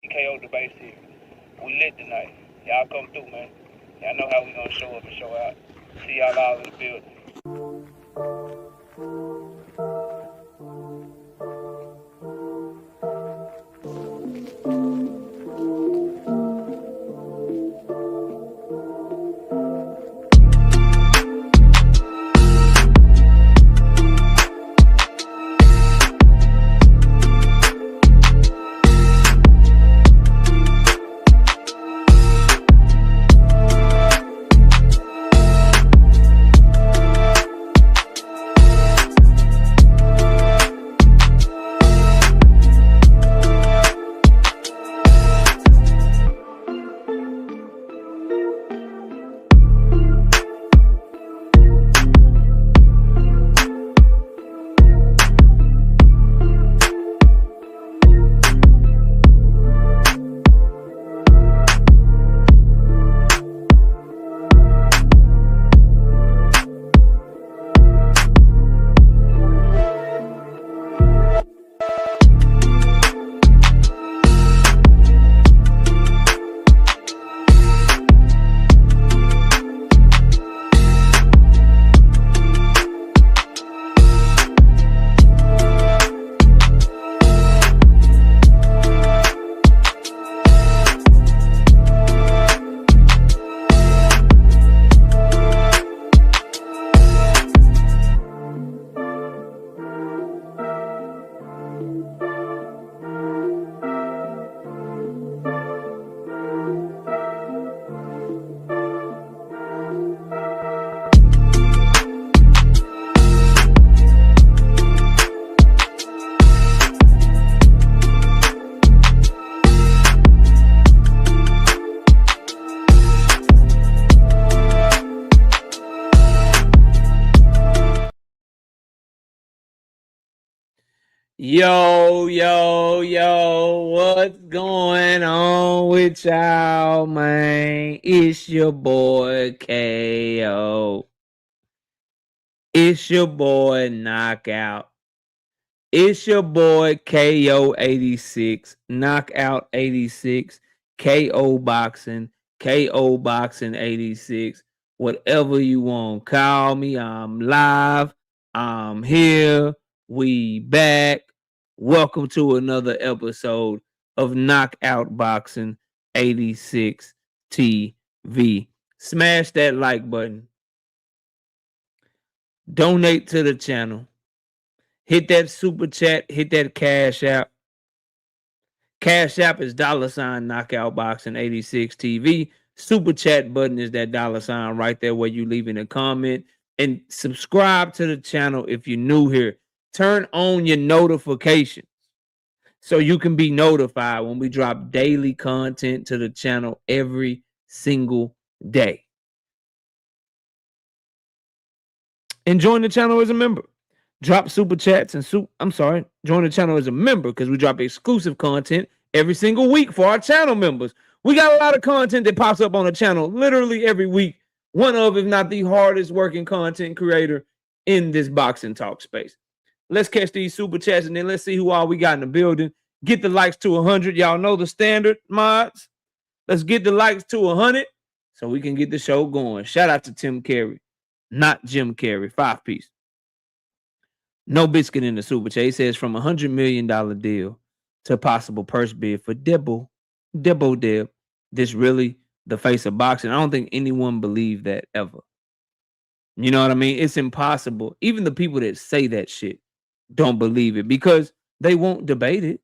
KO debate series. We lit tonight. Y'all come through, man. Y'all know how we gonna show up and show out. See y'all all in the building. Yo, what's going on with y'all, man? It's your boy KO. It's your boy Knockout. It's your boy KO 86, Knockout 86, KO Boxing 86. Whatever you want, call me. I'm live. I'm here. We back. Welcome to another episode of Knockout Boxing 86 TV. Smash that like button. Donate to the channel. Hit that super chat. Hit that Cash App. Cash App is $ Knockout Boxing 86 TV. Super chat button is that $ right there where you leaving a comment. And subscribe to the channel if you're new here. Turn on your notifications so you can be notified when we drop daily content to the channel every single day. And join the channel as a member. Drop super chats and join the channel as a member because we drop exclusive content every single week for our channel members. We got a lot of content that pops up on the channel literally every week. One of, if not the hardest working content creator in this boxing talk space. Let's catch these super chats and then let's see who all we got in the building. Get the likes to 100. Y'all know the standard, mods. Let's get the likes to 100 so we can get the show going. Shout out to Tim Carey, not Jim Carrey, 5-piece. No biscuit in the super chat. He says from $100 million deal to a possible purse bid for Debo. This really the face of boxing. I don't think anyone believed that ever. You know what I mean? It's impossible. Even the people that say that shit don't believe it because they won't debate it.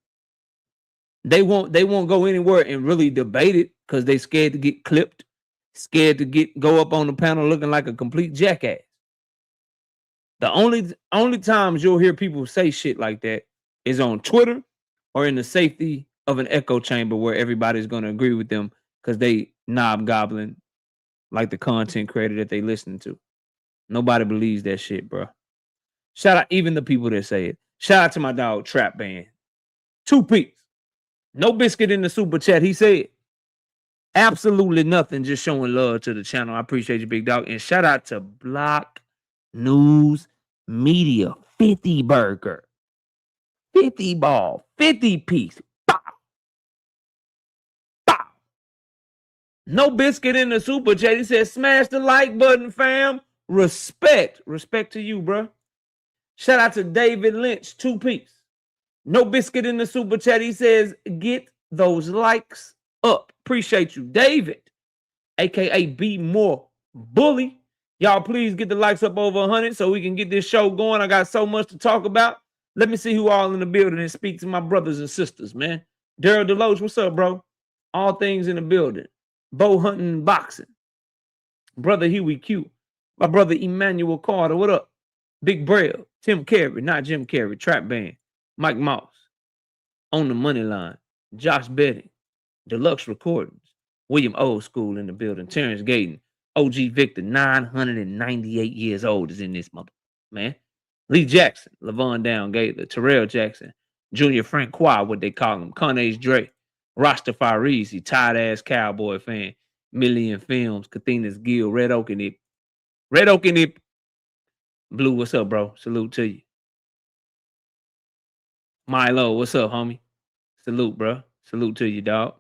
They won't go anywhere and really debate it because they scared to get clipped, scared to go up on the panel looking like a complete jackass. The only times you'll hear people say shit like that is on Twitter or in the safety of an echo chamber where everybody's going to agree with them because they knob-gobbling like the content creator that they listen to. Nobody believes that shit, bro. Shout out even the people that say it. Shout out to my dog Trap Band. 2-piece. No biscuit in the super chat. He said absolutely nothing. Just showing love to the channel. I appreciate you, big dog. And shout out to Block News Media. 50 burger. 50 ball. 50 piece. Bow. No Biscuit in the super chat. He said, smash the like button, fam. Respect. Respect to you, bro. Shout out to David Lynch, 2-piece. No Biscuit in the super chat. He says, get those likes up. Appreciate you. David, a.k.a. Be More Bully. Y'all please get the likes up over 100 so we can get this show going. I got so much to talk about. Let me see who all in the building and speak to my brothers and sisters, man. Daryl Deloach, what's up, bro? All things in the building. Bow hunting and boxing. Brother Huey Q. My brother Emmanuel Carter, what up? Big Braille. Tim Carey, not Jim Carrey. Trap Band. Mike Moss. On the Money Line. Josh Betting. Deluxe Recordings. William Old School in the building. Terrence Gayton. OG Victor, 998 years old, is in this mother, man. Lee Jackson, Levon Down Gator, Terrell Jackson, Junior Francois, what they call him, Conage Dre, Rastafari, tired ass cowboy fan, Million Films, Kathina's Gill, Red Oak and It. Red Oak and It. Blue, what's up, bro? Salute to you. Milo, what's up, homie? Salute, bro. Salute to you, dog.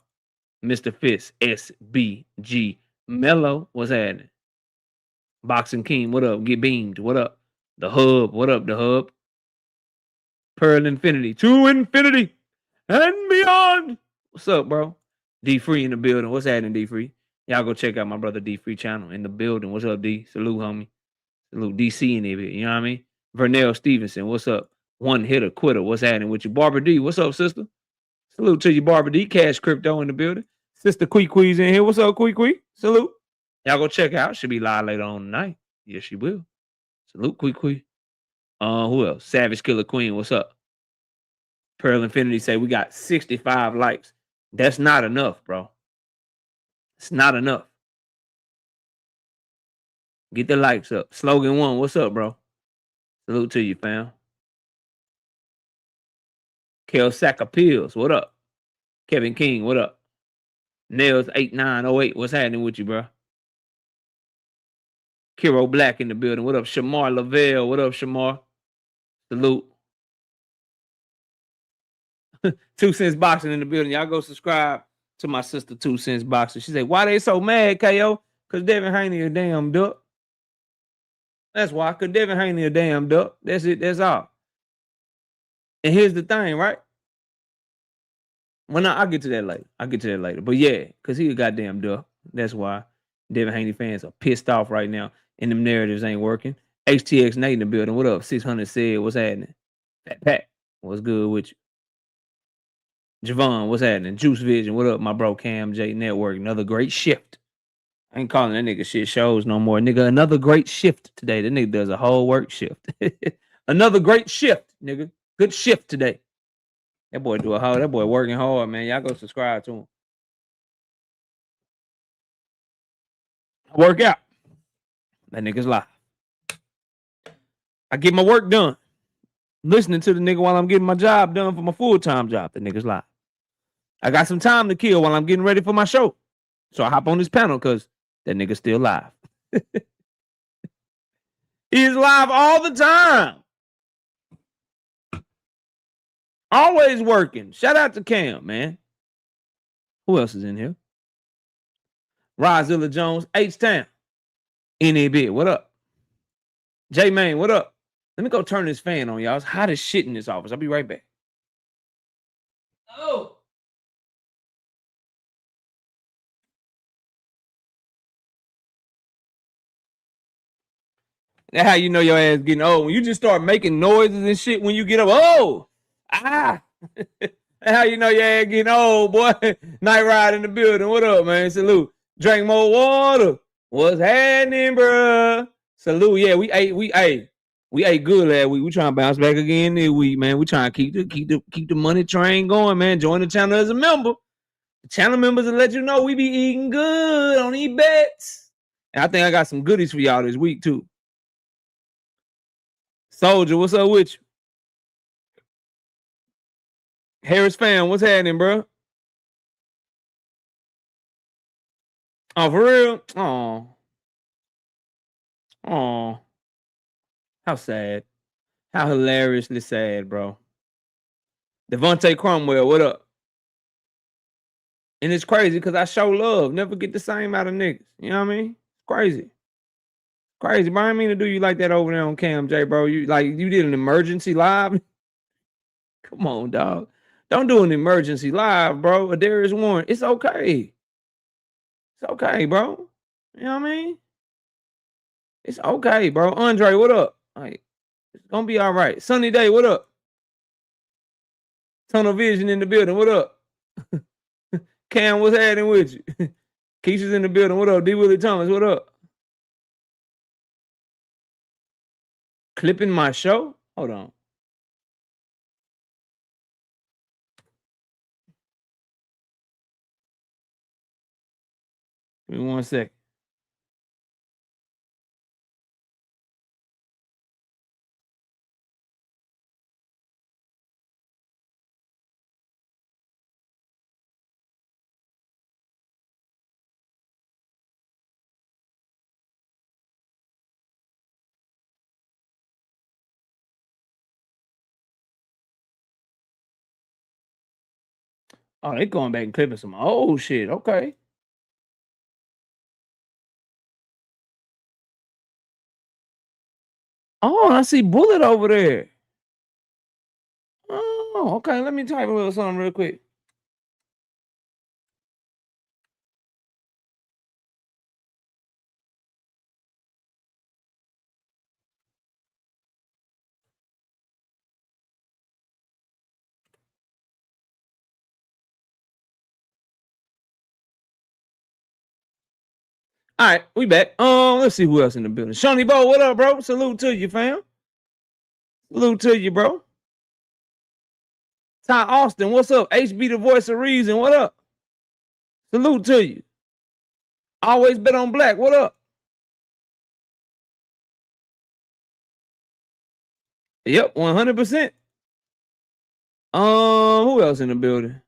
Mr. Fist, SBG. Mello, what's happening? Boxing King, what up? Get beamed, what up? The Hub, what up, the Hub? Pearl Infinity, to infinity and beyond. What's up, bro? D Free in the building. What's happening, D Free? Y'all go check out my brother D Free channel in the building. What's up, D? Salute, homie. Salute DC in it, you know what I mean? Vernell Stevenson, what's up? One hitter quitter. What's happening with you? Barbara D, what's up, sister? Salute to you, Barbara D. Cash Crypto in the building. Sister Quee's in here. What's up, Quee? Salute. Y'all go check out. Should be live later on tonight. Yes, she will. Salute, Quee. Who else? Savage Killer Queen. What's up? Pearl Infinity say we got 65 likes. That's not enough, bro. It's not enough. Get the likes up. Slogan 1. What's up, bro? Salute to you, fam. Kel Sackapills. What up? Kevin King. What up? Nails 8908. What's happening with you, bro? Kiro Black in the building. What up, Shamar Lavelle? What up, Shamar? Salute. 2 Cents Boxing in the building. Y'all go subscribe to my sister 2 Cents Boxing. She said, why they so mad, KO? Because Devin Haney a damn duck. That's why. Because Devin Haney a damn duck. That's it. That's all. And here's the thing, right? Well, no, I'll get to that later. But yeah, because he a goddamn duck. That's why Devin Haney fans are pissed off right now. And them narratives ain't working. HTX Nate in the building. What up? 600 said, what's happening? Pat, what's good with you? Javon, what's happening? Juice Vision, what up, my bro? Cam J Network, another great shift. I ain't calling that nigga shit shows no more. Nigga, another great shift today. That nigga does a whole work shift. Another great shift, nigga. Good shift today. That boy working hard, man. Y'all go subscribe to him. Work out. That nigga's live. I get my work done. Listening to the nigga while I'm getting my job done for my full-time job. The nigga's live. I got some time to kill while I'm getting ready for my show. So I hop on this panel because that nigga's still live. He's live all the time. Always working. Shout out to Cam, man. Who else is in here? Rozilla Jones, H-Town. NAB, what up? J-Main, what up? Let me go turn this fan on, y'all. It's hot as shit in this office. I'll be right back. Oh. That's how you know your ass getting old. When you just start making noises and shit when you get up. Oh. That's how you know your ass getting old, boy. Night Ride in the building. What up, man? Salute. Drink more water. What's happening, bruh? Salute. Yeah, we ate good last week. We trying to bounce back again this week, man. We trying to keep the money train going, man. Join the channel as a member. The channel members will let you know we be eating good on these bets. And I think I got some goodies for y'all this week, too. Soldier, what's up with you? Harris fan, what's happening, bro? Oh, for real? Oh. How sad. How hilariously sad, bro. Devontae Cromwell, what up? And it's crazy because I show love. Never get the same out of niggas. You know what I mean? Crazy. Crazy, bro. I didn't mean to do you like that over there on Cam J, bro. You did an emergency live. Come on, dog. Don't do an emergency live, bro. There is one. It's okay. It's okay, bro. You know what I mean? It's okay, bro. Andre, what up? Like, it's gonna be all right. Sunny Day, what up? Tunnel Vision in the building, what up? Cam, what's happening with you? Keisha's in the building, what up? D. Willie Thomas, what up? Clipping my show? Hold on. Give me 1 second. Oh, they going back and clipping some old shit. Okay. Oh, I see Bullet over there. Oh, okay. Let me type a little something real quick. All right, we back. Let's see who else in the building. Shawnee Bo, what up, bro? Salute to you, fam. Salute to you, bro. Ty Austin, what's up? HB, the voice of reason, what up? Salute to you. Always bet on black, what up? Yep, 100%. Who else in the building?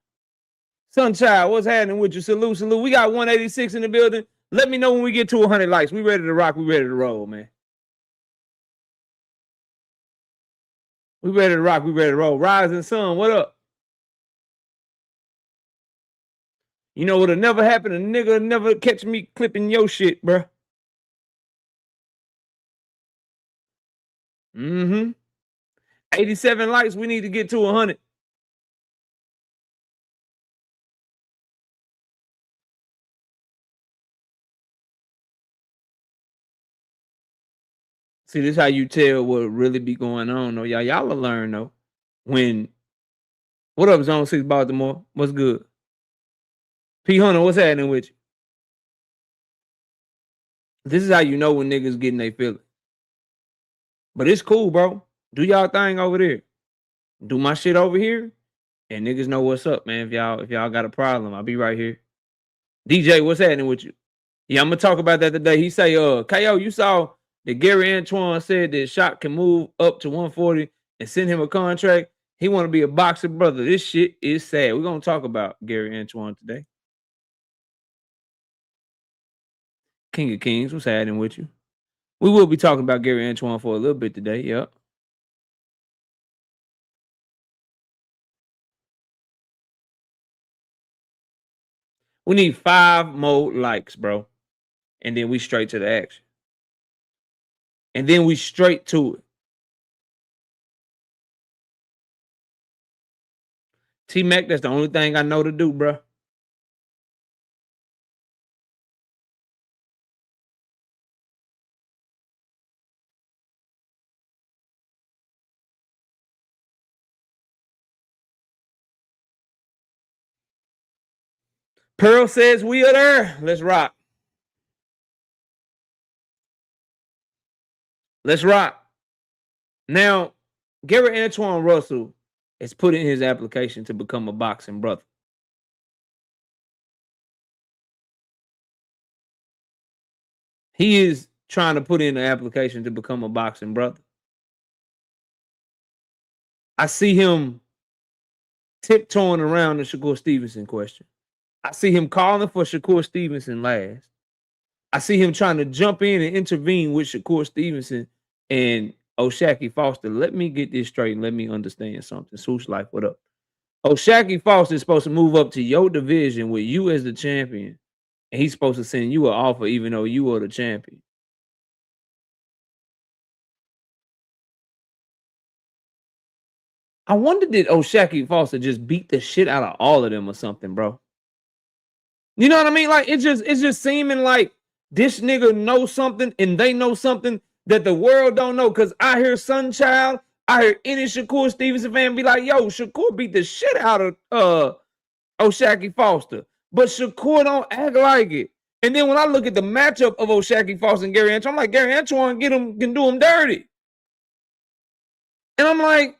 Sunchild, what's happening with you? Salute, salute. We got 186 in the building. Let me know when we get to 100 likes. We ready to rock. We ready to roll, man. We ready to rock. We ready to roll. Rising Sun, what up? You know what'll never happen? A nigga never catch me clipping your shit, bruh. Mm-hmm. 87 likes. We need to get to 100. See, this is how you tell what really be going on, though. Y'all will learn, though. When, what up, Zone 6 Baltimore? What's good? P. Hunter, what's happening with you? This is how you know when niggas getting they feeling. But it's cool, bro. Do y'all thing over there. Do my shit over here. And niggas know what's up, man. If y'all got a problem, I'll be right here. DJ, what's happening with you? Yeah, I'm gonna talk about that today. He say, KO, you saw that Gary Antoine said that Shot can move up to 140 and send him a contract. He want to be a boxer, brother. This shit is sad. We're gonna talk about Gary Antoine today. King of Kings, what's happening with you? We will be talking about Gary Antoine for a little bit today. Yep. We need 5 more likes, bro. And then we straight to the action. And then we straight to it. T-Mac, that's the only thing I know to do, bro. Pearl says we are there. Let's rock. Let's rock. Now, Gary Antoine Russell is put in his application to become a boxing brother. He is trying to put in an application to become a boxing brother. I see him tiptoeing around the Shakur Stevenson question. I see him calling for Shakur Stevenson last. I see him trying to jump in and intervene with Shakur Stevenson and O'Shaquie Foster. Let me get this straight and let me understand something. Swoosh Life, what up? Shaqy Foster is supposed to move up to your division with you as the champion, and he's supposed to send you an offer even though you are the champion. I wonder, did Shaqy Foster just beat the shit out of all of them or something, bro? You know what I mean? Like it's just seeming like this nigga knows something and they know something that the world don't know. Cause I hear Sunchild, I hear any Shakur Stevenson fan be like, yo, Shakur beat the shit out of Shaqy Foster. But Shakur don't act like it. And then when I look at the matchup of Shaqy Foster and Gary Antoine, I'm like, Gary Antoine can do him dirty. And I'm like,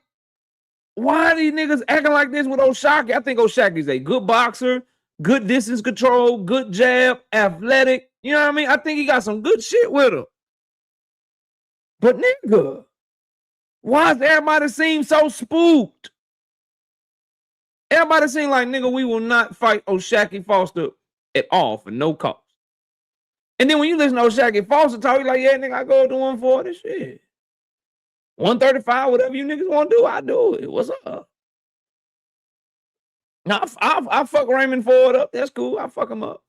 why are these niggas acting like this with O'Shaquie? I think O'Shaquie's a good boxer, good distance control, good jab, athletic. You know what I mean? I think he got some good shit with him. But nigga, why does everybody seem so spooked? Everybody seem like, nigga, we will not fight Shaqy Foster at all for no cost. And then when you listen to Shaqy Foster talk, you like, yeah, nigga, I go to 140, shit. 135, whatever you niggas want to do, I do it. What's up? Now, I fuck Raymond Ford up. That's cool. I fuck him up.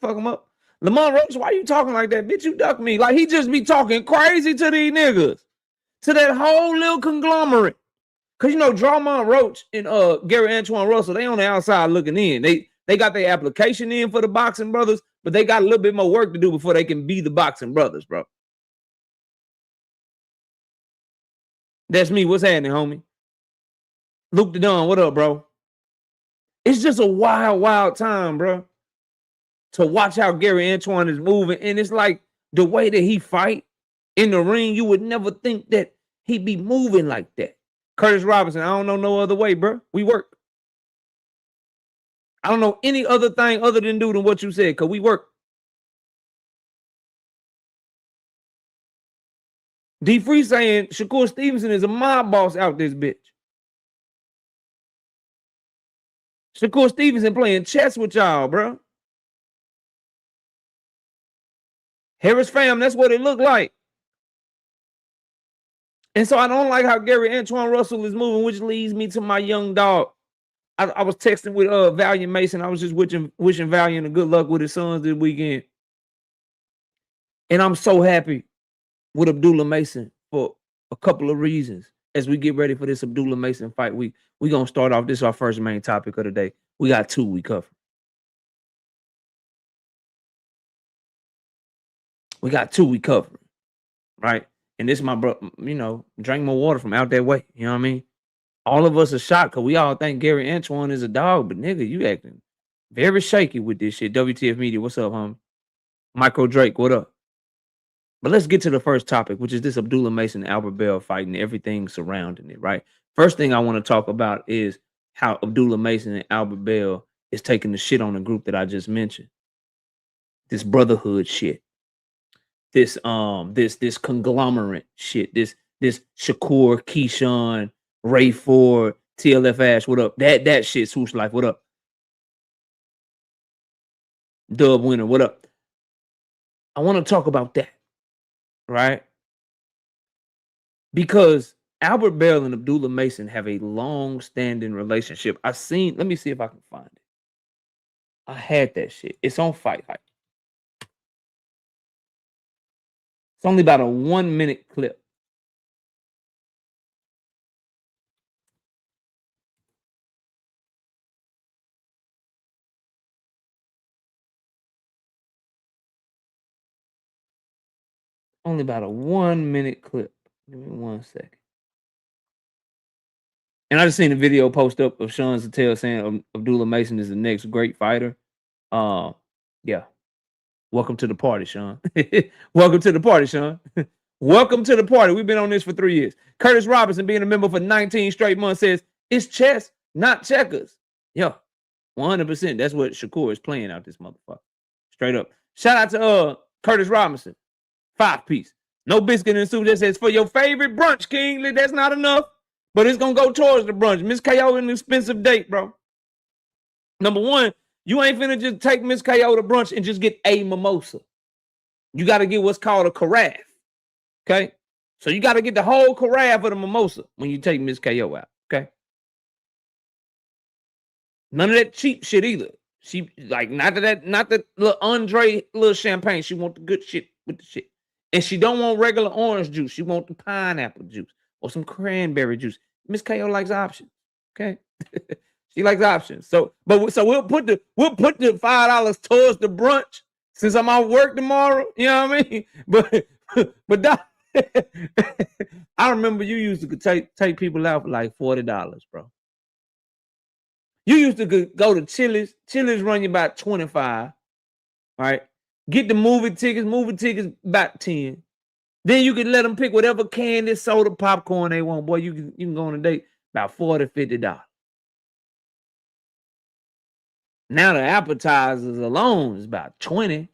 Fuck him up. Lamont Roach, why you talking like that? Bitch, you duck me. Like, he just be talking crazy to these niggas. To that whole little conglomerate. Because, you know, Drawmont Roach and Gary Antoine Russell, they on the outside looking in. They got their application in for the Boxing Brothers, but they got a little bit more work to do before they can be the Boxing Brothers, bro. That's me. What's happening, homie? Luke the Don, what up, bro? It's just a wild, wild time, bro. To watch how Gary Antoine is moving. And it's like the way that he fight in the ring, you would never think that he'd be moving like that. Curtis Robinson, I don't know no other way, bro. We work. I don't know any other thing other than do than what you said, because we work. D Free saying Shakur Stevenson is a mob boss out this bitch. Shakur Stevenson playing chess with y'all, bro. Harris fam, that's what it looked like. And so I don't like how Gary Antoine Russell is moving, which leads me to my young dog. I was texting with Valiant Mason. I was just wishing Valiant a good luck with his sons this weekend. And I'm so happy with Abdullah Mason for a couple of reasons. As we get ready for this Abdullah Mason fight, we're going to start off. This is our first main topic of the day. We got two we cover. We got two we cover, right? And this is my bro, you know, drink more water from out that way. You know what I mean? All of us are shocked because we all think Gary Antoine is a dog, but nigga, you acting very shaky with this shit. WTF Media, what's up, homie? Micro Drake, what up? But let's get to the first topic, which is this Abdullah Mason Albert Bell fight and everything surrounding it, right? First thing I want to talk about is how Abdullah Mason and Albert Bell is taking the shit on the group that I just mentioned. This brotherhood shit. This conglomerate shit. This Shakur, Keyshawn, Ray Ford, TLF Ash, what up? That shit, Swoosh Life, what up? Dub Winner, what up? I want to talk about that, right? Because Albert Bell and Abdullah Mason have a long-standing relationship. Let me see if I can find it. I had that shit. It's on Fight Hype. It's only about a 1-minute clip. Only about a 1-minute clip. Give me 1 second. And I just seen a video post up of Sean Zattel saying Abdullah Mason is the next great fighter. Yeah. Welcome to the party, Sean. Welcome to the party, Sean. Welcome to the party. We've been on this for 3 years. Curtis Robinson, being a member for 19 straight months, says it's chess, not checkers. Yo, 100%. That's what Shakur is playing out this motherfucker. Straight up. Shout out to Curtis Robinson. 5-piece. No biscuit and soup. That says for your favorite brunch, King. That's not enough, but it's gonna go towards the brunch. Miss KO an expensive date, bro. Number one, you ain't finna just take Miss KO to brunch and just get a mimosa. You got to get what's called a carafe. Okay, so you got to get the whole carafe of the mimosa when you take Miss KO out. Okay, None of that cheap shit either. She like not the little Andre little champagne. She want the good shit with the shit. And she don't want regular orange juice. She want the pineapple juice or some cranberry juice. Miss KO likes options. Okay. She likes options. So we'll put the $5 towards the brunch since I'm out work tomorrow. You know what I mean? But that, I remember you used to take people out for like $40, bro. You used to go to Chili's. Chili's run you about $25, right? Get the movie tickets about 10. Then you can let them pick whatever candy, soda, popcorn they want. Boy, you can go on a date about $40, $50. Now the appetizers alone is about 20.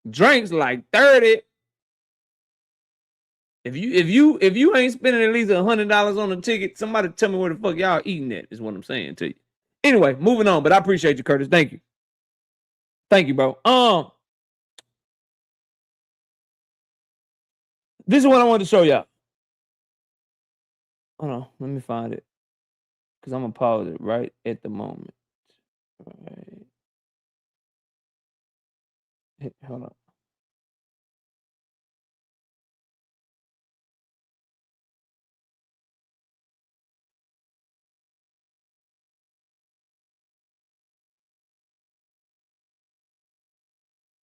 Drinks like 30. If you ain't spending at least $100 on a ticket, somebody tell me where the fuck y'all eating at, is what I'm saying to you. Anyway, moving on, but I appreciate you, Curtis. Thank you. Thank you, bro. This is what I wanted to show y'all. Hold on, let me find it. Because I'm gonna pause it right at the moment. All right. Hold on.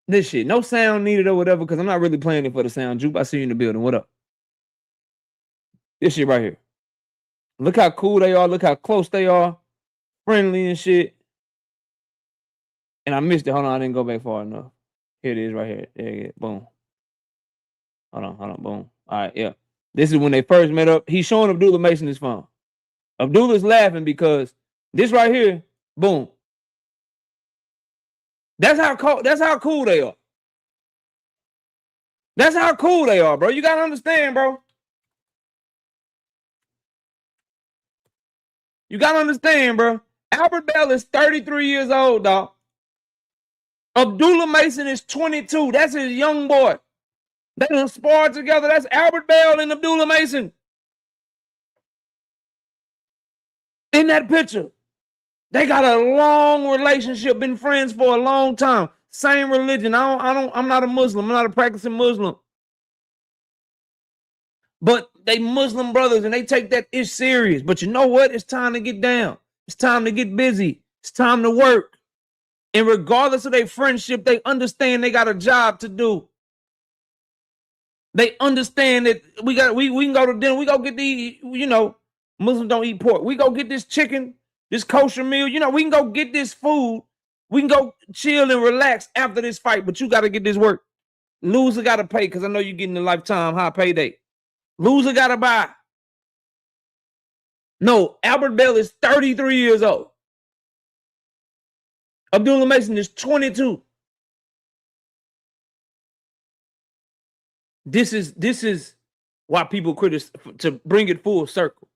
This shit, no sound needed or whatever, because I'm not really playing it for the sound. Jupe, I see you in the building. What up? This shit right here. Look how cool they are. Look how close they are. Friendly and shit. And I missed it. Hold on, I didn't go back far enough. Here it is right here. There you go. Boom. Hold on. Boom. All right, yeah. This is when they first met up. He's showing Abdullah Mason his phone. Abdullah's laughing because this right here, boom. That's how cool they are. That's how cool they are, bro. You gotta understand, bro. You gotta understand, bro. Albert Bell is 33 years old, dog. Abdullah Mason is 22. That's his young boy. They done sparred together. That's Albert Bell and Abdullah Mason. In that picture. They got a long relationship, been friends for a long time. Same religion. I'm not a Muslim. I'm not a practicing Muslim. But they Muslim brothers and they take that ish serious. But you know what? It's time to get down. It's time to get busy. It's time to work. And regardless of their friendship, they understand they got a job to do. They understand that we can go to dinner. We go get the, Muslims don't eat pork. We go get this chicken, this kosher meal. We can go get this food. We can go chill and relax after this fight, but you got to get this work. Loser got to pay because I know you're getting a lifetime high payday. Loser got to buy. No, Albert Bell is 33 years old. Abdullah Mason is 22. This is why people criticize, to bring it full circle.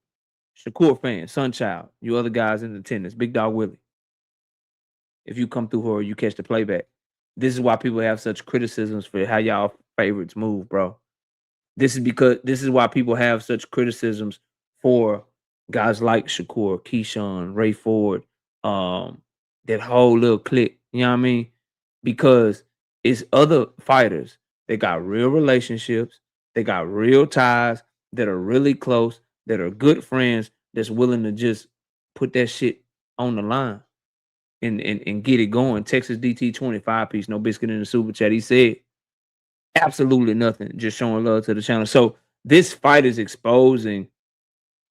Shakur fan, Sunchild, you other guys in attendance, Big Dog Willie. If you come through or you catch the playback, this is why people have such criticisms for how y'all favorites move, bro. This is why people have such criticisms for guys like Shakur, Keyshawn, Ray Ford, that whole little clique. You know what I mean? Because it's other fighters that got real relationships, they got real ties, that are really close, that are good friends, that's willing to just put that shit on the line and get it going. Texas DT 25 piece, no biscuit in the super chat. He said absolutely nothing, just showing love to the channel. So this fight is exposing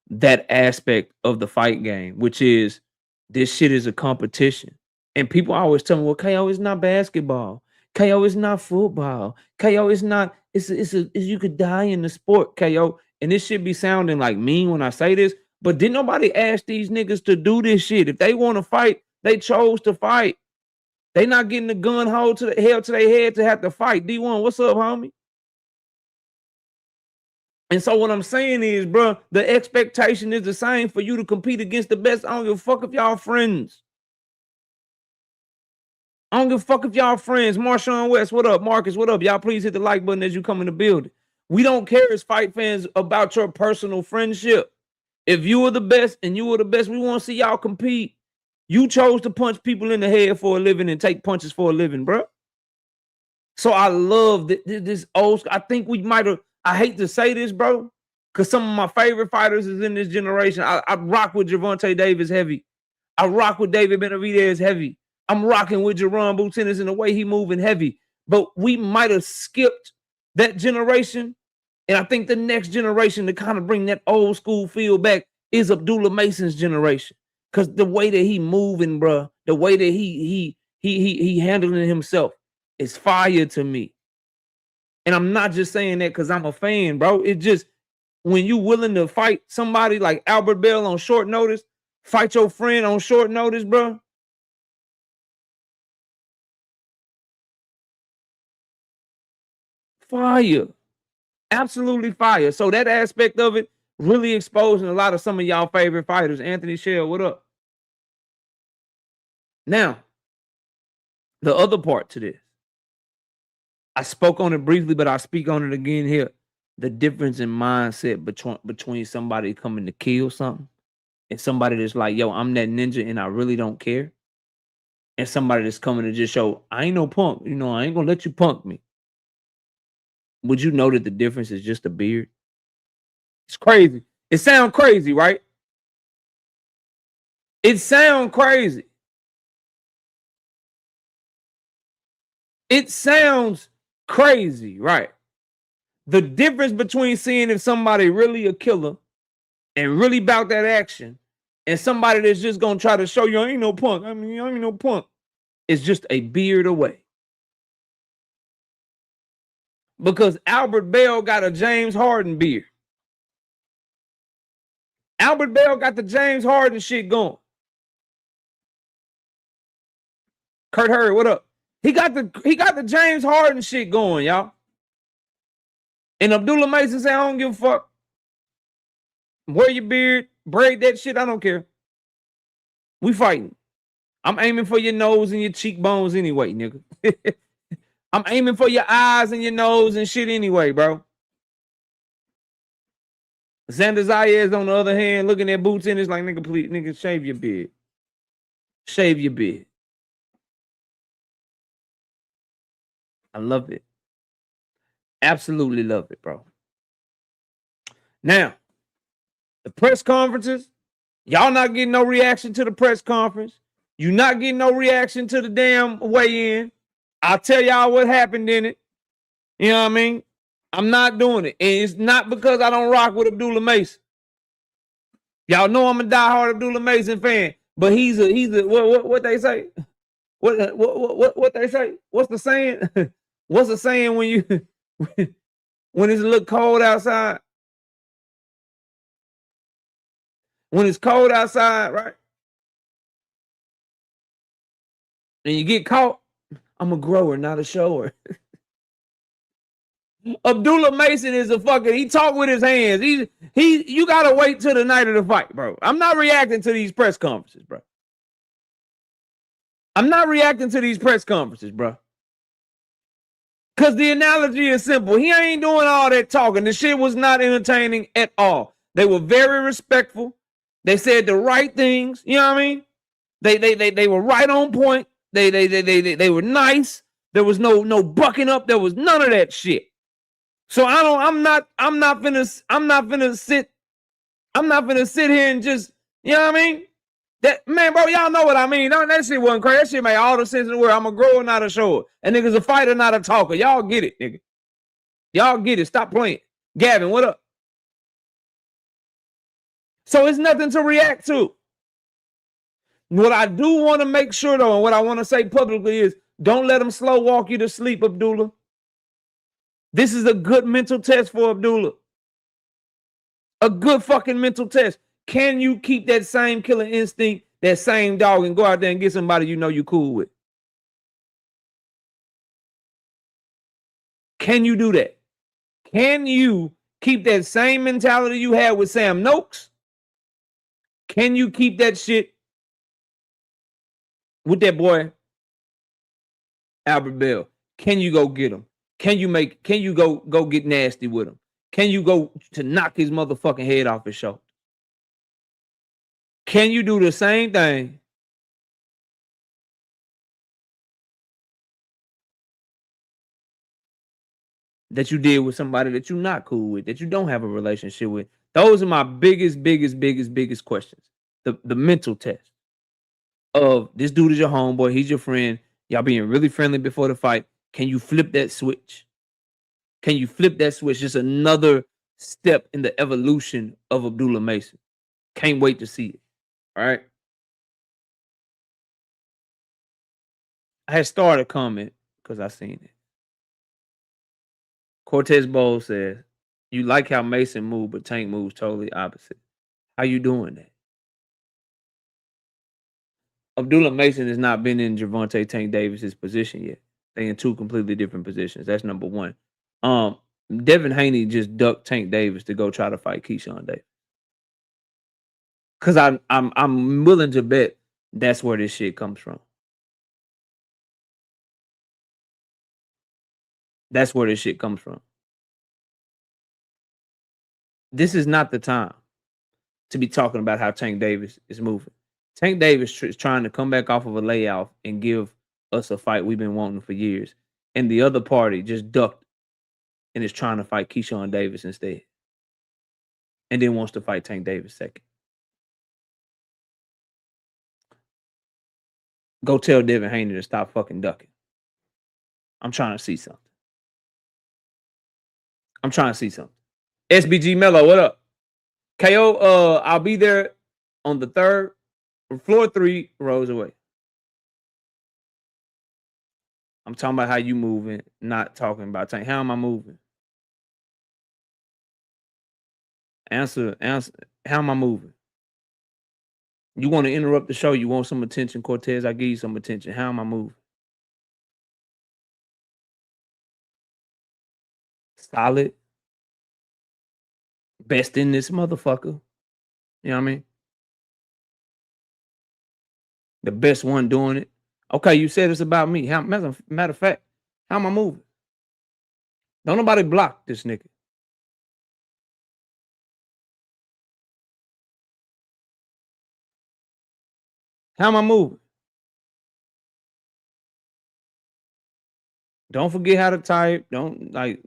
that aspect of the fight game, which is this shit is a competition. And people always tell me, well, KO is not basketball. KO is not football. KO is not, you could die in the sport, KO. And this should be sounding like mean when I say this, but didn't nobody ask these niggas to do this shit? If they want to fight, they chose to fight. They not getting the gun held to their head to have to fight. D1, what's up, homie? And so what I'm saying is, bro, the expectation is the same for you to compete against the best. I don't give a fuck if y'all friends. I don't give a fuck if y'all friends. Marshawn West, what up? Marcus, what up? Y'all please hit the like button as you come in the building. We don't care as fight fans about your personal friendship. If you were the best and you were the best, we want to see y'all compete. You chose to punch people in the head for a living and take punches for a living, bro. So I love this old school. I think we might have, I hate to say this, bro, because some of my favorite fighters is in this generation. I rock with Gervonta Davis heavy. I rock with David Benavidez heavy. I'm rocking with Jerron Boutinez in the way he moving heavy. But we might have skipped that generation. And I think the next generation to kind of bring that old school feel back is Abdullah Mason's generation. Because the way that he moving, bro, the way that he handling himself is fire to me. And I'm not just saying that because I'm a fan, bro. It's just when you willing to fight somebody like Albert Bell on short notice, fight your friend on short notice, bro. Fire. Absolutely fire. So that aspect of it really exposing a lot of some of y'all favorite fighters. Anthony Shell, what up? Now, the other part to this. I spoke on it briefly, but I'll speak on it again here. The difference in mindset between somebody coming to kill something and somebody that's like, yo, I'm that ninja and I really don't care. And somebody that's coming to just show, I ain't no punk. You know, I ain't going to let you punk me. Would you know that the difference is just a beard? It's crazy. It sounds crazy, right? It sounds crazy. It sounds crazy, right? The difference between seeing if somebody really a killer and really about that action and somebody that's just going to try to show you, I ain't no punk. I mean, I ain't no punk. It's just a beard away. Because Albert Bell got a James Harden beard. Albert Bell got the James Harden shit going. Kurt Hurd, what up? He got the James Harden shit going, y'all. And Abdullah Mason said, I don't give a fuck. Wear your beard, braid that shit, I don't care. We fighting. I'm aiming for your nose and your cheekbones anyway, nigga. I'm aiming for your eyes and your nose and shit anyway, bro. Xander Zayas, on the other hand, looking at boots in, it's like, nigga, please, nigga, shave your beard. Shave your beard. I love it. Absolutely love it, bro. Now, the press conferences, y'all not getting no reaction to the press conference. You not getting no reaction to the damn weigh-in. I'll tell y'all what happened in it. You know what I mean? I'm not doing it. And it's not because I don't rock with Abdullah Mason. Y'all know I'm a diehard Abdullah Mason fan, but he's a what they say? What they say? What's the saying? What's the saying when you when it's a little cold outside? When it's cold outside, right? And you get caught, I'm a grower, not a shower. Abdullah Mason is a fucking, he talk with his hands. You gotta wait till the night of the fight, bro. I'm not reacting to these press conferences, bro. I'm not reacting to these press conferences, bro. Because the analogy is simple. He ain't doing all that talking. The shit was not entertaining at all. They were very respectful. They said the right things. You know what I mean? They were right on point. They were nice. There was no bucking up. There was none of that shit. So I'm not finna sit here and just, you know what I mean? That, man, bro, y'all know what I mean. That shit wasn't crazy. That shit made all the sense in the world. I'm a grower, not a shower. And nigga's a fighter, not a talker. Y'all get it, nigga. Y'all get it. Stop playing. Gavin, what up? So it's nothing to react to. What I do want to make sure, though, and what I want to say publicly is, don't let them slow walk you to sleep, Abdullah. This is a good mental test for Abdullah. A good fucking mental test. Can you keep that same killer instinct, that same dog, and go out there and get somebody you know you cool with? Can you do that? Can you keep that same mentality you had with Sam Noakes? Can you keep that shit with that boy, Albert Bell? Can you go get him? Can you go get nasty with him? Can you go to knock his motherfucking head off his shoulder? Can you do the same thing that you did with somebody that you're not cool with, that you don't have a relationship with? Those are my biggest questions. The mental test of this dude is your homeboy, he's your friend, y'all being really friendly before the fight. Can you flip that switch? Can you flip that switch? Just another step in the evolution of Abdullah Mason. Can't wait to see it. All right. I had started a comment because I seen it. Cortez Bowl says, you like how Mason moved, but Tank moves totally opposite. How you doing that? Abdullah Mason has not been in Gervonta Tank Davis's position yet. They in two completely different positions. That's number one. Devin Haney just ducked Tank Davis to go try to fight Keyshawn Davis. Cause I'm willing to bet that's where this shit comes from. That's where this shit comes from. This is not the time to be talking about how Tank Davis is moving. Tank Davis is trying to come back off of a layoff and give us a fight we've been wanting for years. And the other party just ducked and is trying to fight Keyshawn Davis instead. And then wants to fight Tank Davis second. Go tell Devin Haney to stop fucking ducking. I'm trying to see something. SBG Mello, what up? KO, I'll be there on the 3rd, from floor 3 rows away. I'm talking about how you moving, not talking about Tank. How am I moving? Answer. How am I moving? You want to interrupt the show? You want some attention, Cortez? I give you some attention. How am I moving? Solid. Best in this motherfucker. You know what I mean? The best one doing it. Okay, you said it's about me. Matter of fact, how am I moving? Don't nobody block this nigga. How am I moving? Don't forget how to type. Don't like.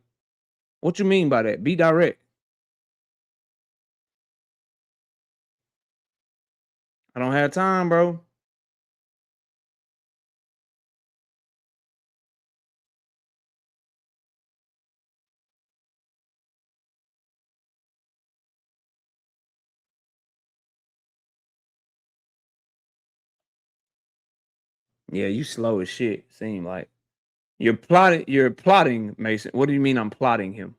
What you mean by that? Be direct. I don't have time, bro. Yeah, you slow as shit. Seem like you're plotting, Mason. What do you mean I'm plotting him?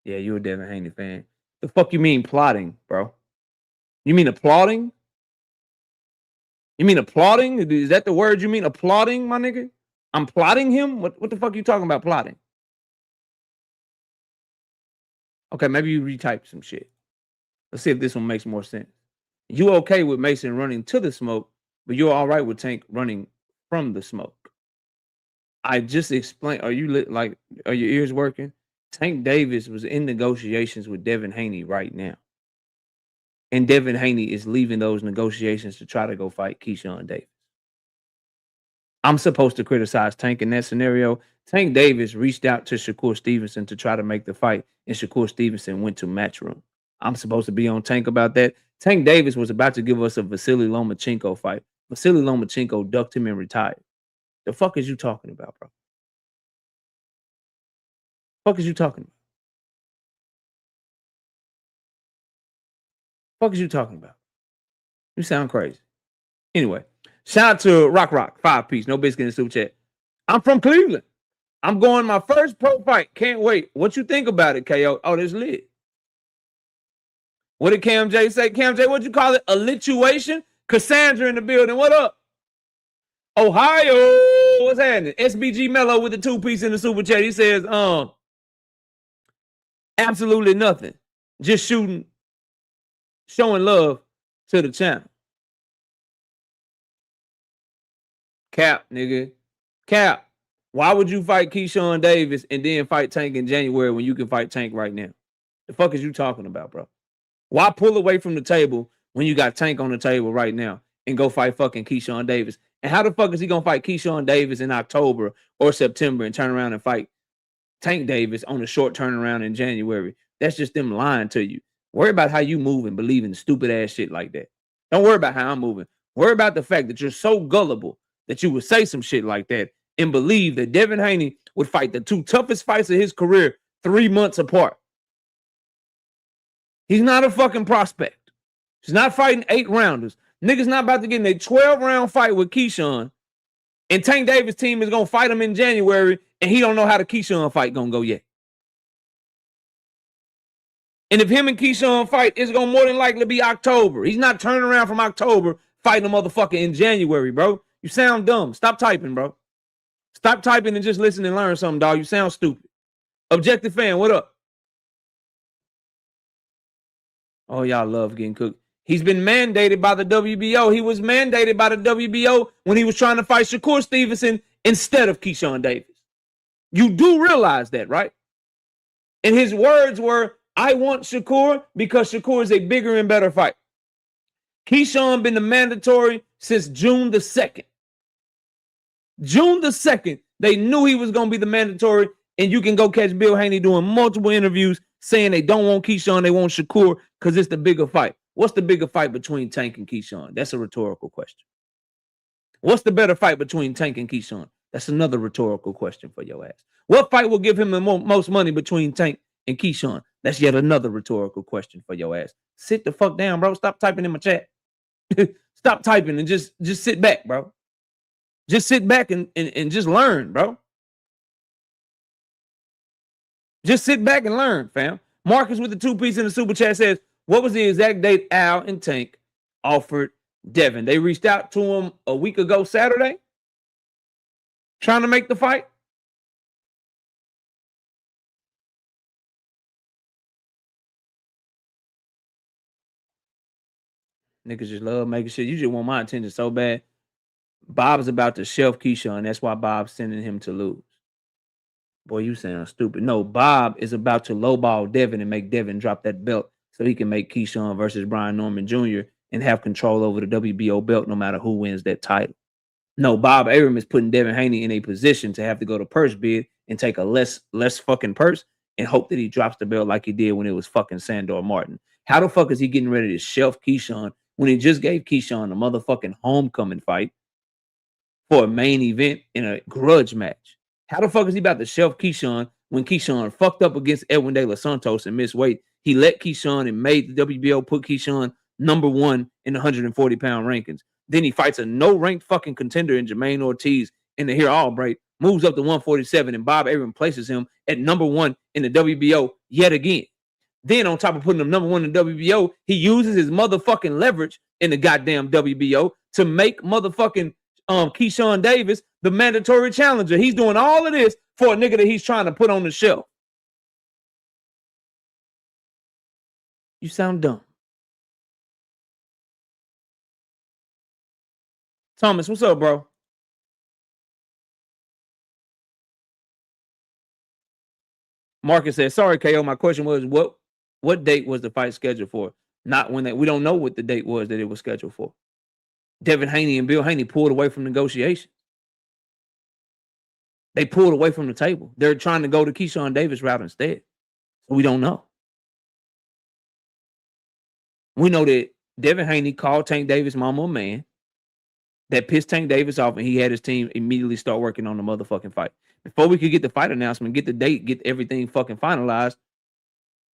Yeah, you a Devin Haney fan. The fuck you mean plotting, bro? You mean applauding? You mean applauding? Is that the word you mean? Applauding, my nigga? I'm plotting him? What the fuck you talking about plotting? Okay, maybe you retype some shit. Let's see if this one makes more sense. You okay with Mason running to the smoke, but you're all right with Tank running from the smoke. I just explained. Are your ears working? Tank Davis was in negotiations with Devin Haney right now. And Devin Haney is leaving those negotiations to try to go fight Keyshawn Davis. I'm supposed to criticize Tank in that scenario. Tank Davis reached out to Shakur Stevenson to try to make the fight, and Shakur Stevenson went to Matchroom. I'm supposed to be on Tank about that. Tank Davis was about to give us a Vasily Lomachenko fight. Vasily Lomachenko ducked him and retired. The fuck is you talking about, bro? Fuck is you talking about? Fuck is you talking about? You sound crazy. Anyway, shout out to Rock 5 piece. No biscuit in the super chat. I'm from Cleveland. I'm going my first pro fight. Can't wait. What you think about it, KO? Oh, this lit. What did Cam J say? Cam J, what'd you call it? A lituation? Cassandra in the building. What up? Ohio. What's happening? SBG Mello with the 2-piece in the super chat. He says, absolutely nothing. Just showing love to the channel. Cap, nigga. Cap. Why would you fight Keyshawn Davis and then fight Tank in January when you can fight Tank right now? The fuck is you talking about, bro? Why pull away from the table when you got Tank on the table right now and go fight fucking Keyshawn Davis? And how the fuck is he gonna fight Keyshawn Davis in October or September and turn around and fight Tank Davis on a short turnaround in January? That's just them lying to you. Worry about how you move and believe in stupid ass shit like that. Don't worry about how I'm moving. Worry about the fact that you're so gullible that you would say some shit like that and believe that Devin Haney would fight the two toughest fights of his career 3 months apart. He's not a fucking prospect. He's not fighting 8-rounders. Niggas not about to get in a 12-round fight with Keyshawn, and Tank Davis' team is going to fight him in January, and he don't know how the Keyshawn fight going to go yet. And if him and Keyshawn fight, it's going to more than likely be October. He's not turning around from October fighting a motherfucker in January, bro. You sound dumb. Stop typing, bro. Stop typing and just listen and learn something, dog. You sound stupid. Objective fan, what up? Oh, y'all love getting cooked. He's been mandated by the WBO. He was mandated by the WBO when he was trying to fight Shakur Stevenson instead of Keyshawn Davis. You do realize that, right? And his words were, I want Shakur because Shakur is a bigger and better fight. Keyshawn been the mandatory since June the 2nd. June the 2nd, they knew he was going to be the mandatory, and you can go catch Bill Haney doing multiple interviews saying they don't want Keyshawn, they want Shakur because it's the bigger fight. What's the bigger fight between Tank and Keyshawn? That's a rhetorical question. What's the better fight between Tank and Keyshawn? That's another rhetorical question for your ass. What fight will give him the most money between Tank and Keyshawn? That's yet another rhetorical question for your ass. Sit the fuck down, bro. Stop typing in my chat. Stop typing and just sit back, bro. Just sit back and just learn, bro. Just sit back and learn, fam. Marcus with the 2-piece in the super chat says, what was the exact date Al and Tank offered Devin? They reached out to him a week ago Saturday, trying to make the fight. Niggas just love making shit. You just want my attention so bad. Bob's about to shelf Keyshawn. That's why Bob's sending him to lose. Boy, you sound stupid. No, Bob is about to lowball Devin and make Devin drop that belt so he can make Keyshawn versus Brian Norman Jr. and have control over the WBO belt no matter who wins that title. No, Bob Arum is putting Devin Haney in a position to have to go to purse bid and take a less fucking purse and hope that he drops the belt like he did when it was fucking Sandor Martin. How the fuck is he getting ready to shelf Keyshawn when he just gave Keyshawn a motherfucking homecoming fight for a main event in a grudge match? How the fuck is he about to shelf Keyshawn when Keyshawn fucked up against Edwin De Los Santos and missed weight? He let Keyshawn and made the WBO put Keyshawn #1 in the 140-pound rankings. Then he fights a no-ranked fucking contender in Jermaine Ortiz in the Here Albright, moves up to 147, and Bob Arum places him at #1 in the WBO yet again. Then on top of putting him #1 in the WBO, he uses his motherfucking leverage in the goddamn WBO to make motherfucking Keyshawn Davis the mandatory challenger. He's doing all of this for a nigga that he's trying to put on the shelf. You sound dumb. Thomas, what's up, bro? Marcus says, sorry, KO. My question was, what date was the fight scheduled for? Not when we don't know what the date was that it was scheduled for. Devin Haney and Bill Haney pulled away from negotiations. They pulled away from the table. They're trying to go to Keyshawn Davis route instead. We don't know. We know that Devin Haney called Tank Davis mama a man. That pissed Tank Davis off, and he had his team immediately start working on the motherfucking fight. Before we could get the fight announcement, get the date, get everything fucking finalized,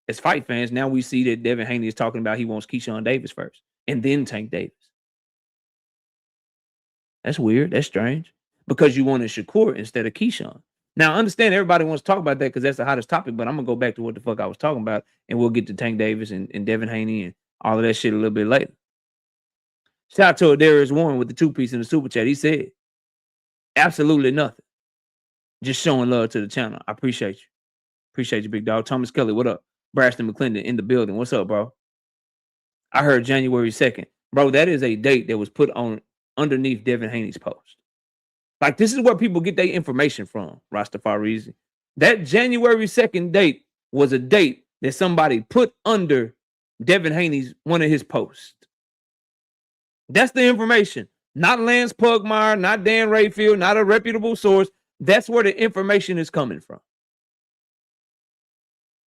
as fight fans, now we see that Devin Haney is talking about he wants Keyshawn Davis first, and then Tank Davis. That's weird. That's strange. Because you wanted Shakur instead of Keyshawn. Now, I understand everybody wants to talk about that because that's the hottest topic, but I'm going to go back to what the fuck I was talking about, and we'll get to Tank Davis and Devin Haney and all of that shit a little bit later. Shout out to Darius Warren with the 2-piece in the super chat. He said, absolutely nothing. Just showing love to the channel. I appreciate you. Appreciate you, big dog. Thomas Kelly, what up? Braston McClendon in the building. What's up, bro? I heard January 2nd. Bro, that is a date that was put on underneath Devin Haney's post. Like, this is where people get their information from, Rastafari. That January 2nd date was a date that somebody put under Devin Haney's one of his posts. That's the information. Not Lance Pugmire, not Dan Rayfield, not a reputable source. That's where the information is coming from.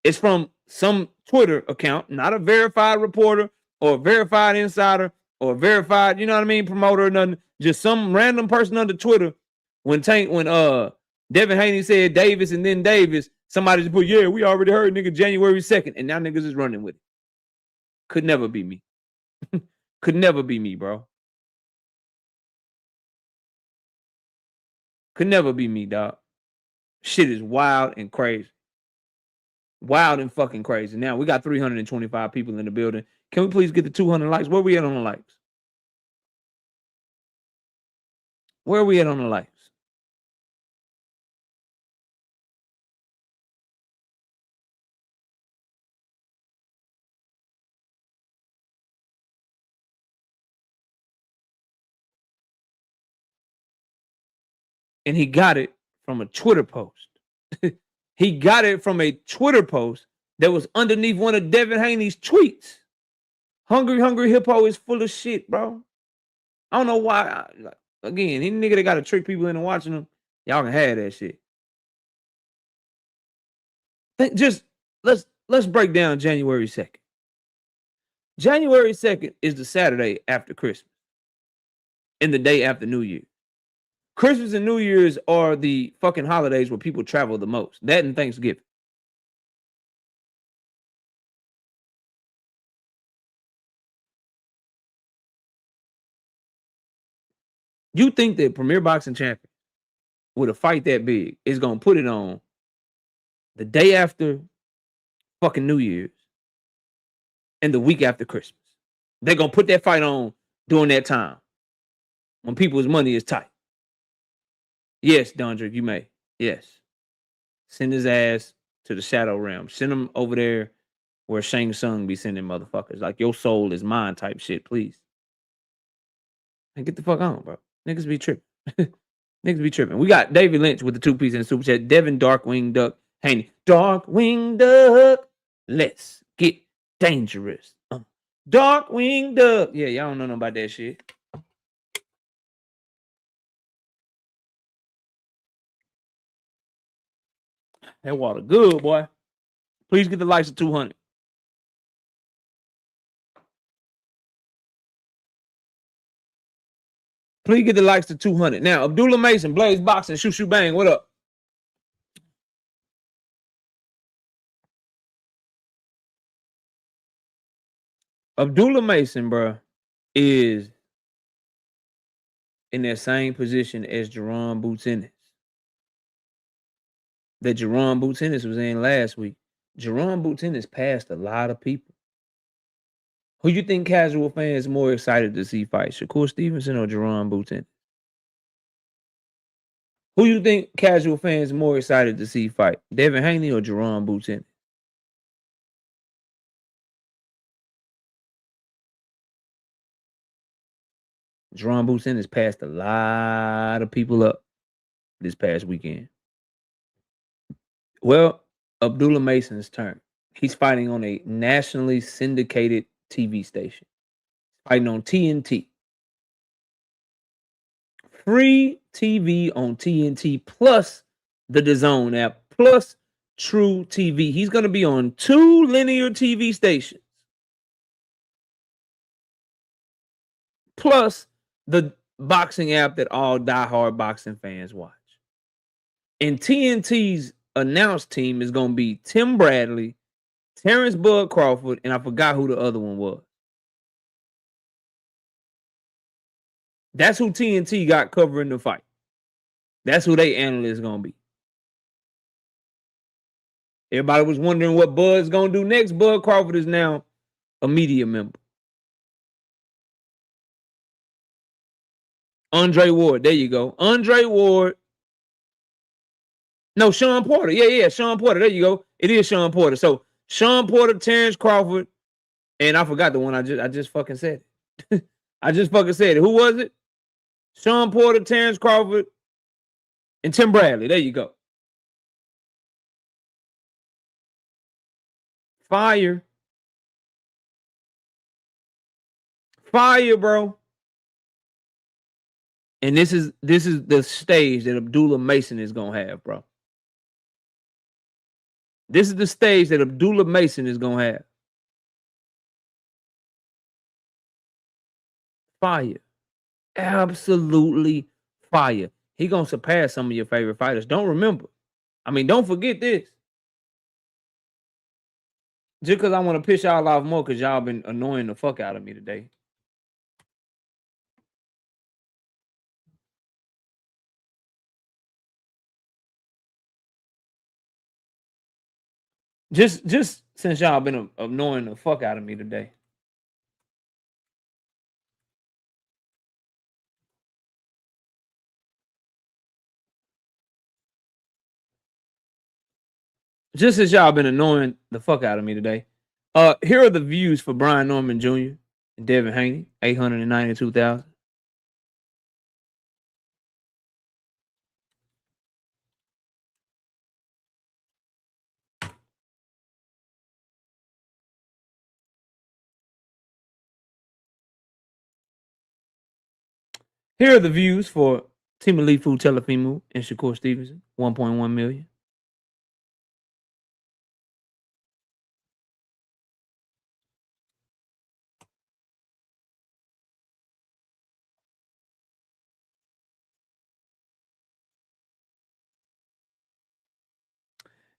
It's from some Twitter account, not a verified reporter or a verified insider or a verified, you know what I mean, promoter or nothing. Just some random person under Twitter. When Devin Haney said Davis and then Davis, somebody just put, yeah, we already heard nigga January 2nd, and now niggas is running with it. Could never be me. Could never be me, bro. Could never be me, dog. Shit is wild and crazy. Wild and fucking crazy. Now, we got 325 people in the building. Can we please get the 200 likes? Where we at on the likes? Where are we at on the likes? And he got it from a Twitter post. He got it from a Twitter post that was underneath one of Devin Haney's tweets. Hungry Hippo is full of shit, bro. I don't know why. Again, any nigga that got to trick people into watching them, y'all can have that shit. Just let's break down January 2nd. January 2nd is the Saturday after Christmas and the day after New Year. Christmas and New Year's are the fucking holidays where people travel the most. That and Thanksgiving. You think that Premier Boxing Champion with a fight that big is going to put it on the day after fucking New Year's and the week after Christmas? They're going to put that fight on during that time when people's money is tight. Yes, Dondrick, you may. Yes. Send his ass to the Shadow Realm. Send him over there where Shang Tsung be sending motherfuckers. Like, your soul is mine type shit, please. And get the fuck on, bro. Niggas be tripping. Niggas be tripping. We got David Lynch with the 2-piece in the super chat. Devin Darkwing Duck Haney. Darkwing Duck. Let's get dangerous. Darkwing Duck. Yeah, y'all don't know nothing about that shit. That water good, boy. Please get the likes of 200. Please get the likes to 200. Now, Abdullah Mason, Blaze Boxing, Shoot Bang, what up? Abdullah Mason, bro, is in that same position as Jerron Boots Ennis. That Jerron Boots Ennis was in last week. Jerron Boots Ennis passed a lot of people. Who you think casual fans more excited to see fight? Shakur Stevenson or Jerron Boots Ennis? Who you think casual fans more excited to see fight? Devin Haney or Jerron Boots Ennis? Jerron Boots Ennis passed a lot of people up this past weekend. Well, Abdullah Mason's turn. He's fighting on a nationally syndicated TV station. Fighting on TNT. Free TV on TNT plus the DAZN app plus True TV. He's going to be on 2 linear TV stations. Plus the boxing app that all diehard boxing fans watch. And TNT's announced team is going to be Tim Bradley, Terrence Bud Crawford, and I forgot who the other one was. That's who TNT got covering the fight. That's who they analyst going to be. Everybody was wondering what Bud's going to do next. Bud Crawford is now a media member. Andre Ward. There you go. Andre Ward. No, Sean Porter. Yeah, Sean Porter. There you go. It is Sean Porter. So Sean Porter, Terrence Crawford, and I forgot the one I just fucking said it. I just fucking said it. Who was it? Sean Porter, Terrence Crawford, and Tim Bradley. There you go. Fire. Fire, bro. And this is the stage that Abdullah Mason is gonna have, bro. This is the stage that Abdullah Mason is gonna have. Fire. Absolutely fire. He gonna surpass some of your favorite fighters. Don't forget this. Just because I want to piss y'all off more because y'all been annoying the fuck out of me today. Just since y'all been annoying the fuck out of me today. Just as y'all been annoying the fuck out of me today. Here are the views for Brian Norman Jr. and Devin Haney, 892,000. Here are the views for Timalifu Telefimu and Shakur Stevenson, 1.1 million.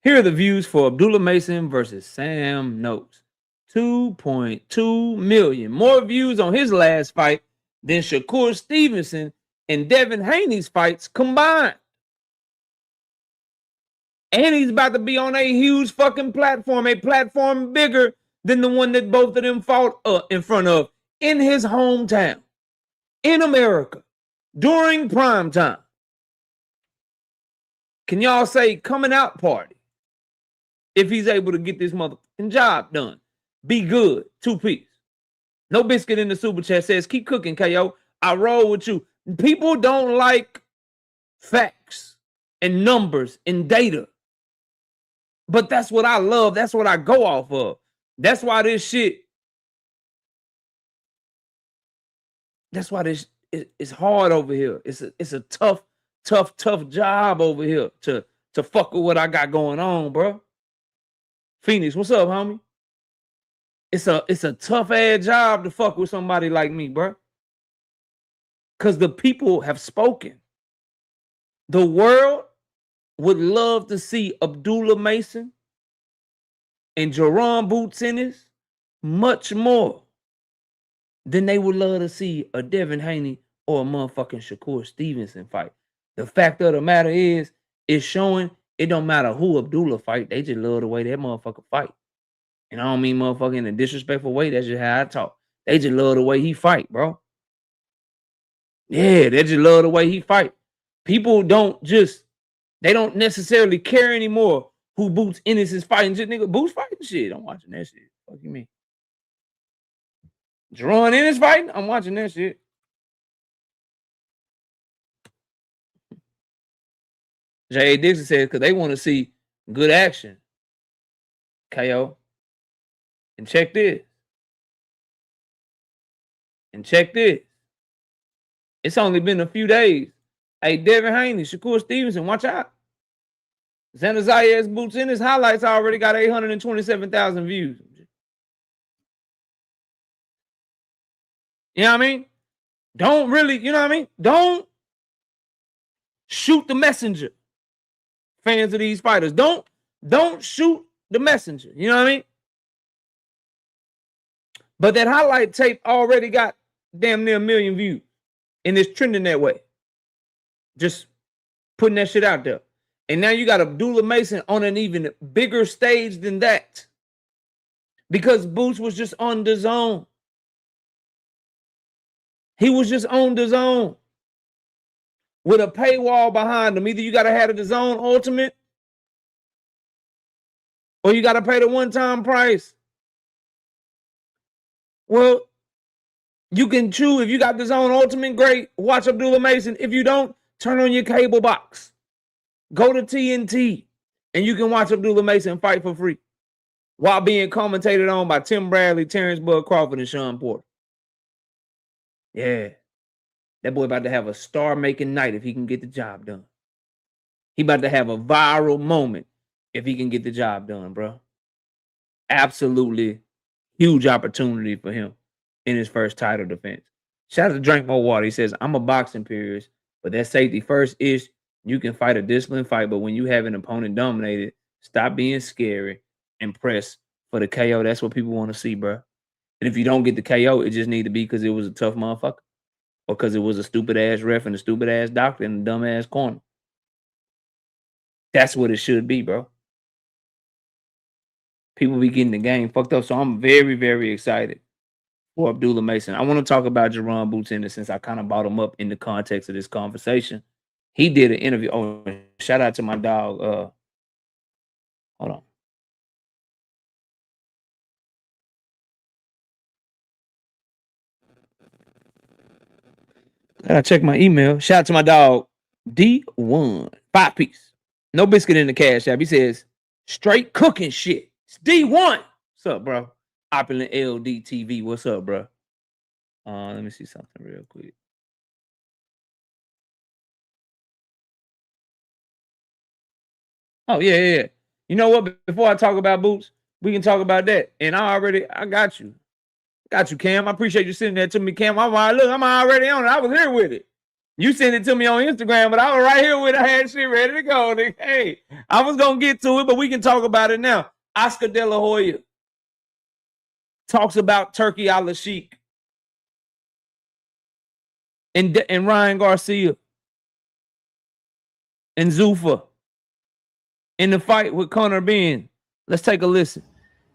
Here are the views for Abdullah Mason versus Sam Noakes. 2.2 million. More views on his last fight than Shakur Stevenson and Devin Haney's fights combined. And he's about to be on a huge fucking platform, a platform bigger than the one that both of them fought in front of in his hometown, in America, during prime time. Can y'all say coming out party? If he's able to get this motherfucking job done. Be good. 2-piece. No Biscuit in the super chat says, keep cooking, KO. I roll with you. People don't like facts and numbers and data. But that's what I love. That's what I go off of. That's why this shit. That's why this is hard over here. It's a tough job over here to fuck with what I got going on, bro. Phoenix, what's up, homie? It's a tough ass job to fuck with somebody like me, bro. Cause the people have spoken. The world would love to see Abdullah Mason and Jerron Boots Ennis much more than they would love to see a Devin Haney or a motherfucking Shakur Stevenson fight. The fact of the matter is, it's showing it don't matter who Abdullah fight. They just love the way that motherfucker fight. And I don't mean motherfucker in a disrespectful way. That's just how I talk. They just love the way he fight, bro. Yeah, they just love the way he fight. People they don't necessarily care anymore who Boots Ennis is fighting. Just nigga, Boots fighting shit. I'm watching that shit. Fuck you mean? Jerron Ennis fighting? I'm watching that shit. J.A. Dixon says because they want to see good action. KO. And check this. It's only been a few days. Hey, Devin Haney, Shakur Stevenson, watch out. Xander Zayas Boots in his highlights already got 827,000 views. You know what I mean? Don't really, you know what I mean? Don't shoot the messenger. Fans of these fighters. Don't shoot the messenger. You know what I mean? But that highlight tape already got damn near 1 million views. And it's trending that way. Just putting that shit out there. And now you got Abdullah Mason on an even bigger stage than that. Because Boots was just on the zone. He was just on the zone. With a paywall behind him. Either you got to have the zone ultimate. Or you got to pay the one-time price. Well, you can choose. If you got the zone ultimate, great. Watch Abdullah Mason. If you don't, turn on your cable box. Go to TNT. And you can watch Abdullah Mason fight for free. While being commentated on by Tim Bradley, Terrence Bud Crawford, and Sean Porter. Yeah. That boy about to have a star-making night if he can get the job done. He about to have a viral moment if he can get the job done, bro. Absolutely huge opportunity for him in his first title defense. Shout out to Drink More Water. He says, I'm a boxing purist, but that safety first is you can fight a disciplined fight, but when you have an opponent dominated, stop being scary and press for the KO. That's what people want to see, bro. And if you don't get the KO, it just need to be because it was a tough motherfucker or because it was a stupid-ass ref and a stupid-ass doctor in a dumb-ass corner. That's what it should be, bro. People be getting the game fucked up, so I'm very, very excited for Abdullah Mason. I want to talk about Jerron Boots since I kind of brought him up in the context of this conversation. He did an interview. Oh, shout out to my dog. Hold on. I check my email. Shout out to my dog D1. 5-piece. No biscuit in the cash app. He says, straight cooking shit. It's D1. What's up, bro? Opulent LDTV. What's up, bro? Let me see something real quick. Oh, yeah. You know what? Before I talk about Boots, we can talk about that. And I got you. Got you, Cam. I appreciate you sending that to me, Cam. I'm already on it. I was here with it. You sent it to me on Instagram, but I was right here with it. I had shit ready to go. Hey, I was going to get to it, but we can talk about it now. Oscar De La Hoya talks about Turkey Al-Sheikh and Ryan Garcia and Zuffa in the fight with Conor Ben. Let's take a listen.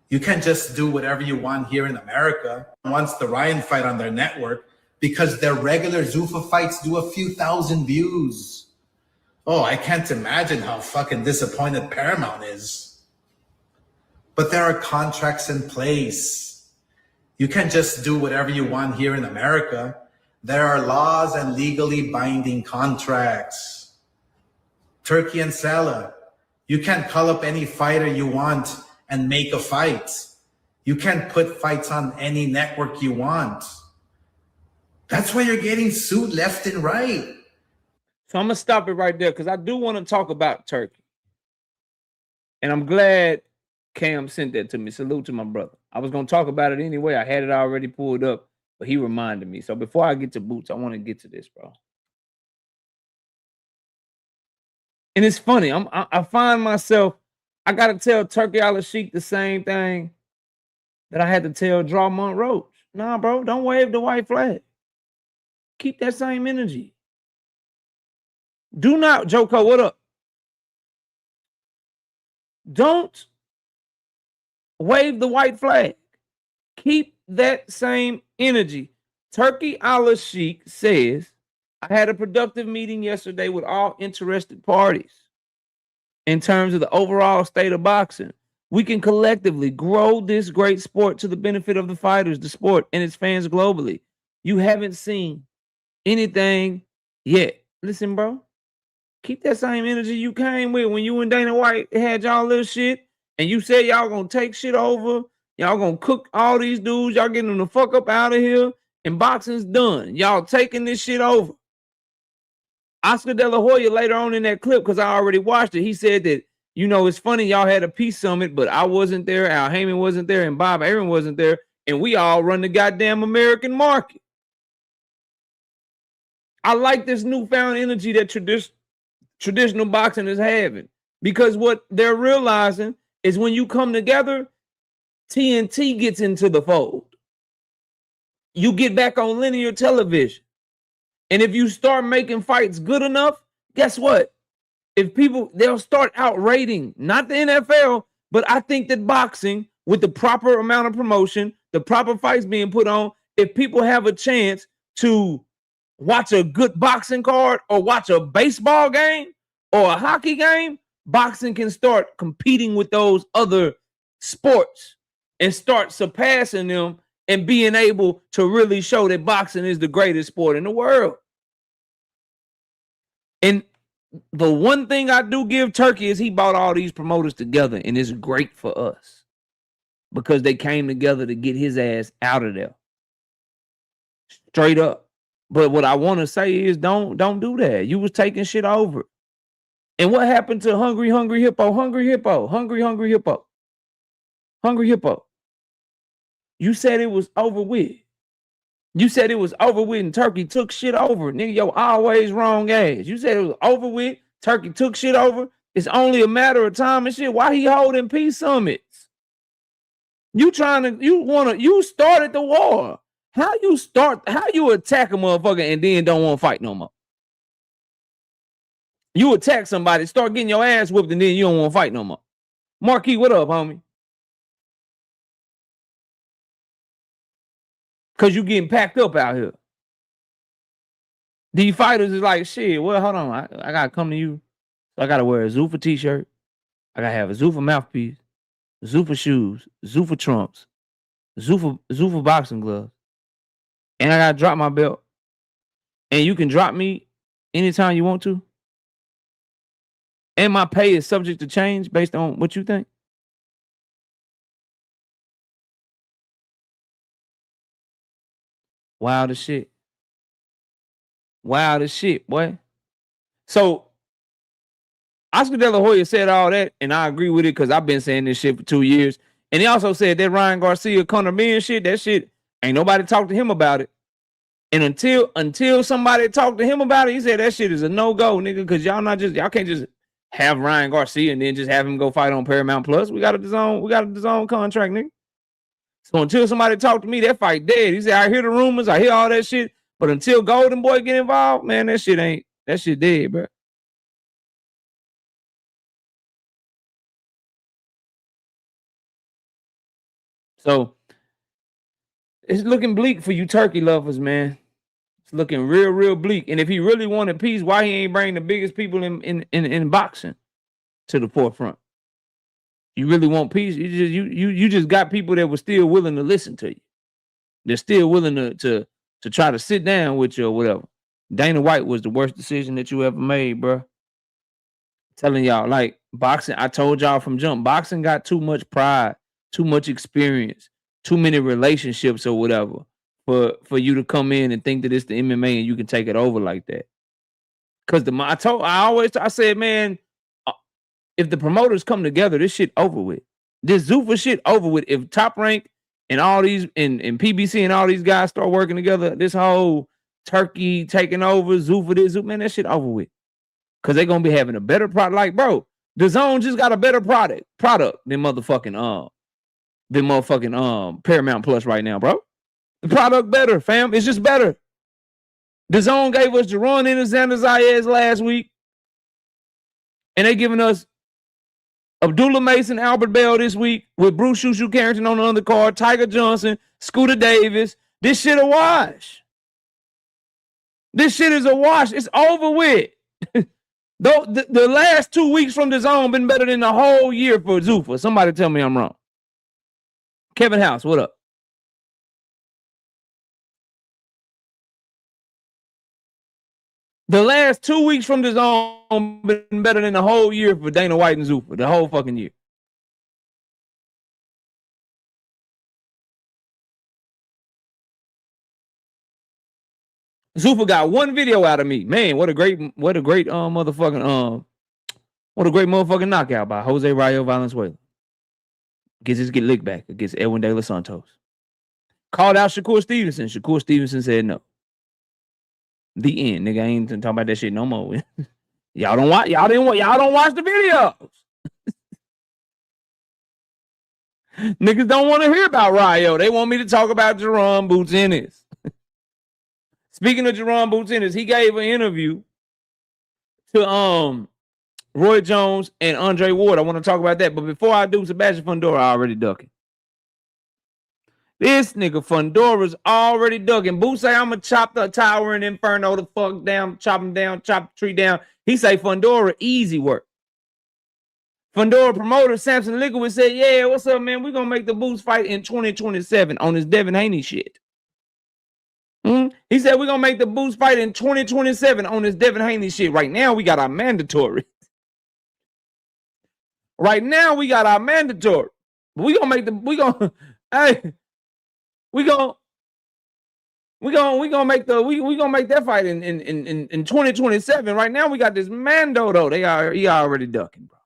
You can't just do whatever you want here in America. Once the Ryan fight on their network, because their regular Zuffa fights do a few thousand views. Oh, I can't imagine how fucking disappointed Paramount is. But there are contracts in place. You can't just do whatever you want here in America. There are laws and legally binding contracts. Turkey and Salah, you can't call up any fighter you want and make a fight. You can't put fights on any network you want. That's why you're getting sued left and right. So I'm going to stop it right there because I do want to talk about Turkey. And I'm glad Cam sent that to me. Salute to my brother. I was going to talk about it anyway. I had it already pulled up, but he reminded me. So before I get to Boots, I want to get to this, bro. And it's funny. I find myself, I got to tell Turkey Al-Sheikh the same thing that I had to tell Drawmont Roach. Nah, bro, don't wave the white flag. Keep that same energy. Do not, Joko, what up? Don't wave the white flag. Keep that same energy. Turkey Al-Sheikh says, I had a productive meeting yesterday with all interested parties in terms of the overall state of boxing. We can collectively grow this great sport to the benefit of the fighters, the sport, and its fans globally. You haven't seen anything yet. Listen, bro, keep that same energy you came with when you and Dana White had y'all little shit and you said y'all gonna take shit over. Y'all gonna cook all these dudes. Y'all getting them the fuck up out of here and boxing's done. Y'all taking this shit over. Oscar De La Hoya later on in that clip, because I already watched it, he said that, you know, it's funny y'all had a peace summit, but I wasn't there, Al Heyman wasn't there, and Bob Arum wasn't there, and we all run the goddamn American market. I like this newfound energy that traditional boxing is having, because what they're realizing is when you come together, TNT gets into the fold. You get back on linear television. And if you start making fights good enough, guess what? If people, they'll start outrating, not the NFL, but I think that boxing, with the proper amount of promotion, the proper fights being put on, if people have a chance to watch a good boxing card or watch a baseball game or a hockey game, boxing can start competing with those other sports and start surpassing them and being able to really show that boxing is the greatest sport in the world. And the one thing I do give Turkey is he brought all these promoters together, and it's great for us because they came together to get his ass out of there. Straight up. But what I want to say is don't do that. You was taking shit over. And what happened to Hungry Hippo? Hungry Hippo. You said it was over with. You said it was over with and Turkey took shit over. Nigga, yo, always wrong ass. You said it was over with. Turkey took shit over. It's only a matter of time and shit. Why he holding peace summits? You started the war. How you attack a motherfucker and then don't want to fight no more? You attack somebody, start getting your ass whooped, and then you don't want to fight no more. Marquis, what up, homie? Because you getting packed up out here. These fighters is like, shit, well, hold on. I got to come to you. So I got to wear a Zuffa t-shirt. I got to have a Zuffa mouthpiece, Zuffa shoes, Zuffa trunks, Zuffa boxing gloves. And I got to drop my belt. And you can drop me anytime you want to. And my pay is subject to change based on what you think. Wild as shit. Wild as shit, boy. So Oscar De La Hoya said all that, and I agree with it because I've been saying this shit for 2 years. And he also said that Ryan Garcia, Conor Bean shit, that shit, ain't nobody talked to him about it. And until somebody talked to him about it, he said that shit is a no-go, nigga, because y'all can't just have Ryan Garcia and then just have him go fight on Paramount Plus. We got a DAZN contract, nigga. So until somebody talk to me, that fight dead. He said, I hear the rumors, I hear all that shit, but until Golden Boy get involved, man, that shit dead, bro. So it's looking bleak for you turkey lovers, man. It's looking real bleak. And if he really wanted peace, why he ain't bring the biggest people in boxing to the forefront? You really want peace? You just got people that were still willing to listen to you. They're still willing to try to sit down with you or whatever. Dana White was the worst decision that you ever made, bro. Telling y'all, like, boxing, I told y'all from jump, boxing got too much pride, too much experience, too many relationships or whatever for you to come in and think that it's the MMA and you can take it over like that. Because I said, man, if the promoters come together, this shit over with. This Zuffa shit over with. If Top Rank and all these and PBC and all these guys start working together, this whole Turkey taking over, Zuffa this, man, that shit over with. Because they're gonna be having a better product. Like, bro, DAZN just got a better product than motherfucking Paramount Plus right now, bro. The product better, fam. It's just better. DAZN gave us Jerron and Xander Zayas last week. And they giving us Abdullah Mason, Albert Bell this week with Bruce Shushu Carrington on the undercard, Tiger Johnson, Scooter Davis. This shit a wash. This shit is a wash. It's over with. The last 2 weeks from DAZN been better than the whole year for Zuffa. Somebody tell me I'm wrong. Kevin House, what up? The last 2 weeks from DAZN been better than the whole year for Dana White and Zuffa. The whole fucking year. Zuffa got one video out of me. Man, what a great motherfucking knockout by Jose Rayo Valenzuela. Gets his get licked back against Edwin De Los Santos. Called out Shakur Stevenson. Shakur Stevenson said no. The end, nigga. I ain't talking about that shit no more. Y'all don't watch the videos. Niggas don't want to hear about Rayo. They want me to talk about Jerron Boots Ennis. Speaking of Jerron Boots Ennis, he gave an interview to Roy Jones and Andre Ward. I want to talk about that. But before I do, Sebastian Fundora already ducking. This nigga Fundora's already ducking. Boots say, I'm going to chop the tower and Inferno the fuck down, chop him down, chop the tree down. He say Fundora easy work. Fundora promoter Samson Lickowitz said, yeah, what's up, man? We're going to make the Boots fight in 2027 on this Devin Haney shit. He said, we're going to make the Boots fight in 2027 on this Devin Haney shit. Right now, we got our mandatory. Right now, we got our mandatory. But we going to make the, we going to We gonna make that fight in 2027. Right now, we got this Mando though. He already ducking, bro.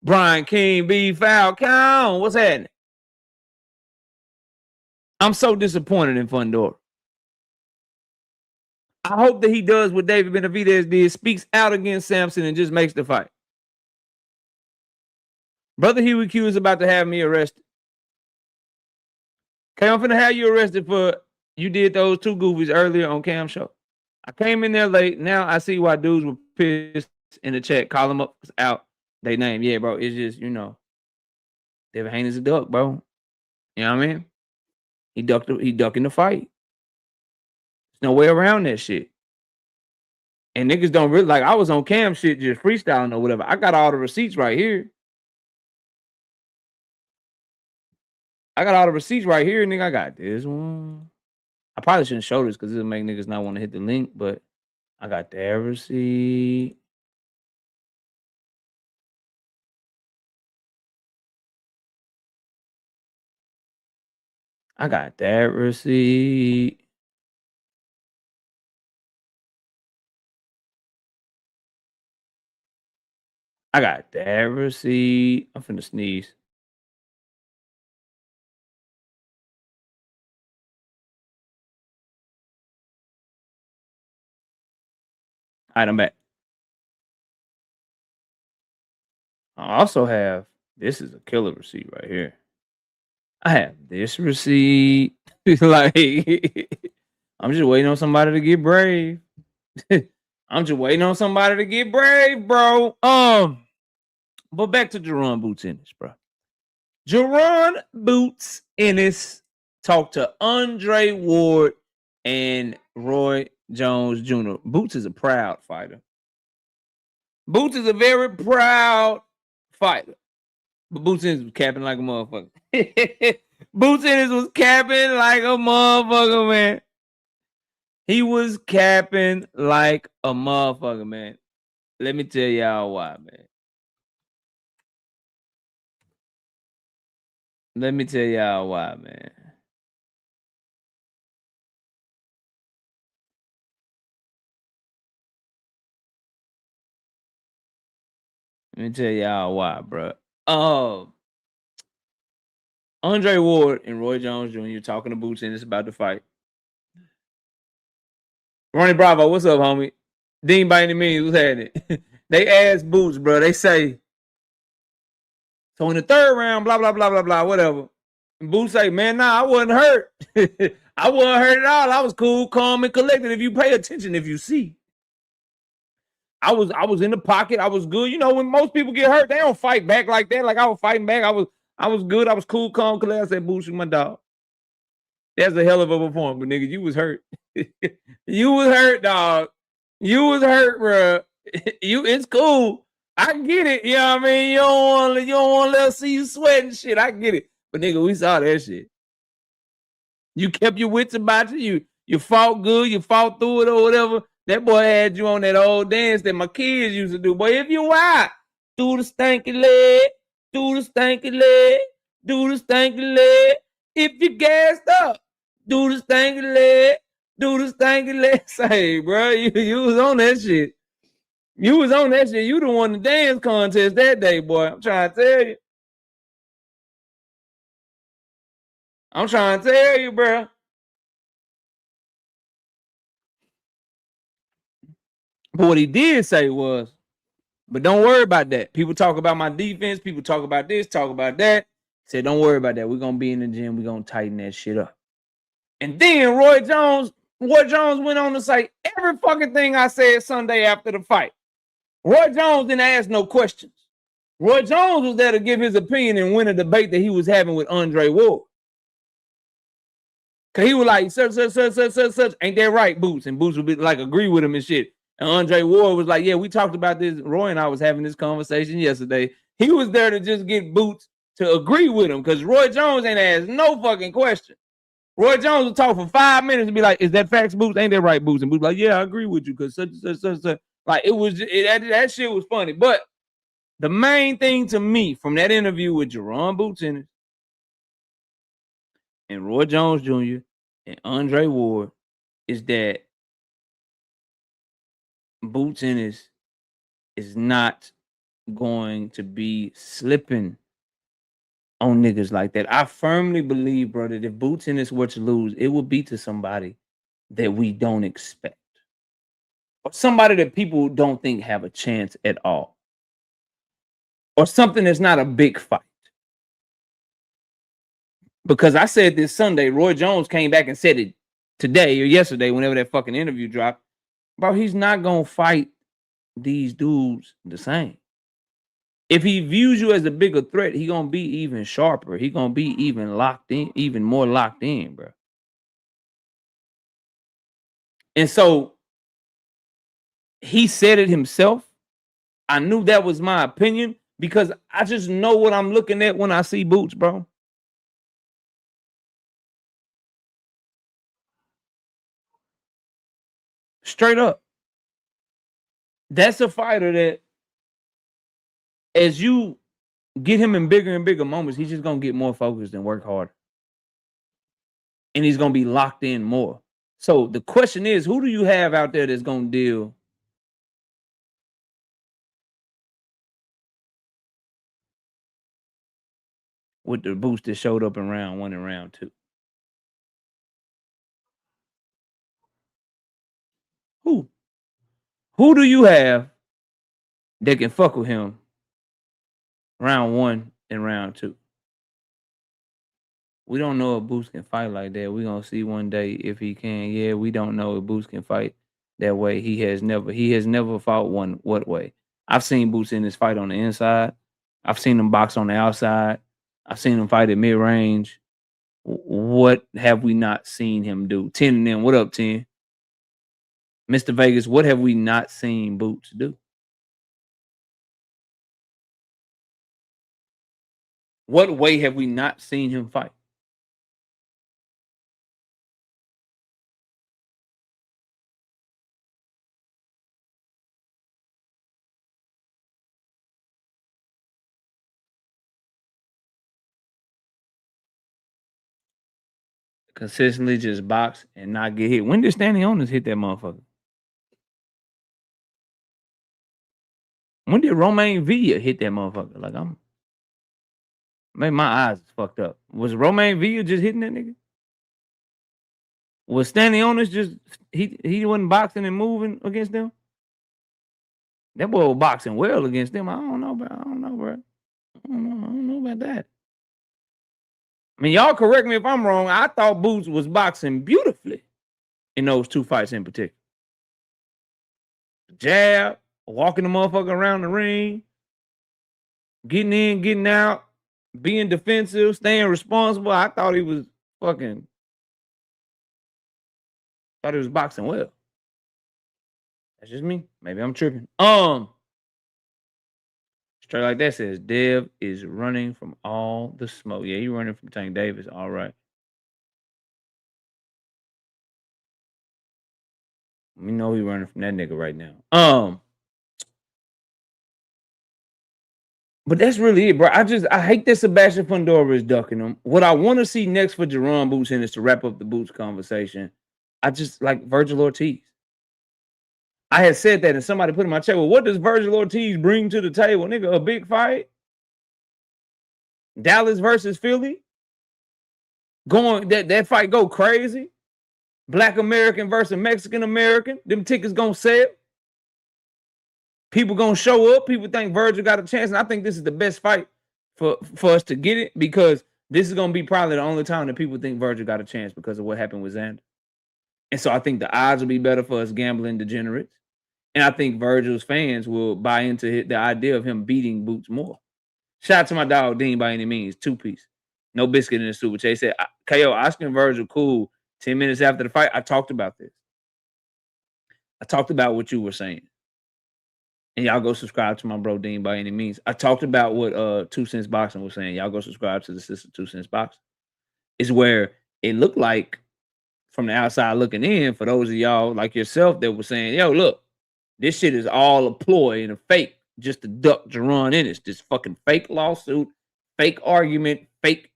Brian King, B Falcon. What's happening? I'm so disappointed in Fundora. I hope that he does what David Benavidez did, speaks out against Samson and just makes the fight. Brother Huey Q is about to have me arrested. Okay, I'm finna have you arrested for you did those two goofies earlier on Cam Show. I came in there late. Now I see why dudes were pissed in the chat. Call them up out they name. Yeah, bro. It's just, Devin Haney's a duck, bro. You know what I mean? He ducking the fight. There's no way around that shit. And niggas don't really like I was on Cam shit just freestyling or whatever. I got all the receipts right here. Nigga. I got this one. I probably shouldn't show this because it'll make niggas not want to hit the link, but I got that receipt. I got that receipt. I got that receipt. I'm finna sneeze. All right, I'm back. I also have, this is a killer receipt right here. I have this receipt. Like, I'm just waiting on somebody to get brave. I'm just waiting on somebody to get brave, bro. But back to Jerron Boots Ennis, bro. Jerron Boots Ennis talked to Andre Ward and Roy Jones Jr. Boots is a proud fighter. Boots is a very proud fighter. But Boots Ennis was capping like a motherfucker. Boots Ennis was capping like a motherfucker, man. He was capping like a motherfucker, man. Let me tell y'all why, man. Let me tell y'all why, man. Let me tell y'all why, bro. Andre Ward and Roy Jones Jr. talking to Boots Ennis about the fight. Ronnie Bravo, what's up, homie? Dean by any means, what's happening? They asked Boots, bro. They say, so in the third round, blah, blah, blah, blah, blah, whatever. And Boots say, man, nah, I wasn't hurt. I wasn't hurt at all. I was cool, calm, and collected. If you pay attention, if you see. I was in the pocket. I was good. When most people get hurt, they don't fight back like that. Like I was fighting back. I was good. I was cool, calm, collected. I said, Boots, you my dog. That's a hell of a performance, but nigga, you was hurt. You was hurt, dog. You was hurt, bro. It's cool. I get it. You know what I mean? You don't want to let us see you sweating shit. I get it. But nigga, we saw that shit. You kept your wits about you. You fought good. You fought through it or whatever. That boy had you on that old dance that my kids used to do. Boy, if you wild, do the stanky leg, do the stanky leg, do the stanky leg. If you gassed up, do the stanky leg, do the stanky leg. Say, bro, you was on that shit. You was on that shit. You the one the dance contest that day, boy. I'm trying to tell you. I'm trying to tell you, bro. But what he did say was, but don't worry about that. People talk about my defense. People talk about this, talk about that. He said, don't worry about that. We're going to be in the gym. We're going to tighten that shit up. And then Roy Jones went on to say every fucking thing I said Sunday after the fight. Roy Jones didn't ask no questions. Roy Jones was there to give his opinion and win a debate that he was having with Andre Ward. Because he was like, such, ain't that right, Boots? And Boots would be like, agree with him and shit. And Andre Ward was like, yeah, we talked about this. Roy and I was having this conversation yesterday. He was there to just get Boots to agree with him because Roy Jones ain't asked no fucking question. Roy Jones would talk for 5 minutes and be like, is that facts, Boots? Ain't that right, Boots? And Boots like, yeah, I agree with you because such. Like, that shit was funny. But the main thing to me from that interview with Jerron Boots Ennis and Roy Jones Jr. and Andre Ward is that Boots Ennis is not going to be slipping on niggas like that. I firmly believe, bro, that if Boots Ennis were to lose, it would be to somebody that we don't expect. Or somebody that people don't think have a chance at all. Or something that's not a big fight. Because I said this Sunday, Roy Jones came back and said it today or yesterday, whenever that fucking interview dropped. Bro, he's not going to fight these dudes the same. If he views you as a bigger threat, he going to be even sharper. He going to be even locked in, even more locked in, bro. And so he said it himself. I knew that was my opinion because I just know what I'm looking at when I see Boots, bro. Straight up. That's a fighter that as you get him in bigger and bigger moments, he's just going to get more focused and work harder. And he's going to be locked in more. So the question is, who do you have out there that's going to deal with the Boots that showed up in round 1 and round 2? Who? Who do you have that can fuck with him round 1 and round 2? We don't know if Boots can fight like that. We're going to see one day if he can. Yeah, we don't know if Boots can fight that way. He has never fought one what way. I've seen Boots in this fight on the inside. I've seen him box on the outside. I've seen him fight at mid-range. What have we not seen him do? 10 and them. What up, 10? Mr. Vegas, what have we not seen Boots do? What way have we not seen him fight? Consistently just box and not get hit. When did Standing Owners hit that motherfucker? When did Romaine Villa hit that motherfucker? Like maybe my eyes is fucked up. Was Romaine Villa just hitting that nigga? Was Standing Owners just he wasn't boxing and moving against them? That boy was boxing well against them. I don't know, bro. I don't know about that. I mean, y'all correct me if I'm wrong. I thought Boots was boxing beautifully in those 2 fights in particular. Jab, walking the motherfucker around the ring, getting in, getting out, being defensive, staying responsible. I thought he was boxing well. That's just me. Maybe I'm tripping. Straight like that says Dev is running from all the smoke. Yeah, he running from Tank Davis. All right. We know he running from that nigga right now. But that's really it, bro. I hate that Sebastian Fundora is ducking him. What I want to see next for Jerron Boots is to wrap up the Boots conversation. I just like Virgil Ortiz. I had said that, and somebody put in my chat, well, what does Virgil Ortiz bring to the table? Nigga, a big fight? Dallas versus Philly? That fight go crazy? Black American versus Mexican American? Them tickets gonna sell? People gonna show up? People think Virgil got a chance, and I think this is the best fight for us to get it because this is gonna be probably the only time that people think Virgil got a chance because of what happened with Xander. And so I think the odds will be better for us gambling degenerates. And I think Virgil's fans will buy into the idea of him beating Boots more. Shout out to my dog, Dean, by any means. 2-piece. No biscuit in the super chat. He said, KO, Oscar and Virgil, cool. 10 minutes after the fight, I talked about this. I talked about what you were saying. And y'all go subscribe to my bro, Dean, by any means. I talked about what 2 Cents Boxing was saying. Y'all go subscribe to the sister 2 Cents Boxing. It's where it looked like from the outside looking in, for those of y'all like yourself that were saying, yo, look, this shit is all a ploy and a fake just to duck Jerron Ennis. This fucking fake lawsuit, fake argument, fake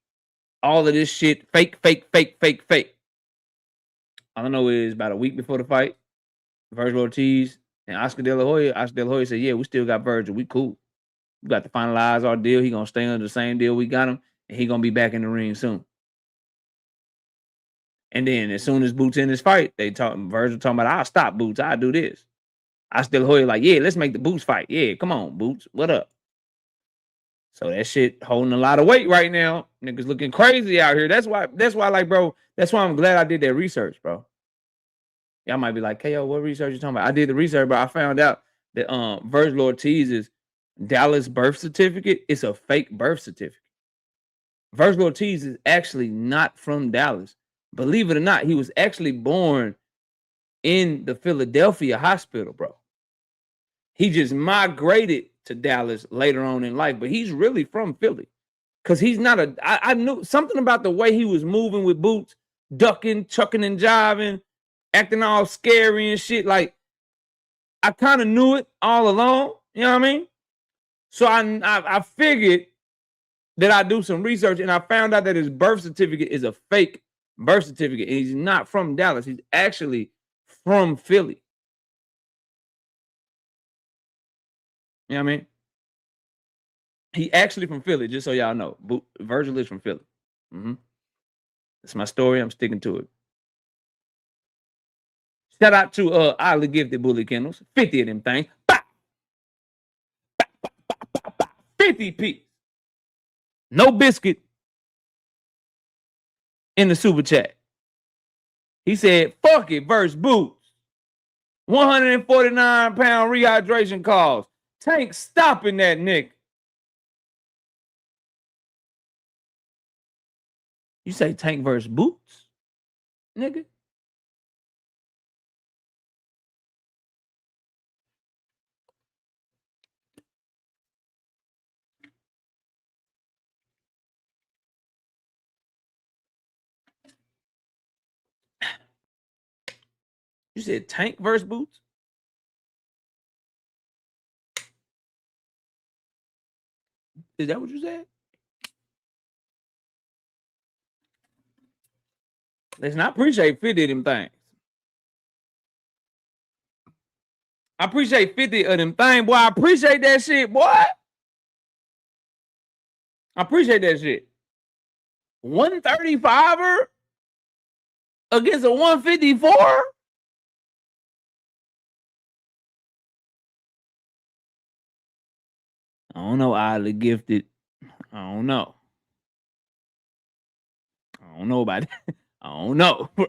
all of this shit, fake. All I know is about a week before the fight, Virgil Ortiz and Oscar De La Hoya said, yeah, we still got Virgil. We cool. We got to finalize our deal. He going to stay under the same deal we got him, and he going to be back in the ring soon. And then as soon as Boots in this fight, Virgil talking about, I'll stop Boots. I'll do this. Oscar De La Hoya like, yeah, let's make the Boots fight. Yeah, come on, Boots. What up? So that shit holding a lot of weight right now. Niggas looking crazy out here. That's why, like, bro, that's why I'm glad I did that research, bro. Y'all might be like, KO, what research you talking about? I did the research, but I found out that Virgil Ortiz's Dallas birth certificate is a fake birth certificate. Virgil Ortiz is actually not from Dallas. Believe it or not, he was actually born in the Philadelphia hospital, bro. He just migrated to Dallas later on in life, but he's really from Philly. Because he's not I knew something about the way he was moving with Boots, ducking, chucking, and jiving, acting all scary and shit. Like, I kind of knew it all along. You know what I mean? So I figured that I'd do some research, and I found out that his birth certificate is a fake birth certificate, and he's not from Dallas. He's actually from Philly. You know what I mean? He actually from Philly, just so y'all know. Virgil is from Philly. That's my story. I'm sticking to it. Shout out to Oddly Gifted Bully Kennels. 50 of them things. 50 piece. No biscuit in the super chat. He said, fuck it, verse Boots. 149-pound rehydration calls. Tank stopping that nigga. You say Tank versus Boots, nigga? You said Tank versus Boots? Is that what you said? Listen, I appreciate 50 of them things. I appreciate 50 of them things, boy. I appreciate that shit, boy. I appreciate that shit. 135er against a 154? I don't know, Oddly Gifted. I don't know. I don't know about that. I don't know, bro.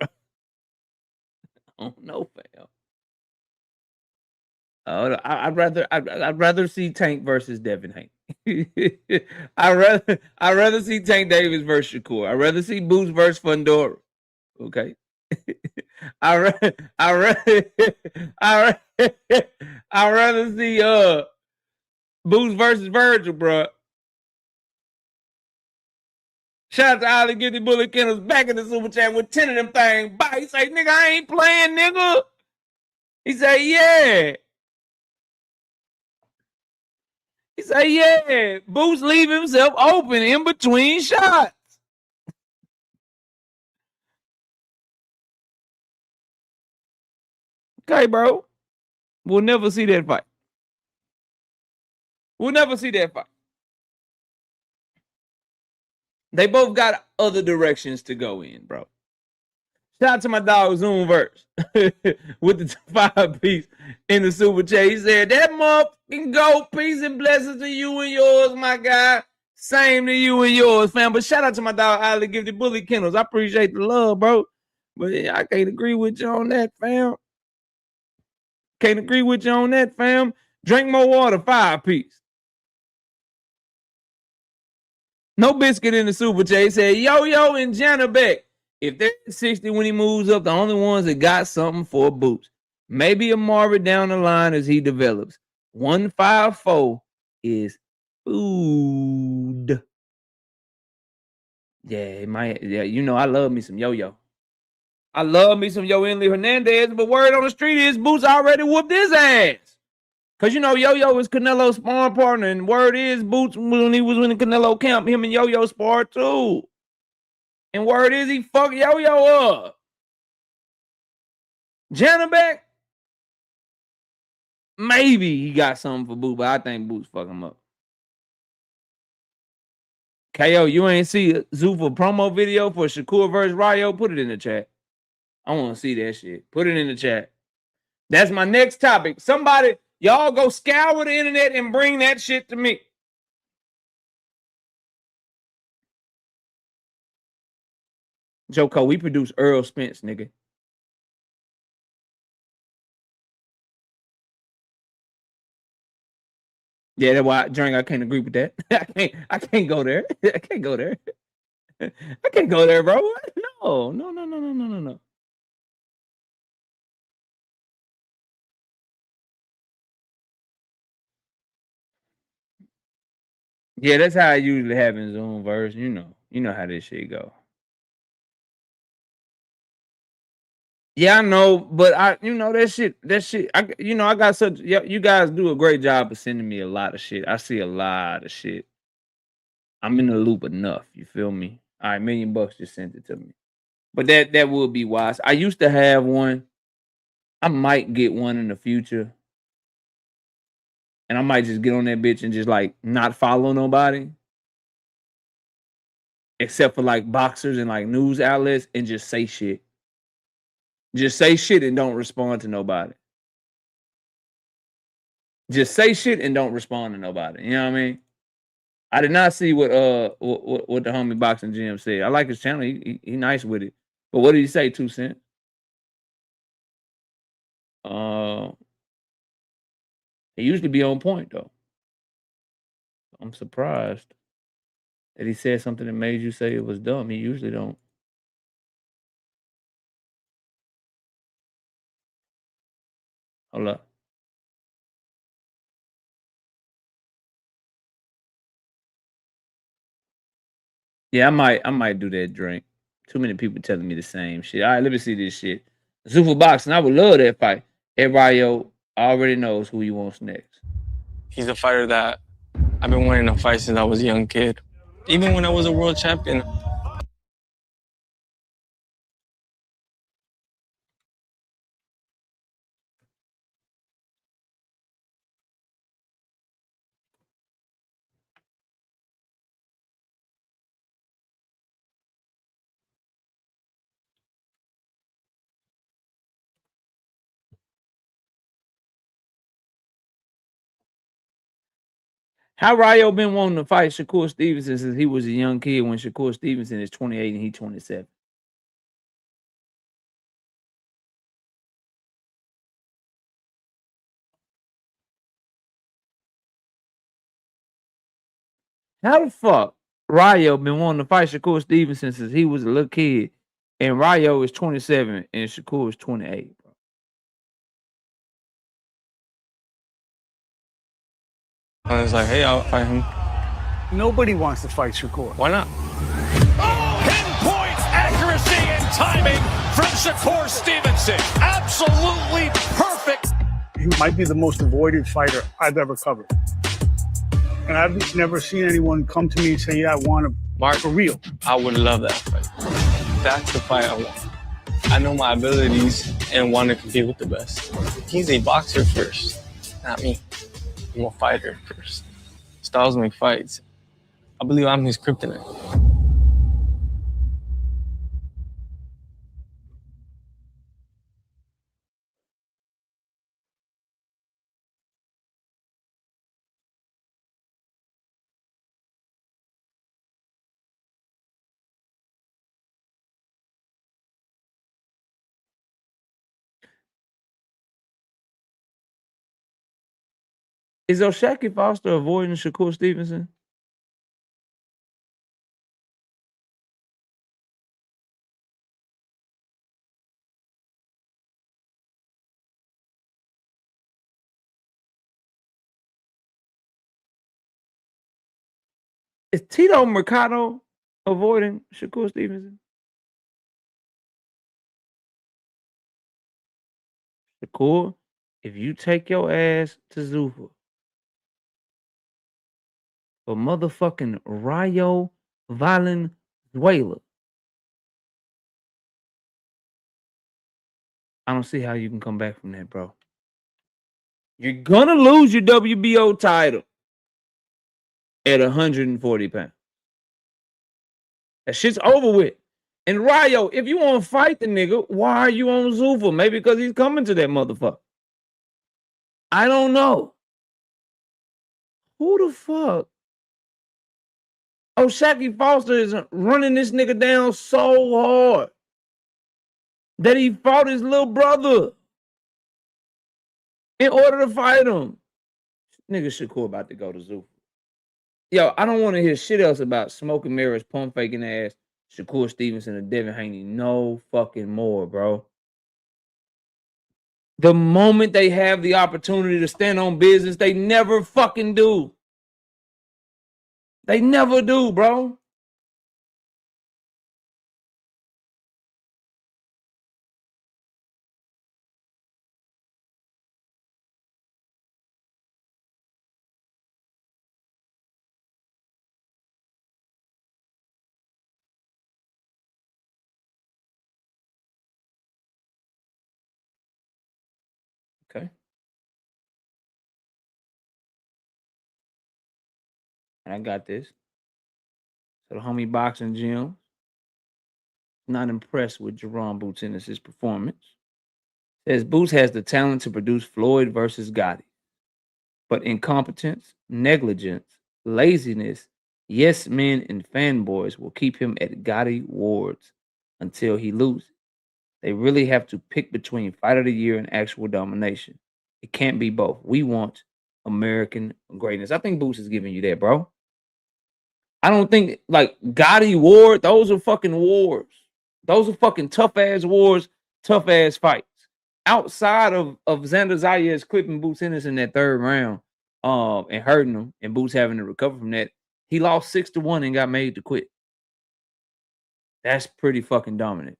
I don't know, fam. I'd rather see Tank versus Devin Haney. I'd rather see Tank Davis versus Shakur. I'd rather see Boots versus Fundora. Okay. I'd rather see Boots versus Virgil, bro. Shout out to Oddly Gifted Bully Kennels back in the super chat with 10 of them things. Bye. He say, nigga, I ain't playing, nigga. He say, yeah. He say, yeah. Boots leave himself open in between shots. Okay, bro. We'll never see that fight. We'll never see that fight. They both got other directions to go in, bro. Shout out to my dog Zoomverse with the 5-piece in the super chat. He said, that motherfucking go. Peace and blessings to you and yours, my guy. Same to you and yours, fam. But shout out to my dog Oddly Gifted Bully Kennels. I appreciate the love, bro. But I can't agree with you on that, fam. Can't agree with you on that, fam. Drink more water, 5-piece. No biscuit in the super chat. He said, Yo and Janabek. If they're 60 when he moves up, the only ones that got something for Boots. Maybe a Marvin down the line as he develops. 154 is food. Yeah, you know I love me some Yo-Yo. I love me some Yoeli Hernandez, but word on the street is Boots already whooped his ass. Because, you know, Yo-Yo is Canelo's sparring partner, and word is Boots, when he was in the Canelo camp, him and Yo-Yo sparred too. And word is he fucked Yo-Yo up. Janabek, maybe he got something for Boot, but I think Boot's fuck him up. KO, you ain't see Zuffa promo video for Shakur versus Rayo? Put it in the chat. I want to see that shit. Put it in the chat. That's my next topic. Somebody, y'all go scour the internet and bring that shit to me. Joko, we produce Earl Spence, nigga. Yeah, that's why I can't agree with that. I can't go there. I can't go there. I can't go there, bro. No. Yeah, that's how it usually happens on verse. You know how this shit go. Yeah, I know, but that shit. I got such. Yeah, you guys do a great job of sending me a lot of shit. I see a lot of shit. I'm in the loop enough. You feel me? All right, $1 million just sent it to me. But that would be wise. I used to have one. I might get one in the future. And I might just get on that bitch and just like not follow nobody. Except for like boxers and like news outlets and just say shit. Just say shit and don't respond to nobody. Just say shit and don't respond to nobody. You know what I mean? I did not see what the homie Boxing Gym said. I like his channel. He nice with it. But what did he say, 2 Cent? He usually be on point though. I'm surprised that he said something that made you say it was dumb. He usually don't. Hold up. Yeah, I might do that drink. Too many people telling me the same shit. All right, let me see this shit. Super Boxing, I would love that fight. Everybody already knows who he wants next. He's a fighter that I've been wanting to fight since I was a young kid. Even when I was a world champion. How Rayo been wanting to fight Shakur Stevenson since he was a young kid when Shakur Stevenson is 28 and he 27? How the fuck Rayo been wanting to fight Shakur Stevenson since he was a little kid and Rayo is 27 and Shakur is 28? I was like, hey, I'll fight him. Nobody wants to fight Shakur. Why not? Pinpoint accuracy and timing from Shakur Stevenson. Absolutely perfect. He might be the most avoided fighter I've ever covered. And I've never seen anyone come to me and say, yeah, I want him Mark, for real. I would love that fight. That's the fight I want. I know my abilities and want to compete with the best. He's a boxer first, not me. I'm a fighter first. Styles make fights. I believe I'm his kryptonite. Is O'Shaquie Foster avoiding Shakur Stevenson? Is Tito Mercado avoiding Shakur Stevenson? Shakur, if you take your ass to Zuffa for motherfucking Rayo Valenzuela, I don't see how you can come back from that, bro. You're gonna lose your WBO title at 140 pounds. That shit's over with. And Ryo, if you want to fight the nigga, why are you on Zuffa? Maybe because he's coming to that motherfucker. I don't know. Who the fuck? Oh, Shaqy Foster is running this nigga down so hard that he fought his little brother in order to fight him. Nigga Shakur about to go to Zuffa. Yo, I don't want to hear shit else about smoking mirrors, pump faking ass, Shakur Stevenson, and Devin Haney. No fucking more, bro. The moment they have the opportunity to stand on business, they never fucking do. They never do, bro. Okay. And I got this. So the homie boxing gym not impressed with Jerome Boots Ennis' performance. Says Boots has the talent to produce Floyd versus Gotti. But incompetence, negligence, laziness, yes men, and fanboys will keep him at Gotti wards until he loses. They really have to pick between fight of the year and actual domination. It can't be both. We want American greatness. I think Boots is giving you that, bro. I don't think like Gotti Ward, those are fucking wars. Those are fucking tough ass wars, tough ass fights. Outside of Xander Zayas clipping Boots Ennis in that third round, and hurting him, and Boots having to recover from that, he lost 6-1 and got made to quit. That's pretty fucking dominant.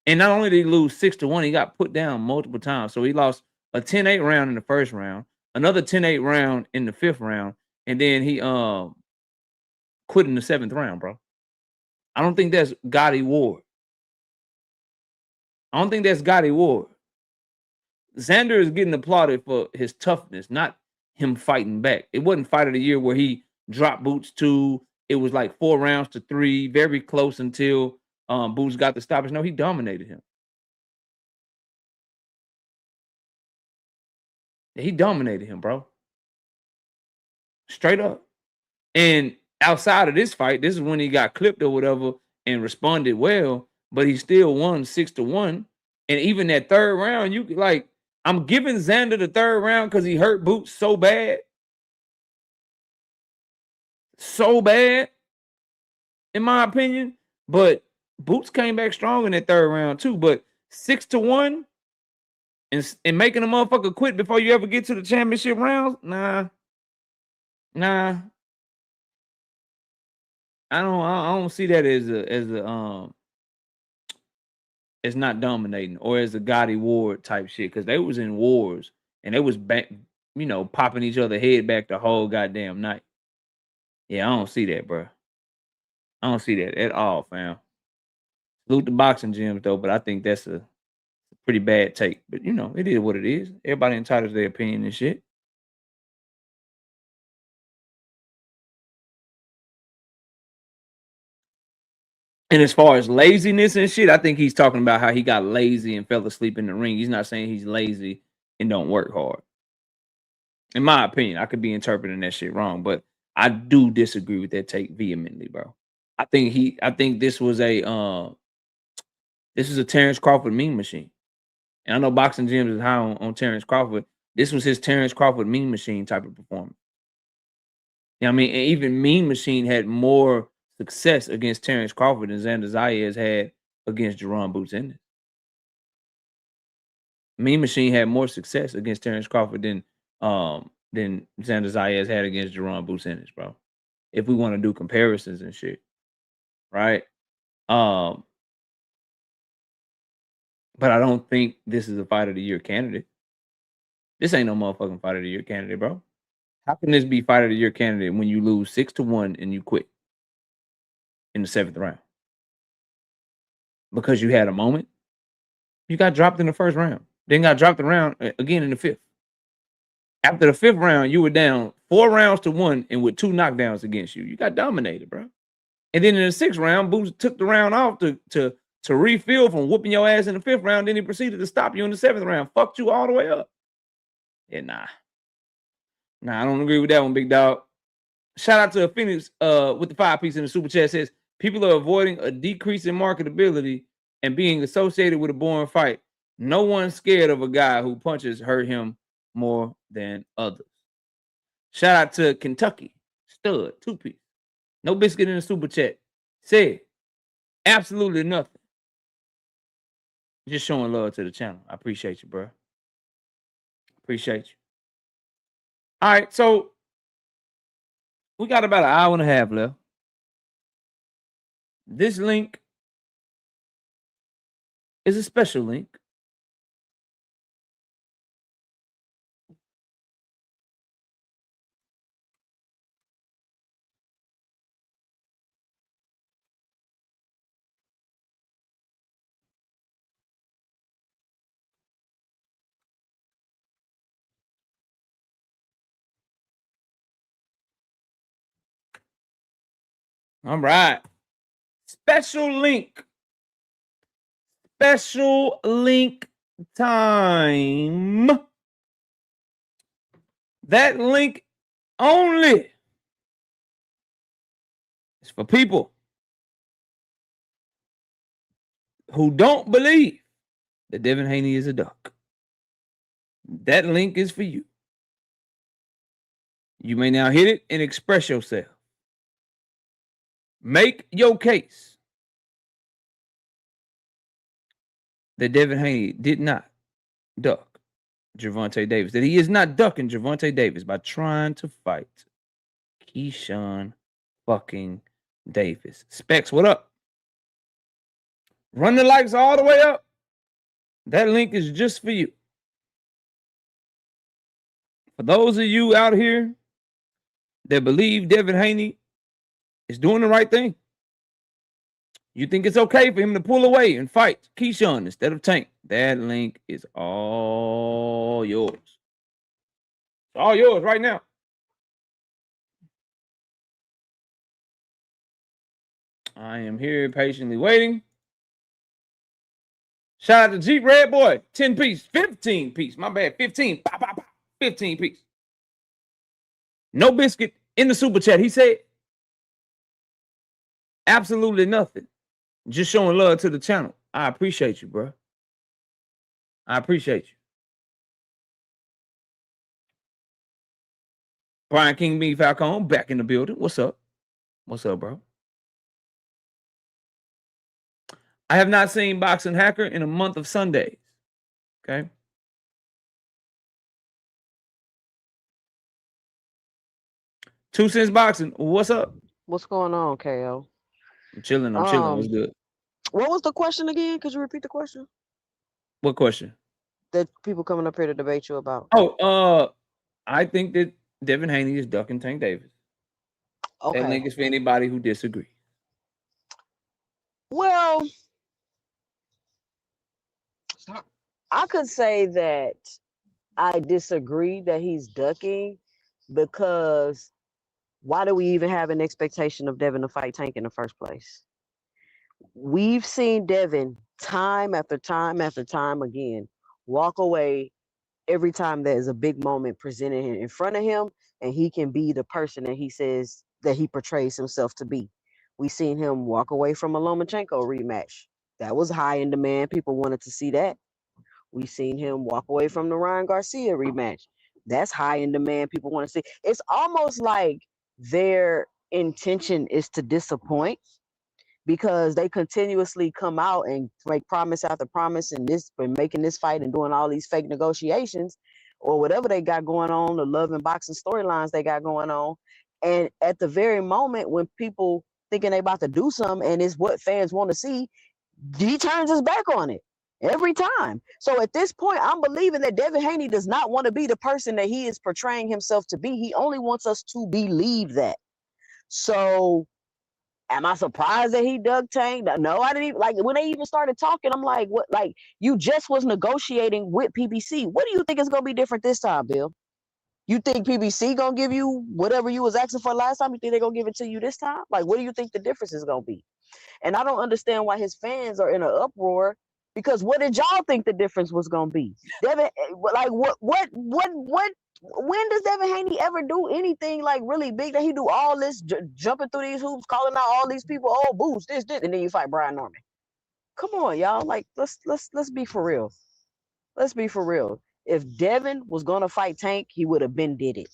And not only did he lose 6-1, he got put down multiple times. So he lost a 10-8 round in the first round, another 10-8 round in the fifth round, and then he quit in the seventh round, bro. I don't think that's Gotti Ward. I don't think that's Gotti Ward. Xander is getting applauded for his toughness, not him fighting back. It wasn't fight of the year where he dropped Boots 2. It was like 4 rounds to 3, very close until Boots got the stoppage. No, he dominated him. He dominated him, bro. Straight up. And outside of this fight, this is when he got clipped or whatever and responded well, but he still won 6-1. And even that third round, you like, I'm giving Xander the third round because he hurt Boots so bad. So bad, in my opinion. But Boots came back strong in that third round too. But 6-1 and making a motherfucker quit before you ever get to the championship rounds, nah. I don't see that as not dominating or as a Gotti Ward type shit, because they was in wars and they was back, popping each other head back the whole goddamn night. Yeah, I don't see that, bro. I don't see that at all, fam. Salute the boxing gyms though, but I think that's a pretty bad take. But it is what it is. Everybody entitled to their opinion and shit. And as far as laziness and shit, I think he's talking about how he got lazy and fell asleep in the ring. He's not saying he's lazy and don't work hard. In my opinion, I could be interpreting that shit wrong, but I do disagree with that take vehemently, bro. I think this was a Terrence Crawford meme machine. And I know Boxing Gyms is high on Terrence Crawford. This was his Terrence Crawford meme machine type of performance. You know what I mean? And even Mean Machine had more success against Terrence Crawford than Xander Zayas had against Jerome Boots Ennis. Mean Machine had more success against Terrence Crawford than Xander Zayas had against Jerome Boots Ennis, bro. If we want to do comparisons and shit. Right? But I don't think this is a fight of the year candidate. This ain't no motherfucking fight of the year candidate, bro. How can this be fight of the year candidate when you lose 6-1 and you quit in the 7th round? Because you had a moment? You got dropped in the first round. Then got dropped around again in the fifth. After the fifth round, you were down 4 rounds to 1 and with 2 knockdowns against you. You got dominated, bro. And then in the 6th round, Boots took the round off to refill from whooping your ass in the 5th round. Then he proceeded to stop you in the 7th round. Fucked you all the way up. Yeah, nah. Nah, I don't agree with that one, big dog. Shout out to Phoenix with the 5-piece in the super chat. Says people are avoiding a decrease in marketability and being associated with a boring fight. No one's scared of a guy who punches hurt him more than others. Shout out to Kentucky Stud 2-piece. No biscuit in the super chat. Said absolutely nothing. Just showing love to the channel. I appreciate you, bro. Appreciate you. All right, so we got about an hour and a half left. This link is a special link. All right. Special link. Special link time. That link only is for people who don't believe that Devin Haney is a duck. That link is for you. You may now hit it and express yourself. Make your case that Devin Haney did not duck Gervonta Davis, that he is not ducking Gervonta Davis by trying to fight Keyshawn fucking Davis. Specs, what up? Run the likes all the way up. That link is just for you. For those of you out here that believe Devin Haney is doing the right thing, you think it's okay for him to pull away and fight Keyshawn instead of Tank, that link is all yours. It's all yours right now. I am here patiently waiting. Shout out to Jeep Red Boy, 10-piece, 15-piece. My bad, 15. 15-piece. No biscuit in the super chat. He said absolutely nothing. Just showing love to the channel. I appreciate you, bro. I appreciate you. Brian King B. Falcone back in the building. What's up? What's up, bro? I have not seen Boxing Hacker in a month of Sundays. Okay. Two Cents Boxing. What's up? What's going on, KO? I'm chilling. I'm chilling. What's good? What was the question again? Could you repeat the question? What question? That people coming up here to debate you about. Oh, I think that Devin Haney is ducking Tank Davis. Okay. That link is for anybody who disagrees. Well, I could say that I disagree that he's ducking, because why do we even have an expectation of Devin to fight Tank in the first place? We've seen Devin time after time after time again walk away every time there's a big moment presented in front of him, and he can be the person that he says that he portrays himself to be. We've seen him walk away from a Lomachenko rematch. That was high in demand. People wanted to see that. We've seen him walk away from the Ryan Garcia rematch. That's high in demand. People want to see. It's almost like their intention is to disappoint, because they continuously come out and make promise after promise and making this fight and doing all these fake negotiations or whatever they got going on, the love and boxing storylines they got going on. And at the very moment when people thinking they about to do something and it's what fans want to see, he turns his back on it every time. So at this point, I'm believing that Devin Haney does not want to be the person that he is portraying himself to be. He only wants us to believe that. So Am I surprised that he dug Tank? No, I didn't even, like, when they even started talking, I'm like, what? Like, you just was negotiating with PBC. What do you think is going to be different this time, Bill? You think PBC going to give you whatever you was asking for last time? You think they're going to give it to you this time? Like, what do you think the difference is going to be? And I don't understand why his fans are in an uproar, because what did y'all think the difference was going to be? Devin, like, what, when does Devin Haney ever do anything like really big that he do all this jumping through these hoops, calling out all these people, oh, boost, this, and then you fight Brian Norman? Come on, y'all. Like, let's be for real. Let's be for real. If Devin was gonna fight Tank, he would have been did it.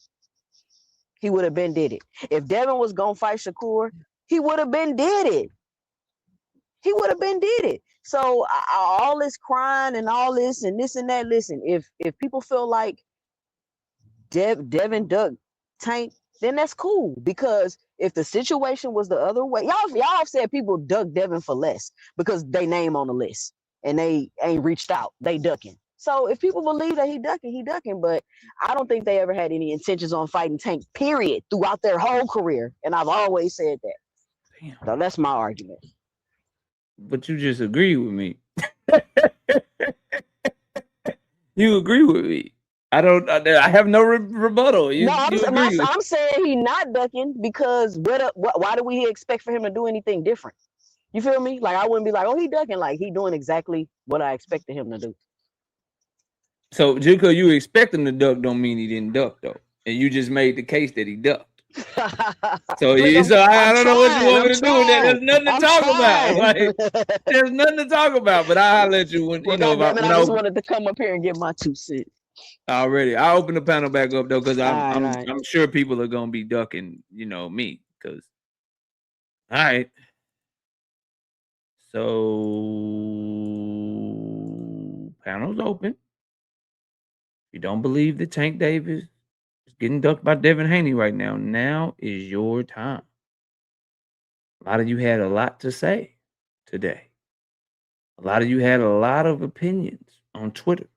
He would have been did it. If Devin was gonna fight Shakur, he would have been did it. He would have been did it. So all this crying and all this and this and that. Listen, if people feel like Devin dug Tank, then that's cool. Because if the situation was the other way, y'all said people dug Devin for less because they name on the list and they ain't reached out. They ducking. So if people believe that he ducking. But I don't think they ever had any intentions on fighting Tank, period, throughout their whole career. And I've always said that. Damn. So that's my argument. But you just agree with me. You agree with me. I have no rebuttal. I'm saying he not ducking because why do we expect for him to do anything different? You feel me? Like, I wouldn't be like, oh, he ducking. Like, he doing exactly what I expected him to do. So just because you expect him to duck don't mean he didn't duck, though. And you just made the case that he ducked. So I don't know what you want me to do with that. There's nothing to talk about. Like, there's nothing to talk about. But I'll let you when you know. I just wanted to come up here and get my 2 cents. Already, I'll open the panel back up though, because I'm sure people are gonna be ducking, me. Because all right, so panel's open. If you don't believe that Tank Davis is getting ducked by Devin Haney right now, now is your time. A lot of you had a lot to say today. A lot of you had a lot of opinions on Twitter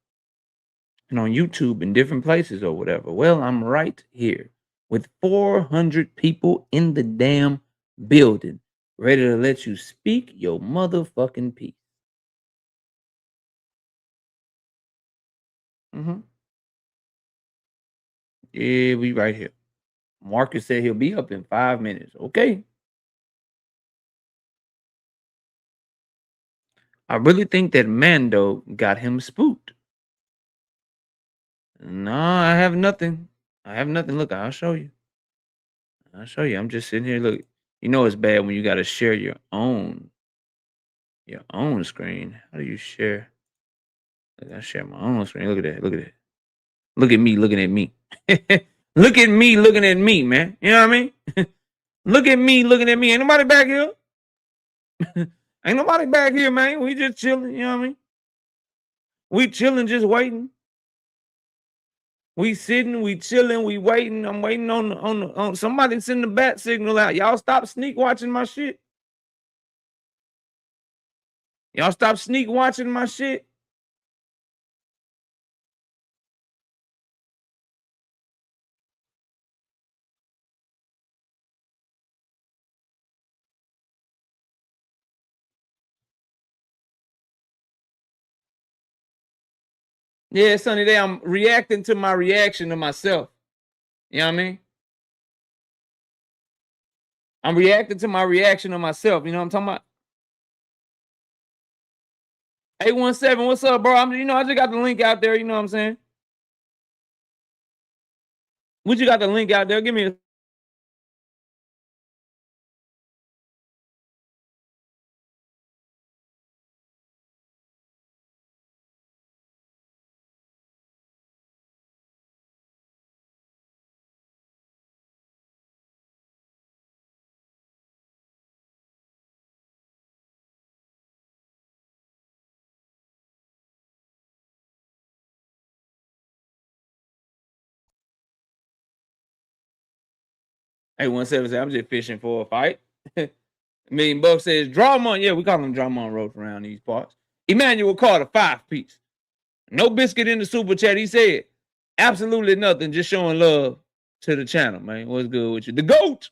and on YouTube and different places or whatever. Well, I'm right here with 400 people in the damn building, ready to let you speak your motherfucking piece. Yeah, we right here. Marcus said he'll be up in 5 minutes. Okay. I really think that Mando got him spooked. No, I have nothing. Look, I'll show you. I'm just sitting here. Look, it's bad when you got to share your own screen. How do you share? I share my own screen. Look at that. Look at me looking at me. Look at me looking at me, man. You know what I mean? Look at me looking at me. Ain't nobody back here. Ain't nobody back here, man. We just chilling. You know what I mean? We chilling, just waiting. We sitting, we chilling, we waiting. I'm waiting on somebody send the bat signal out. Y'all stop sneak watching my shit. Y'all stop sneak watching my shit. Yeah, Sunny Day, I'm reacting to my reaction to myself. You know what I mean? I'm reacting to my reaction to myself. You know what I'm talking about? 817, what's up, bro? I just got the link out there. You know what I'm saying? What you got the link out there? Give me a... Hey, 177, I'm just fishing for a fight. $1 million says, Drawmont. Yeah, we call them Drawmont roast around these parts. Emmanuel Carter, 5-piece. No biscuit in the super chat. He said, absolutely nothing. Just showing love to the channel, man. What's good with you? The GOAT.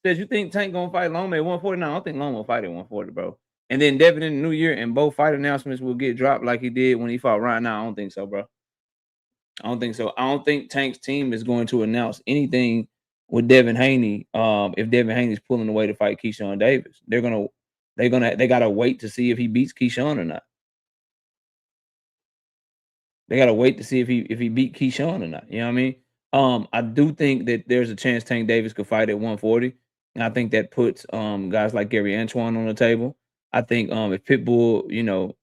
Says you think Tank gonna fight Loma at 140? No, I don't think Loma will fight at 140, bro. And then Devin in the new year, and both fight announcements will get dropped like he did when he fought Ryan. No, I don't think so, bro. I don't think so. I don't think Tank's team is going to announce anything with Devin Haney. If Devin Haney's pulling away to fight Keyshawn Davis, they gotta wait to see if he beats Keyshawn or not. They gotta wait to see if he beat Keyshawn or not. You know what I mean? I do think that there's a chance Tank Davis could fight at 140, and I think that puts guys like Gary Antoine on the table. I think if Pitbull,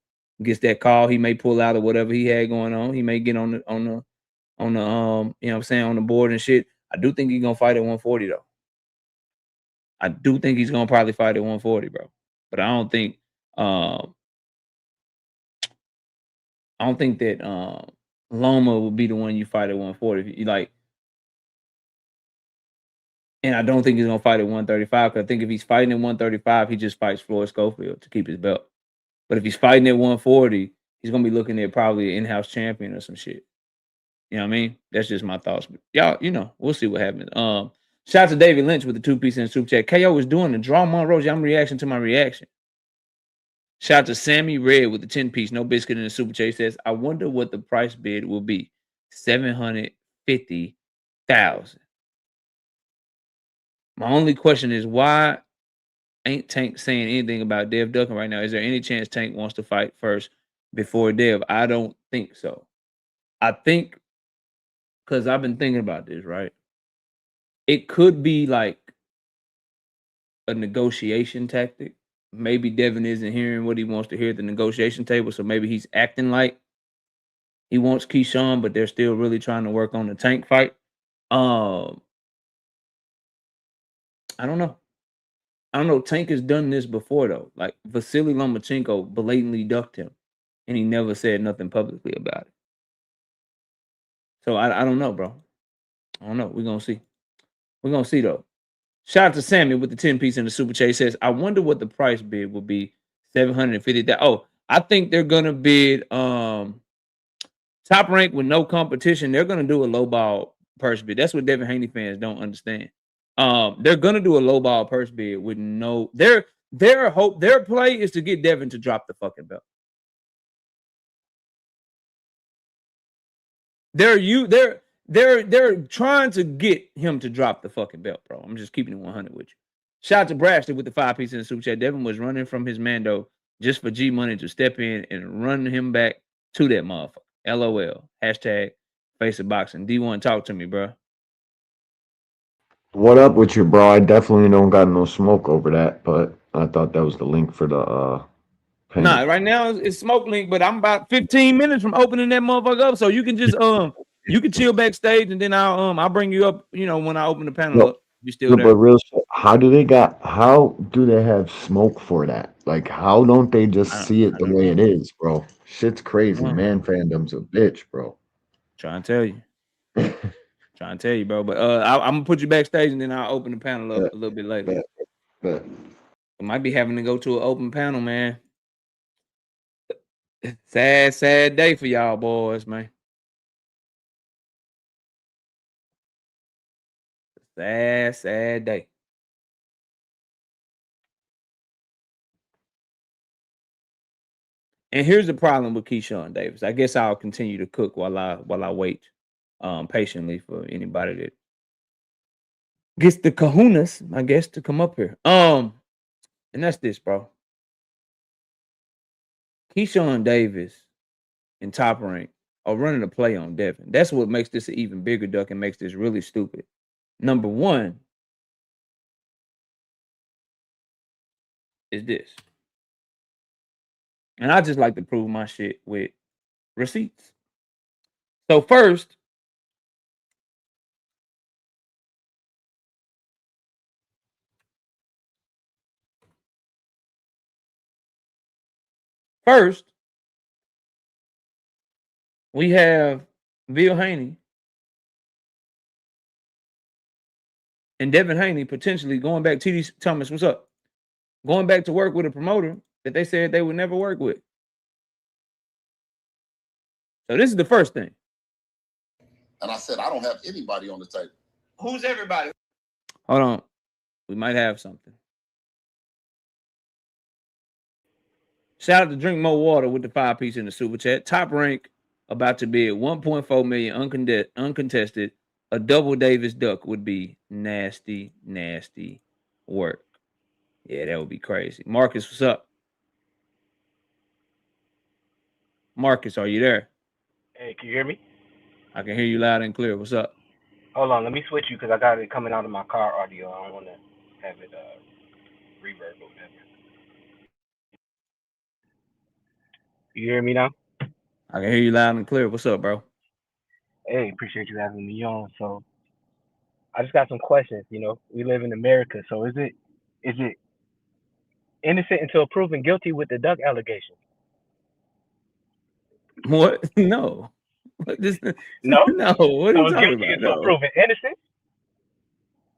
gets that call, he may pull out of whatever he had going on. He may get on the you know what I'm saying, on the board and shit. I do think he's gonna fight at 140 though. I do think he's gonna probably fight at 140, bro. But I don't think that Loma will be the one you fight at 140 if you like. And I don't think he's gonna fight at 135 because I think if he's fighting at 135, he just fights Floyd Schofield to keep his belt. But if he's fighting at 140, he's gonna be looking at probably an in-house champion or some shit. You know what I mean? That's just my thoughts. But y'all, we'll see what happens. Shout out to David Lynch with the 2-piece in the super chat. KO is doing the draw Monroe. I'm reaction to my reaction. Shout out to Sammy Red with the 10-piece, no biscuit in the super chat. He says, I wonder what the price bid will be. $750,000. My only question is why ain't Tank saying anything about Dev ducking right now? Is there any chance Tank wants to fight first before Dev? I don't think so. I think, because I've been thinking about this, right? It could be like a negotiation tactic. Maybe Devin isn't hearing what he wants to hear at the negotiation table, so maybe he's acting like he wants Keyshawn, but they're still really trying to work on the Tank fight. I don't know. Tank has done this before, though. Like, Vasily Lomachenko blatantly ducked him, and he never said nothing publicly about it. So, I don't know, bro. I don't know. We're going to see. We're going to see, though. Shout out to Sammy with the 10-piece in the super chat. He says, I wonder what the price bid will be. $750,000. Oh, I think they're going to bid Top Rank with no competition. They're going to do a lowball purse bid. That's what Devin Haney fans don't understand. They're gonna do a lowball purse bid with no their play is to get Devin to drop the fucking belt. They're trying to get him to drop the fucking belt, bro. I'm just keeping it 100 with you. Shout out to Brashley with the 5-piece in the super chat. Devin was running from his Mando just for G Money to step in and run him back to that motherfucker. LOL. Hashtag face of boxing. D1, talk to me, bro. What up with you, bro? I definitely don't got no smoke over that, but I thought that was the link for the payment. Nah, right now it's smoke link, but I'm about 15 minutes from opening that motherfucker up. So you can just you can chill backstage and then I'll bring you up, when I open the panel up. You still there. But real shit, how do they have smoke for that? Like, how don't they just see it the way it is, bro? Shit's crazy. Man fandom's a bitch, bro. Trying to tell you. Trying to tell you, bro. But I'm gonna put you backstage and then I'll open the panel up a little bit later. But I might be having to go to an open panel, man. Sad day for y'all boys, man. Sad day. And here's the problem with Keyshawn Davis. I guess I'll continue to cook while I wait patiently for anybody that gets the kahunas, I guess, to come up here. And that's this, bro. Keyshawn Davis and Top Rank are running a play on Devin. That's what makes this an even bigger duck and makes this really stupid. Number one is this. And I just like to prove my shit with receipts. So first, we have Bill Haney and Devin Haney potentially going back. TD Thomas, what's up? Going back to work with a promoter that they said they would never work with. So this is the first thing. And I said, I don't have anybody on the table. Who's everybody? Hold on. We might have something. Shout out to Drink More Water with the 5-piece in the super chat. Top rank about to be at 1.4 million uncontested. A double Davis duck would be nasty, nasty work. Yeah, that would be crazy. Marcus, what's up? Marcus, are you there? Hey, can you hear me? I can hear you loud and clear. What's up? Hold on, let me switch you because I got it coming out of my car audio. I don't want to have it reverb or whatever. You hear me now? I can hear you loud and clear. What's up, bro? Hey, appreciate you having me on. So I just got some questions. You know, we live in America, so is it innocent until proven guilty with the duck allegation? What? No. What this? No. No. What are So you it's talking guilty about? until No. proven innocent.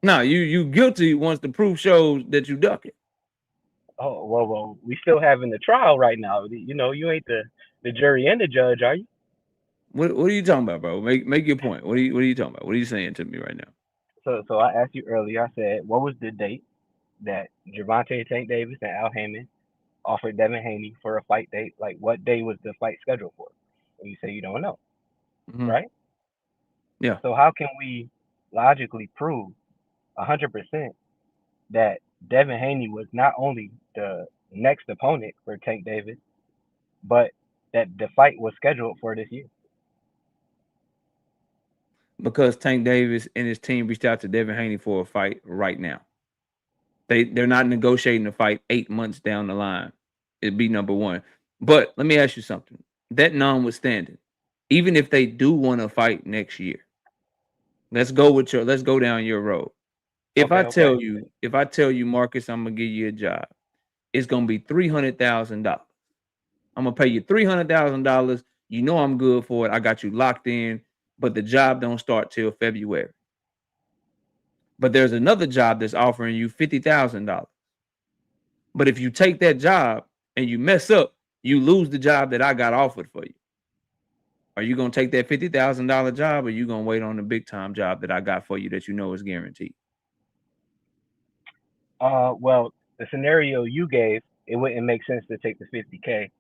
No, you guilty once the proof shows that you duck it. Oh well, we still having the trial right now. You know, you ain't the jury and the judge, are you? What are you talking about, bro? Make your point. What are you talking about? What are you saying to me right now? So I asked you earlier. I said, what was the date that Gervonta Tank Davis and Al Haymon offered Devin Haney for a fight date? Like, what day was the fight scheduled for? And you say you don't know, right? Yeah. So how can we logically prove 100% that Devin Haney was not only the next opponent for Tank Davis, but that the fight was scheduled for this year? Because Tank Davis and his team reached out to Devin Haney for a fight right now. They're not negotiating a fight 8 months down the line. It'd be number one. But let me ask you something. That notwithstanding, even if they do want to fight next year, let's go down your road. If I tell you, Marcus, I'm gonna give you a job, it's gonna be $300,000. I'm gonna pay you $300,000. You know I'm good for it. I got you locked in, but the job don't start till February. But there's another job that's offering you $50,000. But if you take that job and you mess up, you lose the job that I got offered for you. Are you gonna take that $50,000 job, or you gonna wait on the big time job that I got for you that you know is guaranteed? Well, the scenario you gave, it wouldn't make sense to take the $50K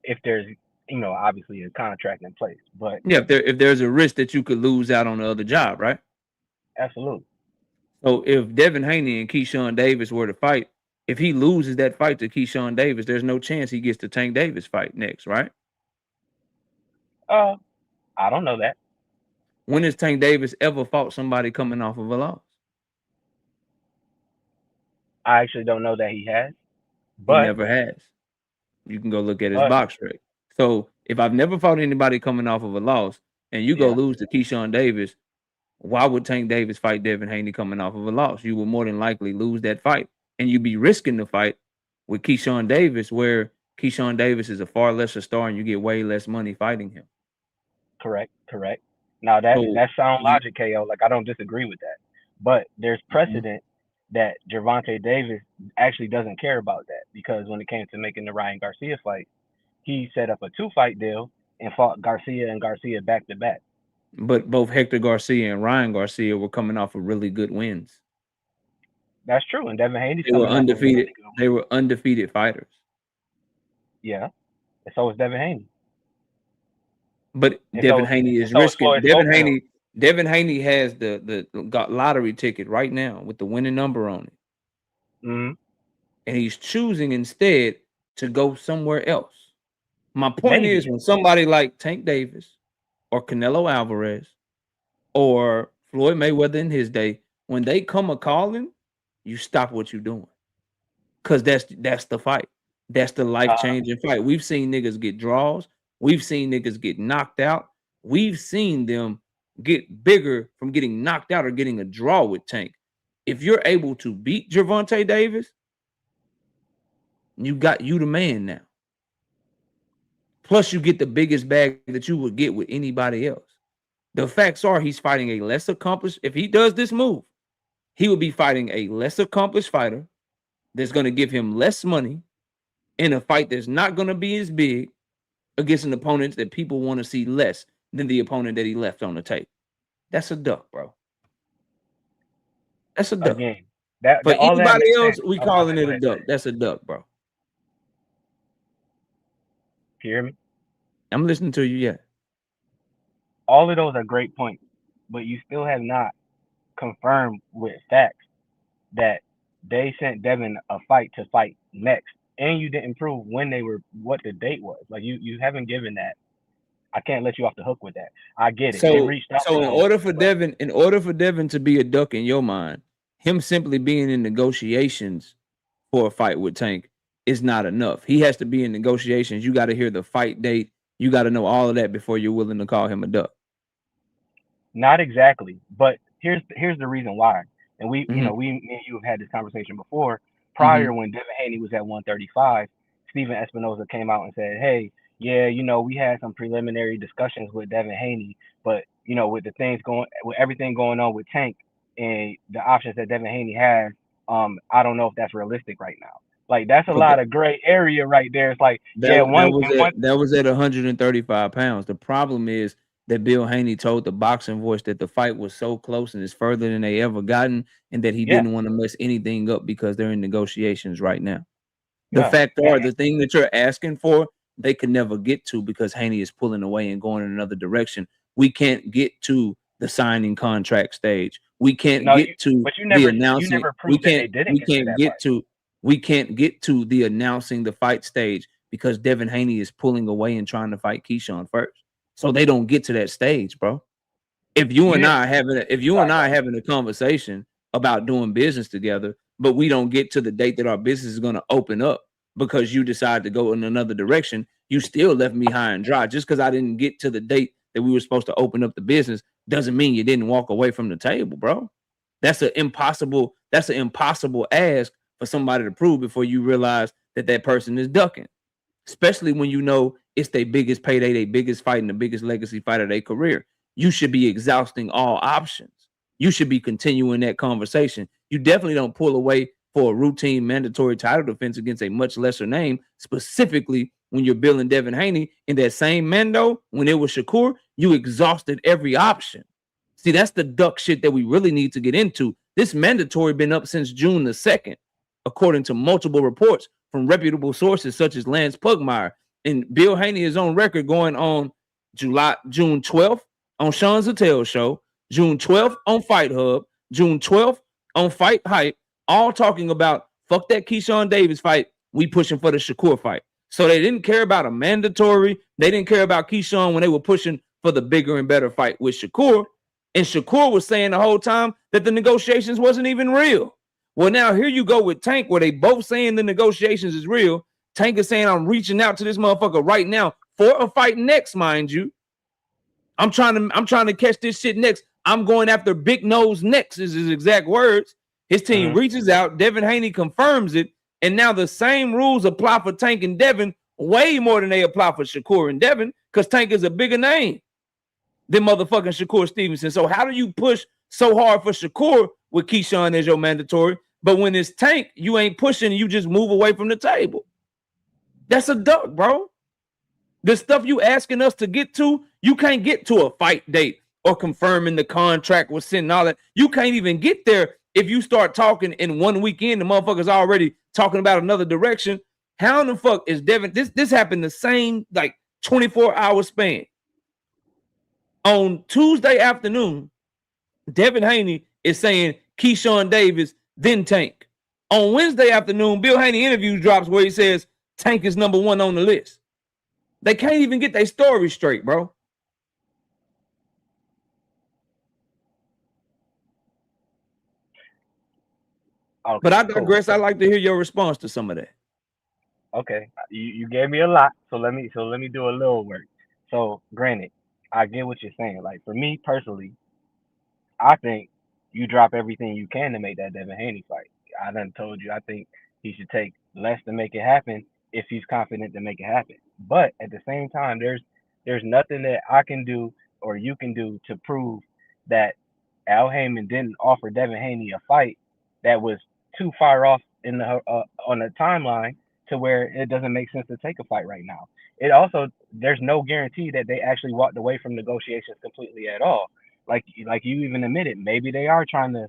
if there's, you know, obviously a contract in place. But yeah, if there's a risk that you could lose out on the other job, right? Absolutely. So if Devin Haney and Keyshawn Davis were to fight, if he loses that fight to Keyshawn Davis, there's no chance he gets the Tank Davis fight next, right? I don't know that. When has Tank Davis ever fought somebody coming off of a loss? I actually don't know that he has. He never has. You can go look at his box rate. So if I've never fought anybody coming off of a loss and you go lose to Keyshawn Davis, why would Tank Davis fight Devin Haney coming off of a loss? You will more than likely lose that fight. And you'd be risking the fight with Keyshawn Davis, where Keyshawn Davis is a far lesser star and you get way less money fighting him. Correct. Now that sound logic, KO. Like, I don't disagree with that. But there's precedent that Gervonta Davis actually doesn't care about that, because when it came to making the Ryan Garcia fight, he set up a 2-fight deal and fought Garcia and Garcia back to back. But both Hector Garcia and Ryan Garcia were coming off of really good wins. That's true. And Devin Haney, they were undefeated. They were undefeated fighters. Yeah. And so is Devin Haney. But Devin Haney is risking. Devin Haney has the lottery ticket right now with the winning number on it. And he's choosing instead to go somewhere else. My point is, when somebody like Tank Davis or Canelo Alvarez or Floyd Mayweather in his day, when they come a calling, you stop what you're doing. Because that's the fight. That's the life-changing fight. We've seen niggas get draws. We've seen niggas get knocked out. We've seen them get bigger from getting knocked out or getting a draw with Tank. If you're able to beat Gervonta Davis, you the man now. Plus, you get the biggest bag that you would get with anybody else. The facts are he's fighting a less accomplished. If he does this move, he would be fighting a less accomplished fighter that's going to give him less money in a fight that's not going to be as big against an opponent that people want to see less than the opponent that he left on the tape. That's a duck, bro. That's a duck. Again, For all that anybody makes else, sense. we Oh, my calling bad. it Go a ahead. duck. That's a duck, bro. Can you hear me? I'm listening to you. Yeah. All of those are great points, but you still have not confirmed with facts that they sent Devin a fight to fight next, and you didn't prove when they were, what the date was. Like you haven't given that. I can't let you off the hook with that. I get it. They So, reached out so to in him, order for Devin to be a duck in your mind, him simply being in negotiations for a fight with Tank is not enough. He has to be in negotiations. You got to hear the fight date. You got to know all of that before you're willing to call him a duck. not exactly, but here's the reason why. And me and you have had this conversation before. Prior, when Devin Haney was at 135, Steven Espinoza came out and said, "Hey, yeah, we had some preliminary discussions with Devin Haney, but with everything going on with Tank and the options that Devin Haney has, I don't know if that's realistic right now." Like that's a lot of gray area right there. It's like, That was at 135 pounds. The problem is that Bill Haney told the boxing voice that the fight was so close and it's further than they ever gotten, and that he didn't want to mess anything up because they're in negotiations right now. The fact are, the thing that you're asking for, they could never get to because Haney is pulling away and going in another direction. We can't get to the signing contract stage. We can't get to the announcing. We can't get to the announcing the fight stage because Devin Haney is pulling away and trying to fight Keyshawn first. So they don't get to that stage, bro. If you and I having a conversation about doing business together, but we don't get to the date that our business is going to open up because you decide to go in another direction, you still left me high and dry. Just because I didn't get to the date that we were supposed to open up the business doesn't mean you didn't walk away from the table, bro. That's an impossible ask for somebody to prove before you realize that person is ducking, especially when you know it's their biggest payday, their biggest fight, and the biggest legacy fight of their career. You should be exhausting all options. You should be continuing that conversation. You definitely don't pull away for a routine mandatory title defense against a much lesser name, specifically when you're billing Devin Haney. In that same Mando, when it was Shakur, you exhausted every option. See, that's the duck shit that we really need to get into. This mandatory been up since June the 2nd, according to multiple reports from reputable sources such as Lance Pugmire. And Bill Haney is on record going on June 12th on Sean Zattel's show, June 12th on Fight Hub, June 12th on Fight Hype, all talking about fuck that Keyshawn Davis fight. We pushing for the Shakur fight. So they didn't care about a mandatory. They didn't care about Keyshawn when they were pushing for the bigger and better fight with Shakur. And Shakur was saying the whole time that the negotiations wasn't even real. Well, now here you go with Tank, where they both saying the negotiations is real. Tank is saying, I'm reaching out to this motherfucker right now for a fight next, mind you. I'm trying to catch this shit next. I'm going after Big Nose next, is his exact words. His team reaches out. Devin Haney confirms it. And now the same rules apply for Tank and Devin way more than they apply for Shakur and Devin, because Tank is a bigger name than motherfucking Shakur Stevenson. So how do you push so hard for Shakur with Keyshawn as your mandatory, but when it's Tank, you ain't pushing, you just move away from the table? That's a duck, bro. The stuff you asking us to get to, you can't get to a fight date or confirming the contract was sent and all that. You can't even get there if you start talking in one weekend. The motherfucker's already talking about another direction. How in the fuck is Devin? This happened the same 24-hour span. On Tuesday afternoon, Devin Haney is saying Keyshawn Davis, then Tank. On Wednesday afternoon, Bill Haney interview drops where he says Tank is number one on the list. They can't even get their story straight, bro. Okay, but I digress. Cool. I'd like to hear your response to some of that. Okay, you gave me a lot, so let me do a little work. So, granted, I get what you're saying. Like, for me personally, I think you drop everything you can to make that Devin Haney fight. I done told you I think he should take less to make it happen if he's confident to make it happen. But at the same time, there's nothing that I can do or you can do to prove that Al Heyman didn't offer Devin Haney a fight that was too far off in the on the timeline to where it doesn't make sense to take a fight right now. It also, there's no guarantee that they actually walked away from negotiations completely at all. Like you even admitted, maybe they are trying to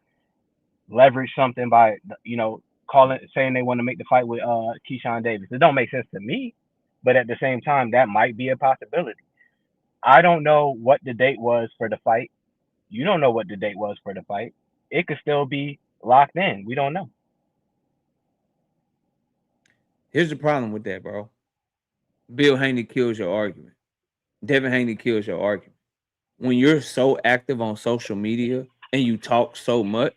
leverage something by, saying they want to make the fight with Keyshawn Davis. It don't make sense to me, but at the same time, that might be a possibility. I don't know what the date was for the fight. You don't know what the date was for the fight. It could still be locked in. We don't know. Here's the problem with that, bro. Bill Haney kills your argument. Devin Haney kills your argument. When you're so active on social media and you talk so much,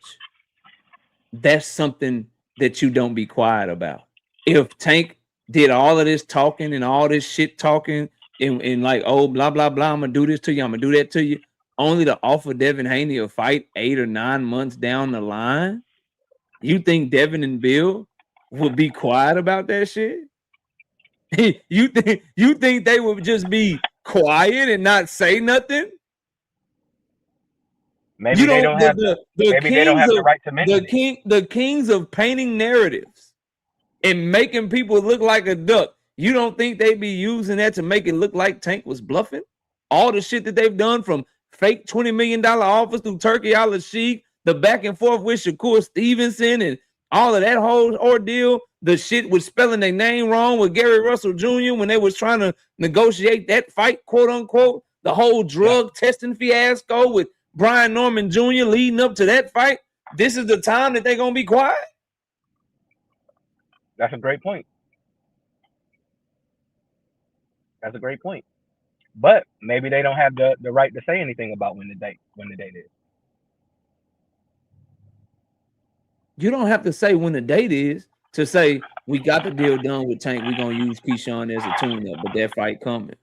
that's something that you don't be quiet about. If Tank did all of this talking and all this shit talking and like, oh, blah, blah, blah, I'm going to do this to you, I'm going to do that to you, only to offer Devin Haney a fight 8 or 9 months down the line, you think Devin and Bill would be quiet about that shit? You think they would just be quiet and not say nothing? Maybe they don't have the right to mention the kings of painting narratives and making people look like a duck. You don't think they be using that to make it look like Tank was bluffing? All the shit that they've done, from fake $20 million offers through Turkey Al-Sheikh, the back and forth with Shakur Stevenson, and all of that whole ordeal, the shit with spelling their name wrong with Gary Russell Jr. when they was trying to negotiate that fight, quote unquote, the whole drug testing fiasco with Brian Norman Jr. leading up to that fight. This is the time that they're going to be quiet? That's a great point. That's a great point. But maybe they don't have the right to say anything about when the date is. You don't have to say when the date is to say we got the deal done with Tank. We're going to use Keyshawn as a tune-up, but that fight coming.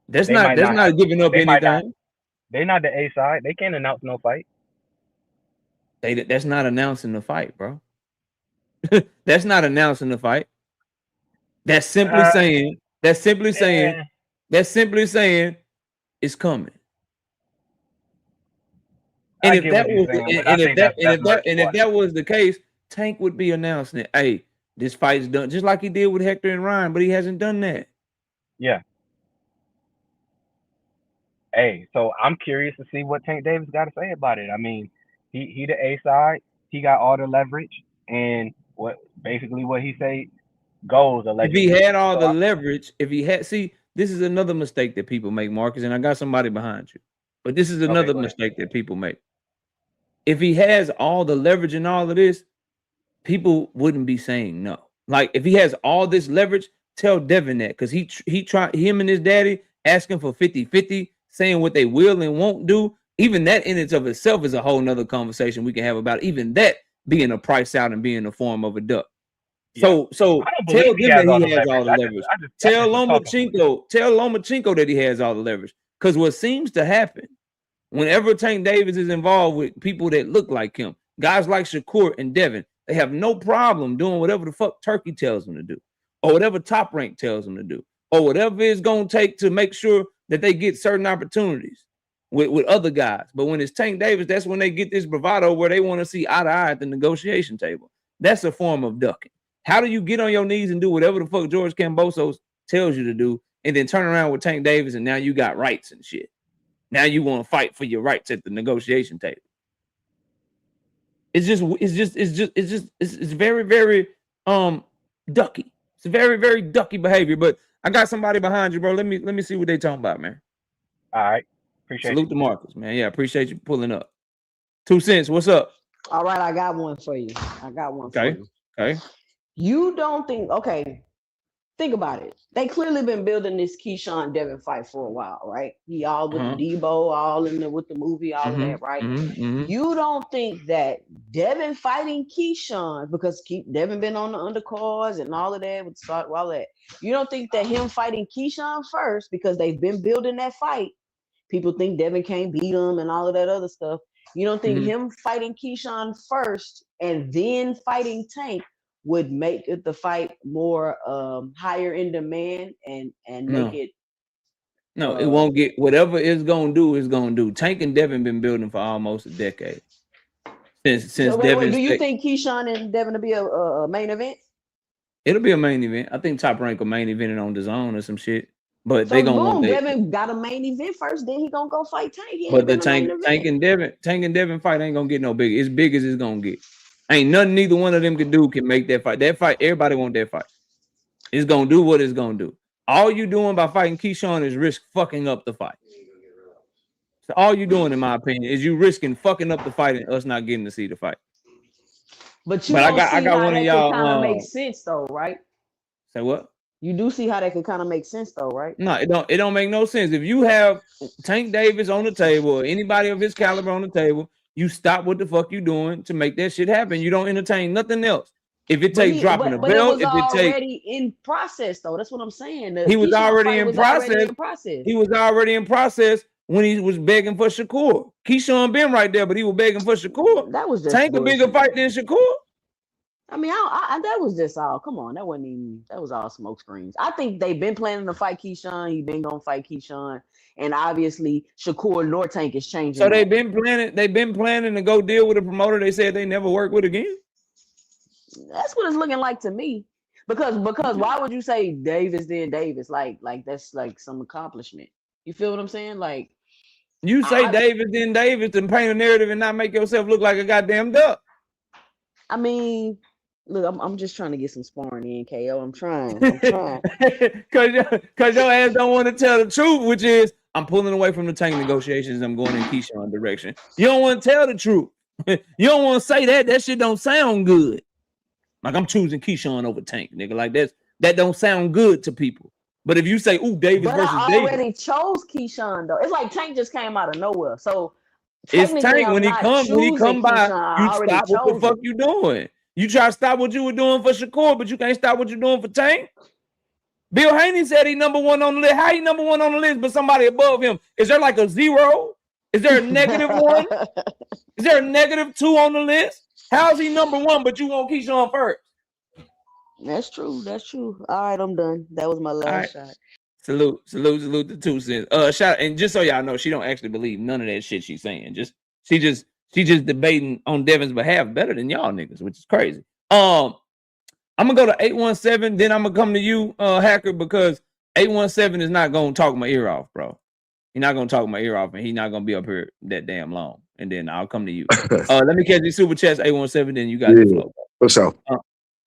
That's not giving up anything. They're not the A side. They can't announce no fight. That's not announcing the fight, bro. That's not announcing the fight. That's simply saying. That's simply saying it's coming. And if that was the case, Tank would be announcing it. Hey, this fight's done, just like he did with Hector and Ryan, but he hasn't done that. Yeah. Hey, so I'm curious to see what Tank Davis got to say about it. I mean, he the A side, he got all the leverage, and what he say goes. Allegedly. If he had all the leverage, see, this is another mistake that people make, Marcus, and I got somebody behind you, but this is another mistake that people make. If he has all the leverage and all of this, people wouldn't be saying no. Like, if he has all this leverage, tell Devin that, because he tried, him and his daddy asking for 50-50, saying what they will and won't do. Even that in and of itself is a whole nother conversation we can have about even that being a price out and being a form of a duck. Yeah. So tell Devin that he has all the leverage. Tell Lomachenko that he has all the leverage. Because what seems to happen whenever Tank Davis is involved with people that look like him, guys like Shakur and Devin, they have no problem doing whatever the fuck Turkey tells them to do, or whatever Top Rank tells them to do, or whatever it's going to take to make sure that they get certain opportunities with other guys. But when it's Tank Davis, that's when they get this bravado where they want to see eye to eye at the negotiation table. That's a form of ducking. How do you get on your knees and do whatever the fuck George Kambosos tells you to do, and then turn around with Tank Davis and now you got rights and shit? Now you want to fight for your rights at the negotiation table. It's very, very ducky. It's very, very ducky behavior. But I got somebody behind you, bro. Let me see what they talking about, man. All right. Appreciate Salute to Marcus, man. Yeah, appreciate you pulling up. 2 cents, what's up? All right, I got one for you. For you. Okay. You don't think, think about it. They clearly been building this Keyshawn Devin fight for a while, right? He all with Debo, all in there with the movie, all of that, right? You don't think that Devin fighting Keyshawn, because Devin been on the undercards and all of that, with all that. You don't think that him fighting Keyshawn first, because they've been building that fight, people think Devin can't beat him and all of that other stuff. You don't think him fighting Keyshawn first and then fighting Tank would make the fight more higher in demand and make it? No, it won't get. Whatever it's gonna do is gonna do. Tank and Devin been building for almost a decade. Since Devin. Do you think Keyshawn and Devin will be a main event? It'll be a main event. I think Top Rank will main event it on DAZN or some shit. But So they gonna want boom, that. Devin got a main event first, then he gonna go fight Tank. He But ain't the been a main Tank event. and Devin fight ain't gonna get no bigger. As big as it's gonna get. Ain't nothing neither one of them can do can make that fight. That fight, everybody want that fight. It's gonna do what it's gonna do. All you doing by fighting Keyshawn is risk fucking up the fight. So all you doing, in my opinion, is you risking fucking up the fight and us not getting to see the fight. But you But don't I see got how one of that could y'all. kind of make sense though, right? Say what? You do see how that could kind of make sense though, right? No, it don't make no sense. If you have Tank Davis on the table or anybody of his caliber on the table, you stop what the fuck you doing to make that shit happen. You don't entertain nothing else. If it takes dropping a But it belt, was if it takes already in process though. That's what I'm saying. The he was Keyshawn already fight in was already process. in process. He was already in process when he was begging for Shakur. Keyshawn been right there, but he was begging for Shakur. That was just Tank a bigger fight than Shakur. I mean, that was just all. Come on, that wasn't even. That was all smoke screens. I think they've been planning to fight Keyshawn. He been gonna fight Keyshawn, and obviously Shakur nor Tank is changing. So they've been planning to go deal with a promoter they said they never work with again. That's what it's looking like to me. Because why would you say Davis then Davis? Like that's like some accomplishment. You feel what I'm saying? Like you say Davis then Davis and paint a narrative and not make yourself look like a goddamn duck. I mean, look, I'm just trying to get some sparring in, KO. I'm trying. Cause your ass don't want to tell the truth, which is I'm pulling away from the Tank negotiations. I'm going in Keyshawn direction. You don't want to tell the truth. You don't want to say that. That shit don't sound good. Like I'm choosing Keyshawn over Tank, nigga. Like that don't sound good to people. But if you say, "Ooh, Davis versus I Davis," already chose Keyshawn though. It's like Tank just came out of nowhere. So it's Tank when he come by. Keyshawn, You stop what the fuck you doing. You try to stop what you were doing for Shakur, but you can't stop what you're doing for Tank. Bill Haney said he number one on the list. How he number one on the list, but somebody above him? Is there like a zero? Is there a negative one? Is there a -2 on the list? How is he number one, but you want Keyshawn first? That's true. That's true. All right, I'm done. That was my last shot. Salute the 2 cents. Shout, and just so y'all know, she don't actually believe none of that shit she's saying. She just debating on Devin's behalf better than y'all niggas, which is crazy. I'm gonna go to 817, then I'm gonna come to you, Hacker, because 817 is not gonna talk my ear off, bro. He's not gonna talk my ear off, and he's not gonna be up here that damn long. And then I'll come to you. Let me catch these super chats, 817, then you got the flow. What's up?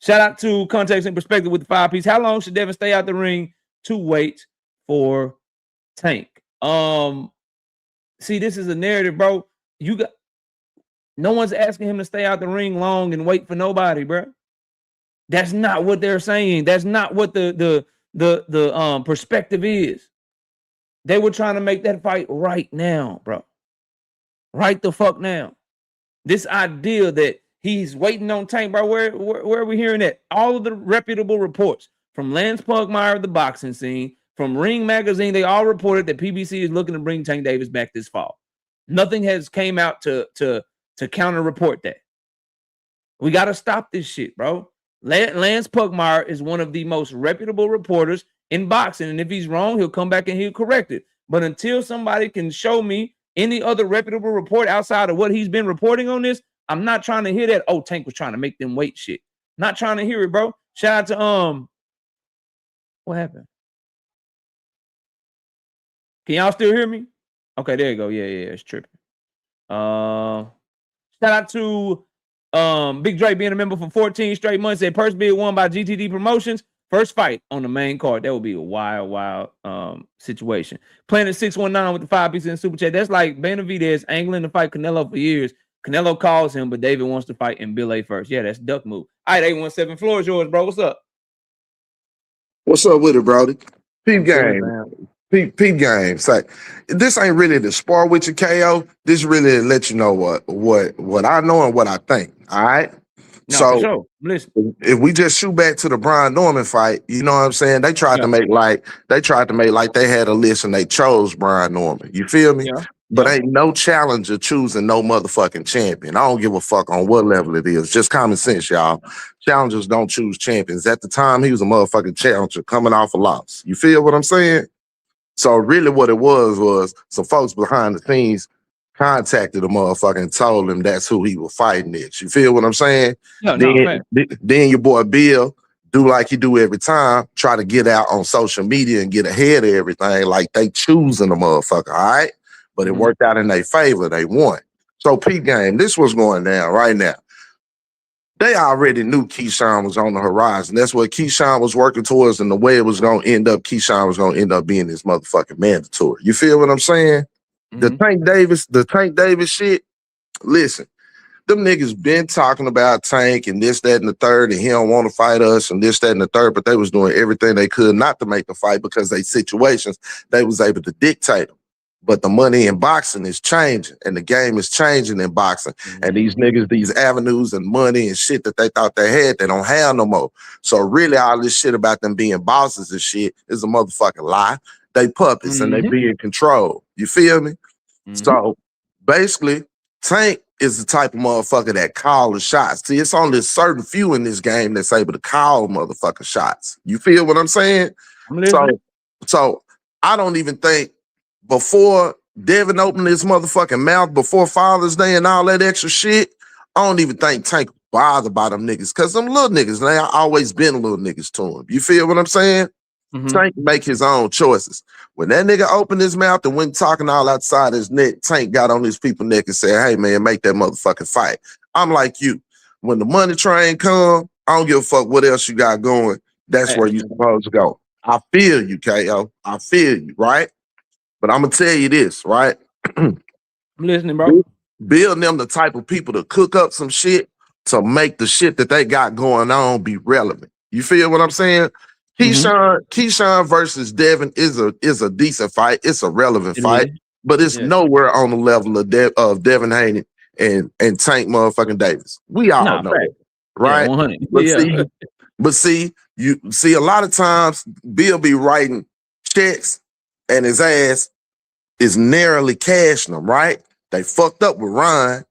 Shout out to Context and Perspective with the 5-piece. How long should Devin stay out the ring to wait for Tank? See, this is a narrative, bro. No one's asking him to stay out the ring long and wait for nobody, bro. That's not what they're saying. That's not what the perspective is. They were trying to make that fight right now, bro. Right the fuck now. This idea that he's waiting on Tank, bro. Where are we hearing that? All of the reputable reports from Lance Pugmire of the boxing scene, from Ring Magazine, they all reported that PBC is looking to bring Tank Davis back this fall. Nothing has came out to counter report that. We got to stop this shit, bro. Lance Pugmire is one of the most reputable reporters in boxing, and if he's wrong, he'll come back and he'll correct it. But until somebody can show me any other reputable report outside of what he's been reporting on this, I'm not trying to hear that. Oh, Tank was trying to make them wait shit. Not trying to hear it, bro. Shout out to what happened? Can y'all still hear me? Okay, there you go. Yeah, it's tripping. Shout out to Big Dre being a member for 14 straight months. Said purse bid won by GTD Promotions. First fight on the main card. That would be a wild situation. Planet 619 with the 5-piece in super chat. That's like Benavidez angling to fight Canelo for years. Canelo calls him, but David wants to fight in Bill A first. Yeah, that's duck move. All right, 817, floor is yours, bro. What's up? What's up with it, Brody? Peep game. Peep game. Say, this ain't really the spar with your KO. This really let you know what I know and what I think. All right. No, so sure. Listen. If we just shoot back to the Brian Norman fight, you know what I'm saying? They tried to make like they had a list and they chose Brian Norman. You feel me? Yeah. But ain't no challenger choosing no motherfucking champion. I don't give a fuck on what level it is. Just common sense, y'all. Challengers don't choose champions. At the time, he was a motherfucking challenger coming off a loss. You feel what I'm saying? So really what it was some folks behind the scenes contacted the motherfucker and told him that's who he was fighting next. You feel what I'm saying? No, then your boy Bill do like he do every time, try to get out on social media and get ahead of everything like they choosing the motherfucker, all right? But it worked out in their favor. They won. So, Pete game, this was going down right now. They already knew Keyshawn was on the horizon. That's what Keyshawn was working towards, and the way it was going to end up, Keyshawn was going to end up being this motherfucking mandatory. You feel what I'm saying? The Tank Davis shit, listen, them niggas been talking about Tank and this, that, and the third, and he don't want to fight us and this, that, and the third, but they was doing everything they could not to make the fight because they situations, they was able to dictate them. But the money in boxing is changing, and the game is changing in boxing. And these niggas, these avenues and money and shit that they thought they had, they don't have no more. So really all this shit about them being bosses and shit is a motherfucking lie. They puppets and they be in control. You feel me? So basically, Tank is the type of motherfucker that call the shots. See, it's only a certain few in this game that's able to call motherfucking shots. You feel what I'm saying? So I don't even think before Devin opened his motherfucking mouth, before Father's Day and all that extra shit, I don't even think Tank bothered by them niggas. Cause them little niggas, they always been little niggas to him. You feel what I'm saying? Tank make his own choices. When that nigga opened his mouth and went talking all outside his neck, Tank got on his people neck and said, hey man, make that motherfucking fight. I'm like you. When the money train come, I don't give a fuck what else you got going. That's where you supposed to go. I feel you, KO. I feel you, right? But I'm gonna tell you this, right? I'm listening, bro. Build them the type of people to cook up some shit to make the shit that they got going on be relevant. You feel what I'm saying? Keyshawn versus Devin is a decent fight. It's a relevant fight, but it's nowhere on the level of Devin Haney and Tank motherfucking Davis. We all know it, right? 100. But see, you see a lot of times Bill be writing checks and his ass is narrowly cashing them, right? They fucked up with Ryan,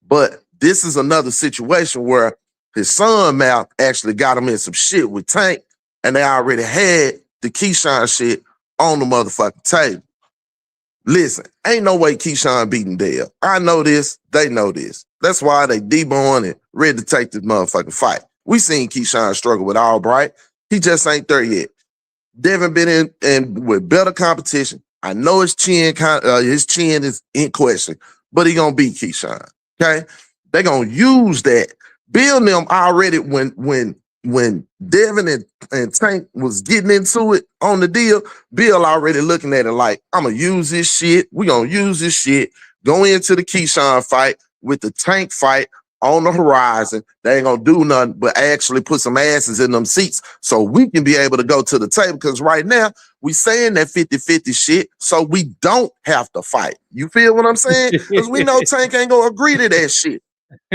but this is another situation where his son mouth actually got him in some shit with Tank, and they already had the Keyshawn shit on the motherfucking table. Listen, ain't no way Keyshawn beating Dale. I know this, they know this. That's why they deborn and ready to take this motherfucking fight. We seen Keyshawn struggle with Albright. He just ain't there yet. Devin been in with better competition. I know his chin is in question, but he gonna beat Keyshawn. Okay, they gonna use that. Bill and them already when Devin and Tank was getting into it on the deal, Bill already looking at it like, I'm gonna use this shit. We gonna use this shit. Go into the Keyshawn fight with the Tank fight on the horizon. They ain't gonna do nothing but actually put some asses in them seats so we can be able to go to the table. Because right now, we saying that 50-50 shit, so we don't have to fight. You feel what I'm saying? Because we know Tank ain't gonna agree to that shit,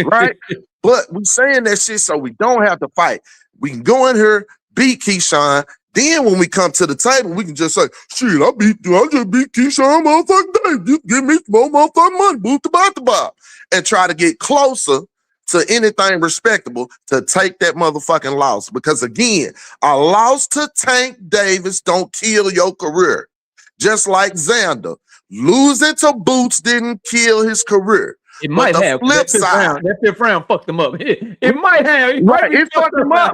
right? But we saying that shit so we don't have to fight. We can go in here, beat Keyshawn. Then when we come to the table, we can just say, shit, I just beat Keyshawn motherfucking day. Just give me more motherfucking money. Boot the bob. And try to get closer to anything respectable to take that motherfucking loss. Because again, a loss to Tank Davis don't kill your career. Just like Xander. Losing to Boots didn't kill his career. It might have. Flip side. That fifth round fucked him up. It might have. It fucked him up.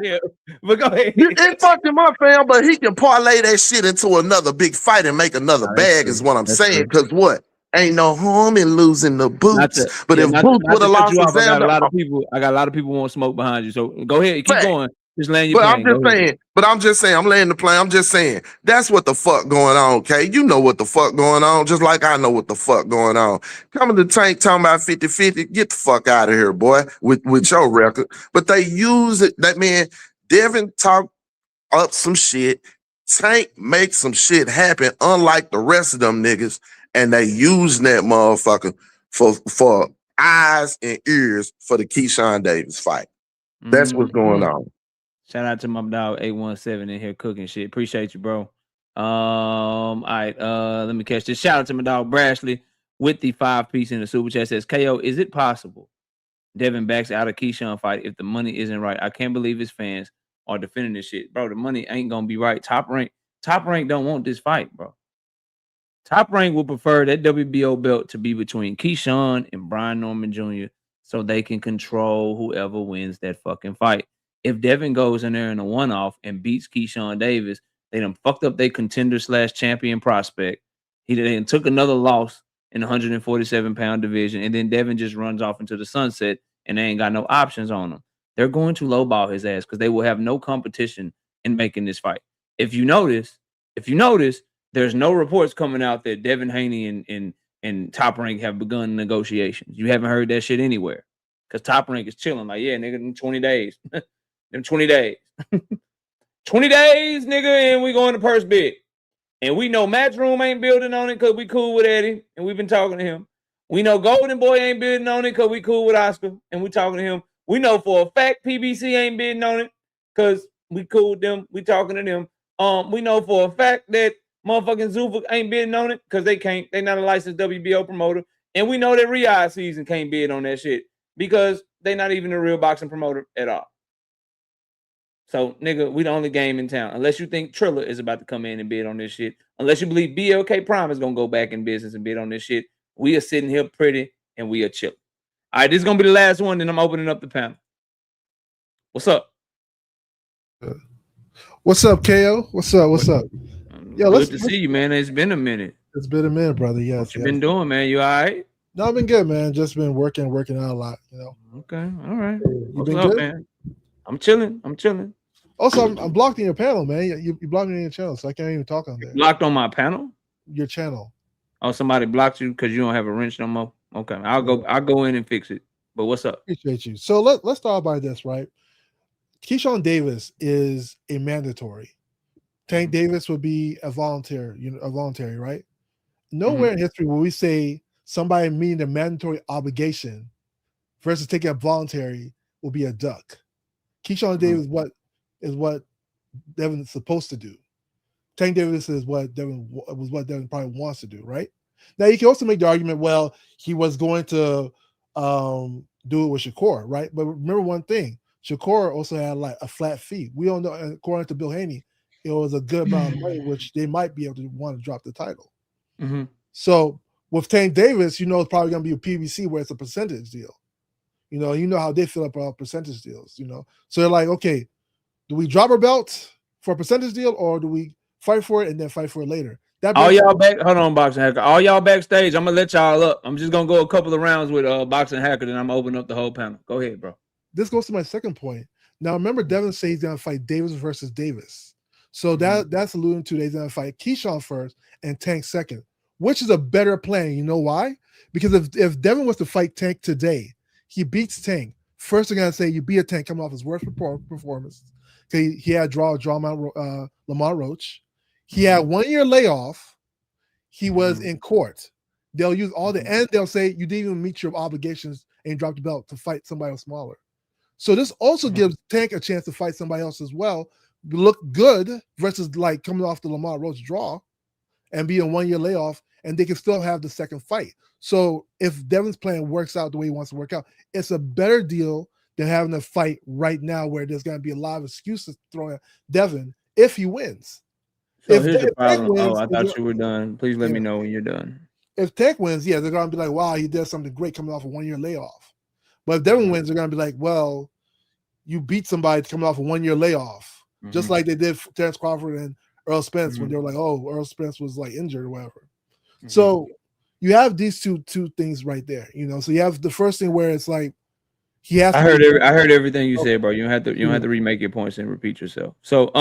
But go ahead. It fucked him up, fam, but he can parlay that shit into another big fight and make another bag is what I'm saying. Because what? Ain't no harm in losing the Boots. But if Boots would have lost to Xander, I got a lot of people want smoke behind you. So go ahead. Keep going. Just land your plane. I'm just saying, I'm laying the plane. I'm just saying, that's what the fuck going on, okay? You know what the fuck going on, just like I know what the fuck going on. Coming to Tank talking about 50-50, get the fuck out of here, boy, with your record. But they use it, that man, Devin talk up some shit, Tank make some shit happen, unlike the rest of them niggas, and they using that motherfucker for eyes and ears for the Keyshawn Davis fight. That's what's going on. Shout out to my dog 817 in here cooking shit. Appreciate you, bro. All right. Let me catch this. Shout out to my dog Brashley with the 5-piece in the super chat. Says, KO, is it possible Devin backs out of Keyshawn fight if the money isn't right? I can't believe his fans are defending this shit. Bro, the money ain't gonna be right. Top rank don't want this fight, bro. Top rank will prefer that WBO belt to be between Keyshawn and Brian Norman Jr. so they can control whoever wins that fucking fight. If Devin goes in there in a one-off and beats Keyshawn Davis, they done fucked up their contender/champion prospect. He then took another loss in the 147-pound division, and then Devin just runs off into the sunset, and they ain't got no options on him. They're going to lowball his ass because they will have no competition in making this fight. If you notice, there's no reports coming out that Devin Haney and Top Rank have begun negotiations. You haven't heard that shit anywhere because Top Rank is chilling. Like, yeah, nigga, in 20 days. Them 20 days. 20 days, nigga, and we going to purse bid. And we know Matchroom ain't building on it because we cool with Eddie, and we've been talking to him. We know Golden Boy ain't bidding on it because we cool with Oscar, and we talking to him. We know for a fact PBC ain't bidding on it because we cool with them. We talking to them. We know for a fact that motherfucking Zuffa ain't bidding on it because they can't. They not a licensed WBO promoter. And we know that Riyadh season can't bid on that shit because they not even a real boxing promoter at all. So, nigga, we the only game in town. Unless you think Triller is about to come in and bid on this shit. Unless you believe BLK Prime is going to go back in business and bid on this shit. We are sitting here pretty and we are chilling. All right, this is going to be the last one. Then I'm opening up the panel. What's up? What's up, KO? What's up? What's up? Yeah, good to see you, man. It's been a minute. It's been a minute, brother. Yes. What you been doing, man? You all right? No, I've been good, man. Just been working out a lot, you know. Okay, all right. You been good, man? I'm chilling. Also, I'm blocked in your panel, man. You blocked me in your channel, so I can't even talk on there. Blocked on my panel? Your channel. Oh, somebody blocked you because you don't have a wrench no more. Okay, I'll go in and fix it. But what's up? Appreciate you. So let's start by this, right? Keyshawn Davis is a mandatory. Tank Davis would be a voluntary, right? Nowhere in history will we say somebody meeting a mandatory obligation versus taking a voluntary will be a duck. Keyshawn Davis is what Devin's supposed to do. Tank Davis is what Devin probably wants to do, right? Now you can also make the argument, well, he was going to do it with Shakur, right? But remember one thing, Shakur also had like a flat fee. We don't know, according to Bill Haney, it was a good amount of money, which they might be able to want to drop the title. Mm-hmm. So with Tank Davis, it's probably going to be a PBC where it's a percentage deal. You know how they feel about percentage deals, So they're like, okay, do we drop our belt for a percentage deal or do we fight for it and then fight for it later? All y'all back. Hold on, Boxing Hacker. All y'all backstage. I'm gonna let y'all up. I'm just gonna go a couple of rounds with Boxing Hacker, then I'm gonna open up the whole panel. Go ahead, bro. This goes to my second point. Now remember, Devin says he's gonna fight Davis versus Davis. So that's alluding to he's gonna fight Keyshawn first and Tank second, which is a better plan. You know why? Because if Devin was to fight Tank today, he beats Tank. First, they're gonna say you beat a Tank coming off his worst performance. He had Lamont Roach. He had 1 year layoff. He was in court. They'll use all the and they'll say you didn't even meet your obligations and you dropped the belt to fight somebody else smaller. So this also gives Tank a chance to fight somebody else as well, look good versus like coming off the Lamont Roach draw and be in 1 year layoff, and they can still have the second fight. So if Devin's plan works out the way he wants to work out, it's a better deal than having a fight right now where there's going to be a lot of excuses thrown at Devin if he wins. So here's the problem. I thought you were done. Please let me know when you're done. If Tank wins, they're going to be like, wow, he did something great coming off a 1 year layoff. But if Devin wins, they're going to be like, well, you beat somebody coming off a 1 year layoff, just like they did Terrence Crawford and Earl Spence when they were like, oh, Earl Spence was like injured or whatever. So you have these two things right there, So you have the first thing where it's like he has. I heard everything you said, bro. You don't have to remake your points and repeat yourself. So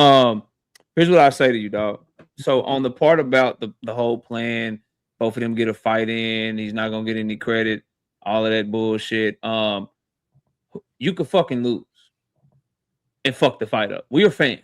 here's what I say to you, dog. So on the part about the whole plan, both of them get a fight in, he's not gonna get any credit, all of that bullshit. You could fucking lose and fuck the fight up. We are fans.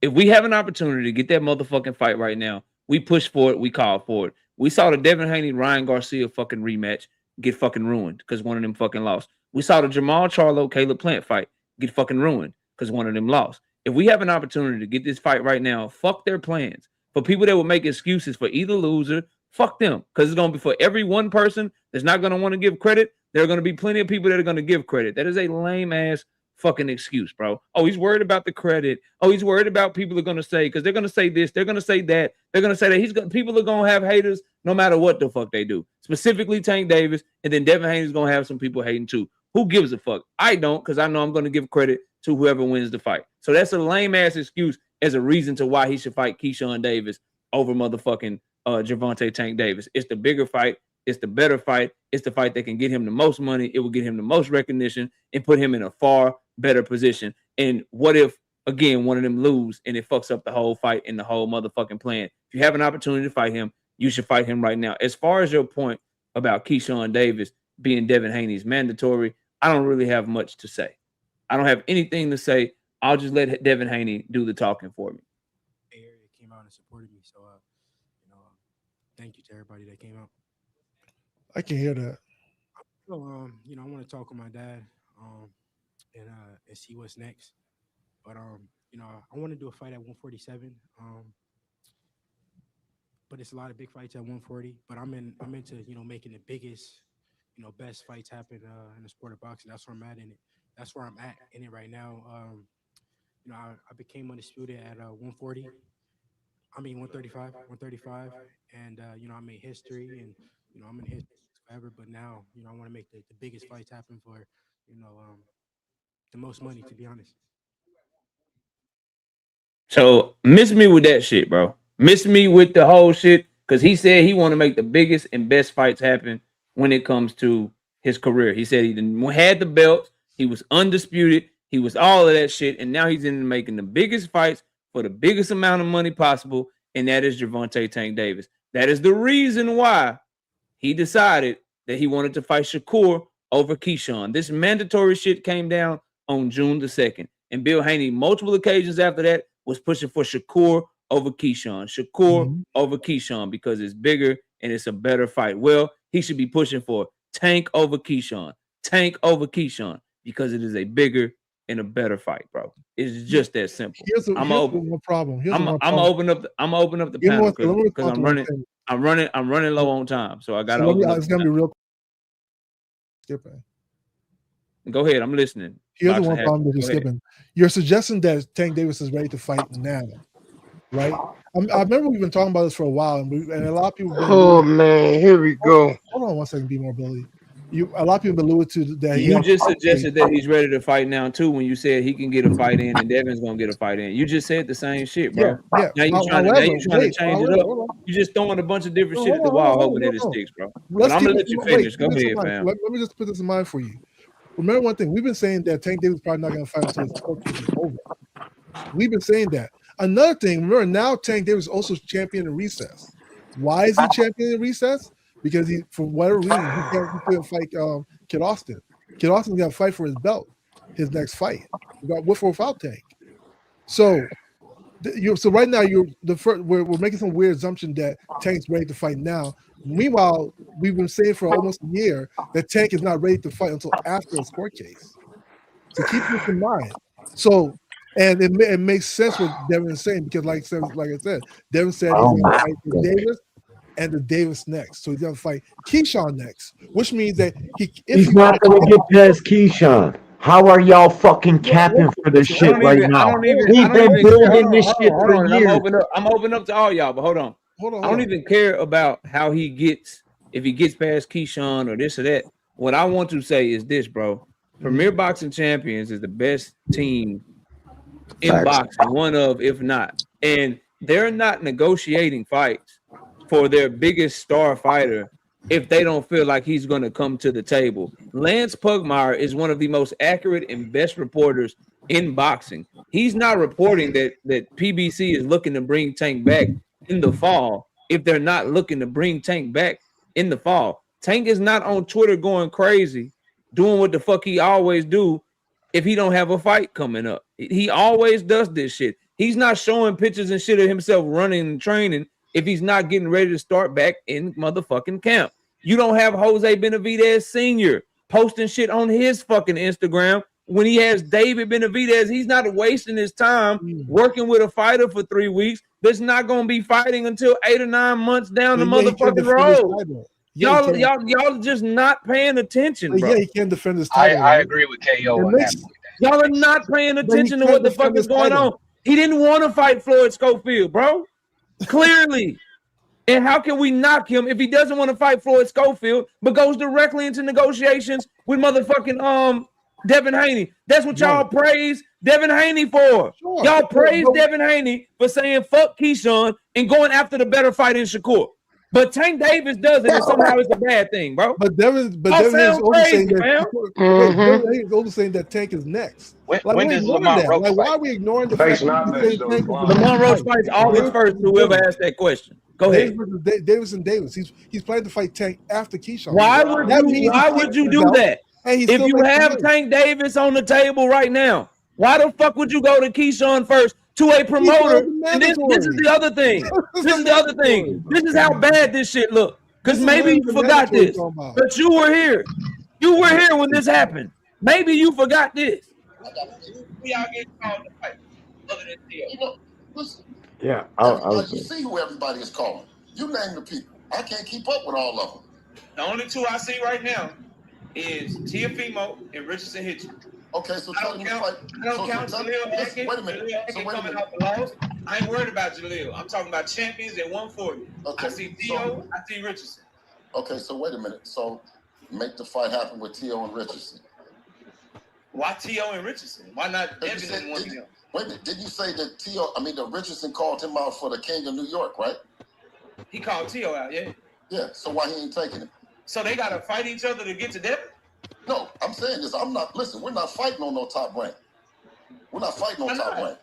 If we have an opportunity to get that motherfucking fight right now, we push for it, we call for it. We saw the Devin Haney Ryan Garcia fucking rematch get fucking ruined because one of them fucking lost. We saw the Jamal Charlo Caleb Plant fight get fucking ruined because one of them lost. If we have an opportunity to get this fight right now, fuck their plans. For people that will make excuses for either loser, fuck them. Because it's going to be for every one person that's not going to want to give credit, there are going to be plenty of people that are going to give credit. That is a lame-ass fucking excuse, bro. Oh, he's worried about the credit. Oh, he's worried about people are going to say, because they're going to say this, they're going to say that, they're going to say that. People are going to have haters no matter what the fuck they do. Specifically Tank Davis, and then Devin Haney's going to have some people hating too. Who gives a fuck? I don't, because I know I'm going to give credit to whoever wins the fight. So that's a lame ass excuse as a reason to why he should fight Keyshawn Davis over motherfucking Gervonta Tank Davis. It's the bigger fight. It's the better fight. It's the fight that can get him the most money. It will get him the most recognition and put him in a far better position. And what if, again, one of them lose and it fucks up the whole fight and the whole motherfucking plan? If you have an opportunity to fight him, you should fight him right now. As far as your point about Keyshawn Davis being Devin Haney's mandatory, I don't really have much to say. I don't have anything to say. I'll just let Devin Haney do the talking for me. Area came out and supported me, so thank you to everybody that came out. I can hear that. So I want to talk with my dad and see what's next. But I want to do a fight at 147. But it's a lot of big fights at 140. But I'm into making the biggest, best fights happen in the sport of boxing. That's where I'm at in it. That's where I'm at in it right now. I became undisputed at 140. 135, and I made history, and I'm in history forever. But now, I want to make the biggest fights happen for, the most money, to be honest. So miss me with that shit, bro. Miss me with the whole shit, because he said he want to make the biggest and best fights happen when it comes to his career. He said he had the belt, he was undisputed, he was all of that shit, and now he's in making the biggest fights for the biggest amount of money possible, and that is Gervonta Tank Davis. That is the reason why he decided that he wanted to fight Shakur over Keyshawn. This mandatory shit came down on June the 2nd, and Bill Haney, multiple occasions after that, was pushing for Shakur over Keyshawn. Shakur over Keyshawn because it's bigger and it's a better fight. Well, he should be pushing for Tank over Keyshawn. Tank over Keyshawn because it is a bigger and a better fight, bro. It's just that simple. I'm gonna open up the panel because I'm running low on time, so I gotta open up. It's gonna be real. Skipping. Go ahead, I'm listening. Here's the one problem with skipping. You're suggesting that Tank Davis is ready to fight now, right? I remember we've been talking about this for a while, and a lot of people. Oh man, here we go. Hold on one second, be more Billy. A lot of people alluded to that. You just suggested that he's ready to fight now too. When you said he can get a fight in and Devin's gonna get a fight in, you just said the same shit, bro. Yeah. Now you're trying to change it up. You just throwing a bunch of different shit at the wall, hoping that it sticks, bro. But I'm gonna let you finish. Go ahead, fam. Let me just put this in mind for you. Remember one thing: we've been saying that Tank Davis is probably not gonna fight until his coach is over. We've been saying that. Another thing, remember now Tank Davis is also champion in recess. Why is he champion in recess? Because he, for whatever reason, he couldn't fight Kid Austin. Kid Austin's got to fight for his belt, his next fight. We got with or without Tank. So right now we're making some weird assumption that Tank's ready to fight now. Meanwhile, we've been saying for almost a year that Tank is not ready to fight until after his court case. So keep this in mind. So, and it makes sense what Devin is saying because, like I said, Devin said he's going to fight for Davis and the Davis next. So he's going to fight Keyshawn next, which means that he's not going to get past Keyshawn. How are y'all fucking capping for this shit right now? We've been building this shit for years. I'm open up to all y'all, but hold on. I don't even care about how he gets, if he gets past Keyshawn or this or that. What I want to say is this, bro. Premier Boxing Champions is the best team in boxing, one of, if not. And they're not negotiating fights for their biggest star fighter if they don't feel like he's going to come to the table. Lance Pugmire is one of the most accurate and best reporters in boxing. He's not reporting that PBC is looking to bring Tank back in the fall if they're not looking to bring Tank back in the fall. Tank is not on Twitter going crazy, doing what the fuck he always do if he don't have a fight coming up. He always does this shit. He's not showing pictures and shit of himself running and training if he's not getting ready to start back in motherfucking camp. You don't have Jose Benavidez Sr. posting shit on his fucking Instagram when he has David Benavidez. He's not wasting his time working with a fighter for 3 weeks that's not going to be fighting until 8 or 9 months down the motherfucking road. Y'all just not paying attention, bro. Yeah, he can't defend his title. I agree with KO on that. Y'all are not paying attention to what the fuck is going on. He didn't want to fight Floyd Schofield, bro. Clearly. And how can we knock him if he doesn't want to fight Floyd Schofield, but goes directly into negotiations with motherfucking Devin Haney. That's what y'all praise Devin Haney for. Sure. Y'all praise Devin Haney for saying fuck Keyshawn and going after the better fight in Shakur. But Tank Davis doesn't, and somehow it's a bad thing, bro. But Devin is also saying that. Devin is also saying that Tank is next. When does Lamont Roach Like, why fight? are we ignoring the Tank's fact not that next, though. Lamont Roach fights August 1st. Whoever asked that question, go ahead. Davis and Davis. He's planning to fight Tank after Keyshawn. Why would you do that? If you have Tank Davis on the table right now, why the fuck would you go to Keyshawn first to a promoter? And this is the other thing. This is the other thing. This is how bad this shit look. Because maybe you forgot this, but you were here. You were here when this happened. Maybe you forgot this. We all get called to fight. Other than Theo. Yeah, you see who everybody is calling. You name the people. I can't keep up with all of them. The only two I see right now is Tiafimo and Richardson Hitchens. Okay, so I don't count Jaleel Atkins. Wait a minute. Coming off the loss. I ain't worried about Jaleel. I'm talking about champions at 140. Okay, I see Theo. I see Richardson. Okay, so wait a minute. So make the fight happen with Theo and Richardson. Why Theo and Richardson? Why not Devin and one of them? Wait a minute. Did you say that the Richardson called him out for the King of New York, right? He called Theo out, yeah? Yeah, so why he ain't taking him? So they got to fight each other to get to Devin? No, I'm saying this. Listen, we're not fighting on no top rank. We're not fighting on top rank.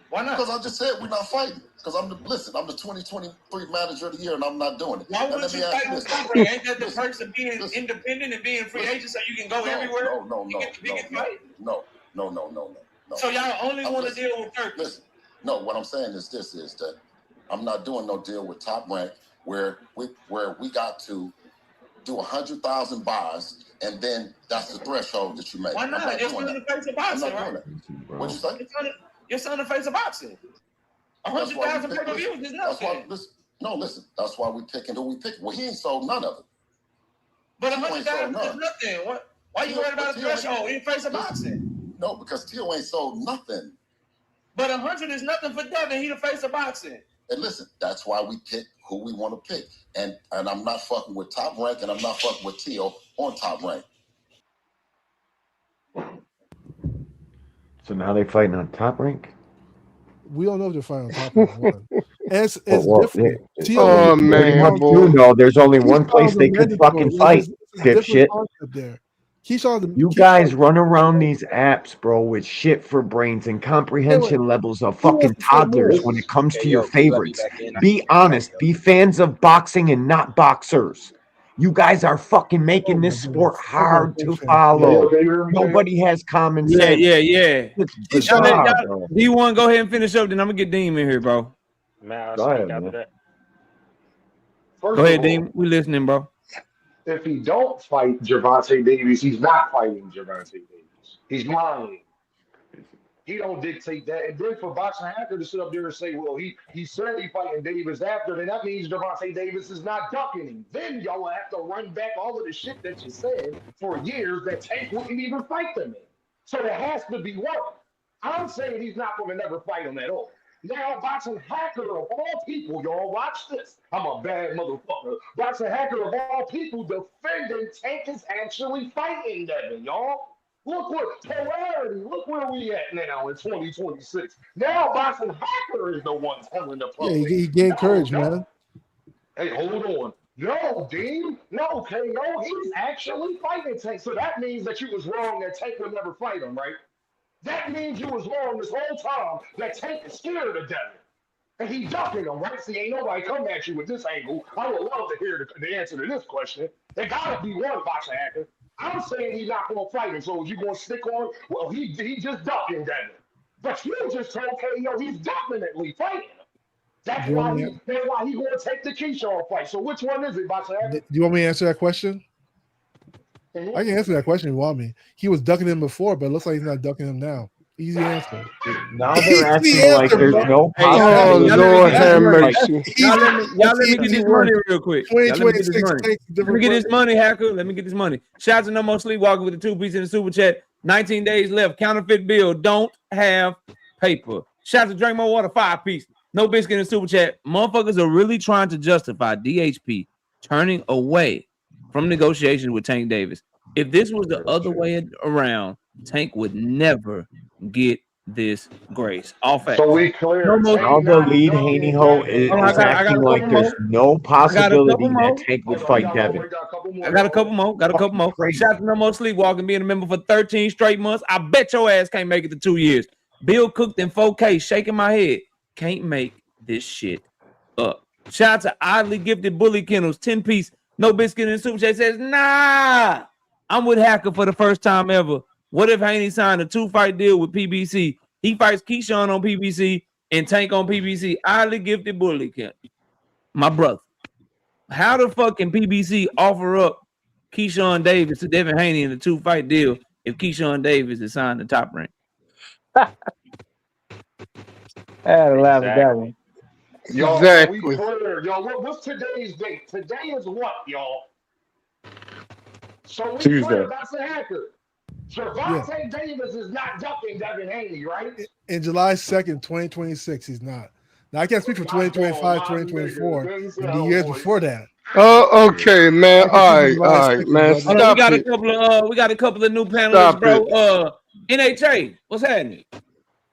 Why not? Because I just said we're not fighting. Because I'm the 2023 manager of the year and I'm not doing it. Why wouldn't you fight on top rank? Ain't that the perks of being independent and being free agent so you can go everywhere? No. So y'all only want to deal with Turks? Listen, no, what I'm saying is this, is that I'm not doing no deal with top rank where we got to do 100,000 buys, and then that's the threshold that you make. Why not? You're still in the face of boxing, right? What'd you say? You're still in the face of boxing. 100,000 pay-per-views is nothing. Listen. That's why we picking who we pick. Well, he ain't sold none of it. But 100,000 is nothing. Why you worried about a threshold in the face of boxing? No, because Theo ain't sold nothing. But 100 is nothing for Devin. He the face of boxing. And listen, that's why we pick who we want to pick. And I'm not fucking with top rank, and I'm not fucking with Theo on top rank. So now they fighting on top rank? We don't know if they're fighting on top rank one. It's different. Oh man, there's only one place they can fucking fight, dipshit. You guys run around these apps, bro, with shit for brains and comprehension levels of fucking toddlers when it comes to your favorites. Be honest. Be fans of boxing and not boxers. You guys are fucking making this sport hard to follow. Nobody has common sense. Yeah. D1, go ahead and finish up, then I'm going to get Dean in here, bro. Go ahead, Go ahead, Dean. We listening, bro. If he don't fight Gervonta Davis, he's not fighting Gervonta Davis. He's lying. He don't dictate that. And then for Boxing Hacker to sit up there and say, well, he said he fighting Davis after, then that means Gervonta Davis is not ducking him. Then y'all will have to run back all of the shit that you said for years that Tank wouldn't even fight them in. So there has to be one. I'm saying he's not going to never fight him at all. Now, Boxing Hacker of all people, y'all, watch this. I'm a bad motherfucker. Boxing Hacker of all people defending Tank is actually fighting Devin, y'all. Look what polarity. Look where we at now in 2026. Now, Boxing Hacker is the one telling the public. Yeah, he gained courage, man. Hey, hold on. No, Dean. No, KO. He's actually fighting Tank. So that means that you was wrong that Tank would never fight him, right? That means you was wrong this whole time that Tank is scared of Devin. And he ducking him, right? See, ain't nobody come at you with this angle. I would love to hear the answer to this question. There gotta be one Boxing Hacker. I'm saying he's not gonna fight him. So you gonna stick on? Well, he just ducking Devin. But you just told KO he's definitely fighting him. That's why he gonna take the Keyshawn fight. So which one is it, Boxing Hacker? Do you want me to answer that question? Mm-hmm. I can answer that question if you want me. He was ducking him before, but it looks like he's not ducking him now. Easy answer. Now they're acting like there's no Oh, Lord have mercy. Y'all let me get this money real quick. Let me get this money, Hacker. Let me get this money. Shout out to No More Sleepwalking with the 2 piece in the super chat. 19 days left. Counterfeit bill. Don't have paper. Shout out to Drink More Water 5 piece. No biscuit in the super chat. Motherfuckers are really trying to justify DHP turning away from negotiations with Tank Davis. If this was the other way around, Tank would never get this grace. All facts. So we clear. No more. Now the lead Haney Ho is I got a acting couple like there's more. no possibility more. that Tank would fight Devin. I got a couple more. Shout out to No More Sleepwalking, being a member for 13 straight months. I bet your ass can't make it to 2 years. Bill Cooked in 4K, shaking my head. Can't make this shit up. Shout out to Oddly Gifted Bully Kennels, 10-piece, no biscuit and soup. Jay says, nah, I'm with Hacker for the first time ever. What if Haney signed a 2-fight deal with PBC? He fights Keyshawn on PBC and Tank on PBC. Oddly Gifted Bully Kennels. My brother. How the fuck can PBC offer up Keyshawn Davis to Devin Haney in a 2-fight deal if Keyshawn Davis is signed to Top Rank? I had to laugh at that one. Y'all, Exactly. we clear. Y'all, what's today's date? Today is what, y'all? So we Tuesday. clear. That's a hacker. Gervonta Davis is not ducking Devin Haney, right? In July 2nd, 2026, he's not. Now, I can't speak for 2025, 2024, and the years before that. Oh, okay, man. All right, man. Hold on, we got a couple of new panelists, bro. NHA, what's happening?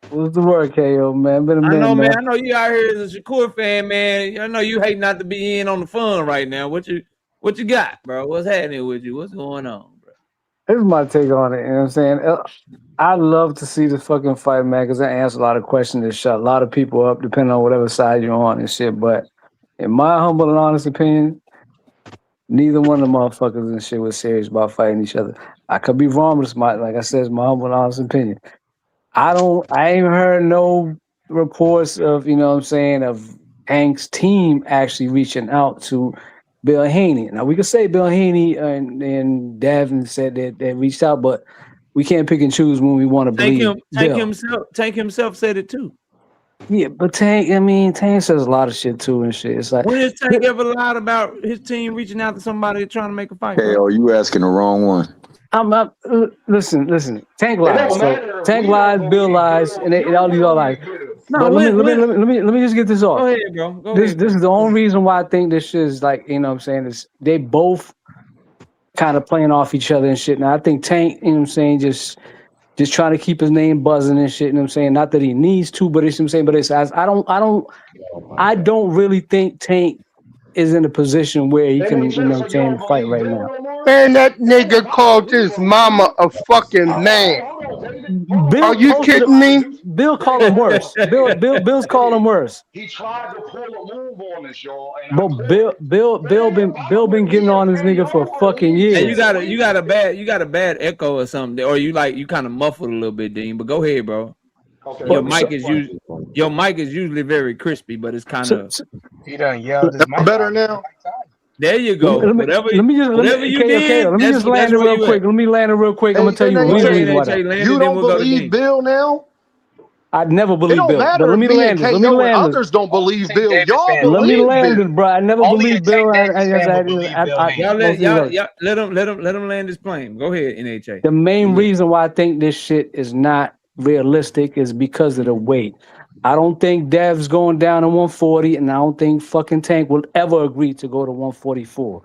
What's the word, KO, man? Been a minute, I know, man. I know you out here as a Shakur fan, man. I know you hate not to be in on the fun right now. What you got, bro? What's happening with you? What's going on, bro? This is my take on it. You know what I'm saying? I love to see this fucking fight, man, because I answer a lot of questions that shut a lot of people up, depending on whatever side you're on and shit. But in my humble and honest opinion, neither one of the motherfuckers and shit was serious about fighting each other. I could be wrong, but it's like I said, it's my humble and honest opinion. I ain't heard no reports of, you know what I'm saying, of Hank's team actually reaching out to Bill Haney. Now, we could say Bill Haney and Devin said that they reached out, but we can't pick and choose when we want to believe Tank himself said it too. Yeah, but Tank says a lot of shit too and shit. It's like, when has Tank ever lied about his team reaching out to somebody trying to make a fight? Hell, you asking the wrong one. Listen. Tank lies. So Tank lies, Bill lies, and all these all lies. No, but let me just get this off. Go ahead, bro. This is the only reason why I think this shit is like, you know what I'm saying, is they both kind of playing off each other and shit. Now I think Tank, you know what I'm saying, just trying to keep his name buzzing and shit, you know what I'm saying? Not that he needs to, but it's what I'm saying, but it's I don't really think Tank is in a position where he can, you know what I'm saying, fight right now. Man, that nigga called his mama a fucking man. Are you kidding me? Bill called him worse. Bill's called him worse. He tried to pull a move on us, y'all. But Bill been getting on this nigga for fucking years. Hey, you got a bad echo or something, or you kind of muffled a little bit, Dean. But go ahead, bro. Okay. Your mic is usually very crispy, but it's kind of. He done yelled his mic better out. now. There you go. Let me just land it real quick. Let me land it real quick. I'm gonna tell you why. You don't believe Bill now? I never believed Bill. It don't matter. But let me land this. Let me land this. Others don't believe Bill. Y'all believe Let me land Bill. this, bro. I never believed Bill. Y'all let him land his plane. Go ahead, NHA. The main reason why I think this shit is not realistic is because of the weight. I don't think Dev's going down to 140, and I don't think fucking Tank will ever agree to go to 144.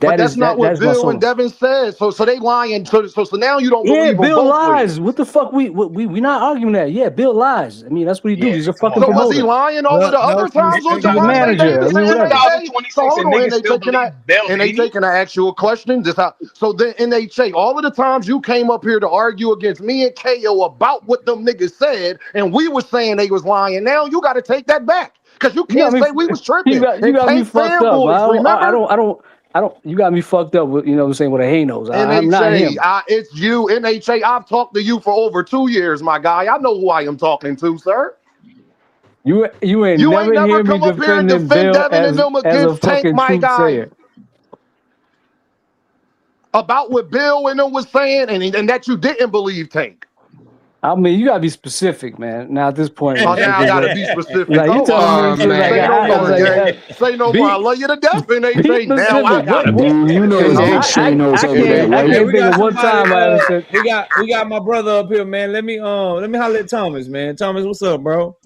But that's not what Bill and Devin said. So they lying. So now you don't believe them. Bill both lies. ways. What the fuck? We not arguing that. Yeah, Bill lies. I mean, that's what he do. He's a fucking So promoter. was he lying all of the other times? He's a manager. I mean, whatever. So hold on, NHA, can I ask you a question? So then NHA, all of the times you came up here to argue against me and KO about what them niggas said, and we was saying they was lying. Now you got to take that back because you can't say we was tripping. You got me fucked up. I don't. You got me fucked up with, you know what I'm saying, with a Haney'S. I'm not him. It's you, NHA. I've talked to you for over 2 years, my guy. I know who I am talking to, sir. You ain't never hear me defending Bill as a fucking truth sayer. About what Bill and them was saying, and that you didn't believe Tank. I mean, you gotta be specific, man. Now at this point, now I gotta be specific. Like, you telling me say no more. I love you to death, NHA. Now I gotta be. You know his Shane knows over there, I can't think of one time I said. We got my brother up here, man. Let me holler at Thomas, man. Thomas, what's up, bro?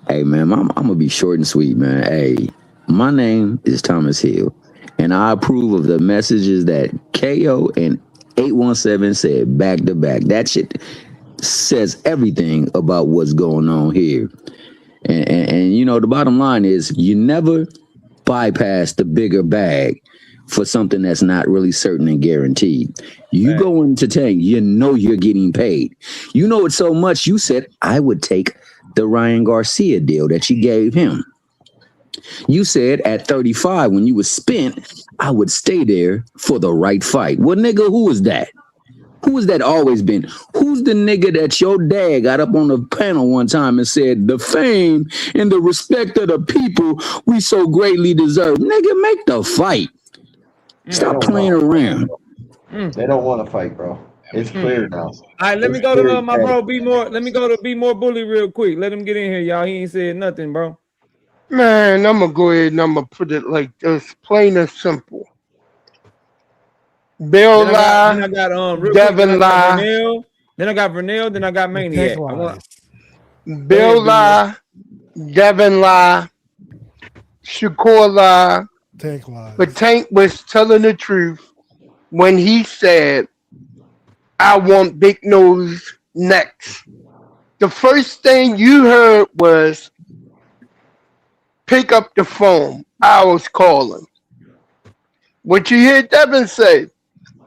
Hey, man, I'm gonna be short and sweet, man. Hey, my name is Thomas Hill, and I approve of the messages that KO and 817 said back to back. That shit says everything about what's going on here. And you know, the bottom line is you never bypass the bigger bag for something that's not really certain and guaranteed. You go into Tank, you know you're getting paid. You know it so much, you said, I would take the Ryan Garcia deal that you gave him. You said at 35, when you was spent, I would stay there for the right fight. Well, nigga, who is that? Who has that always been? Who's the nigga that your dad got up on the panel one time and said, the fame and the respect of the people we so greatly deserve? Nigga, make the fight. Stop playing around. They don't want to fight, bro. It's clear now. All right, let me go to my bro, Be More. Let me go to Be More Bully real quick. Let him get in here, y'all. He ain't said nothing, bro. Man, I'm gonna go ahead and I'm gonna put it like this, plain and simple. Bill lie, Then I got Devin lie, then I got Vernell, then I got Maniac. Bill lie, Devin lie, Shakur lie. Tank lie. But Tank was telling the truth when he said, I want Big Nose next. The first thing you heard was, pick up the phone. I was calling. What you hear Devin say,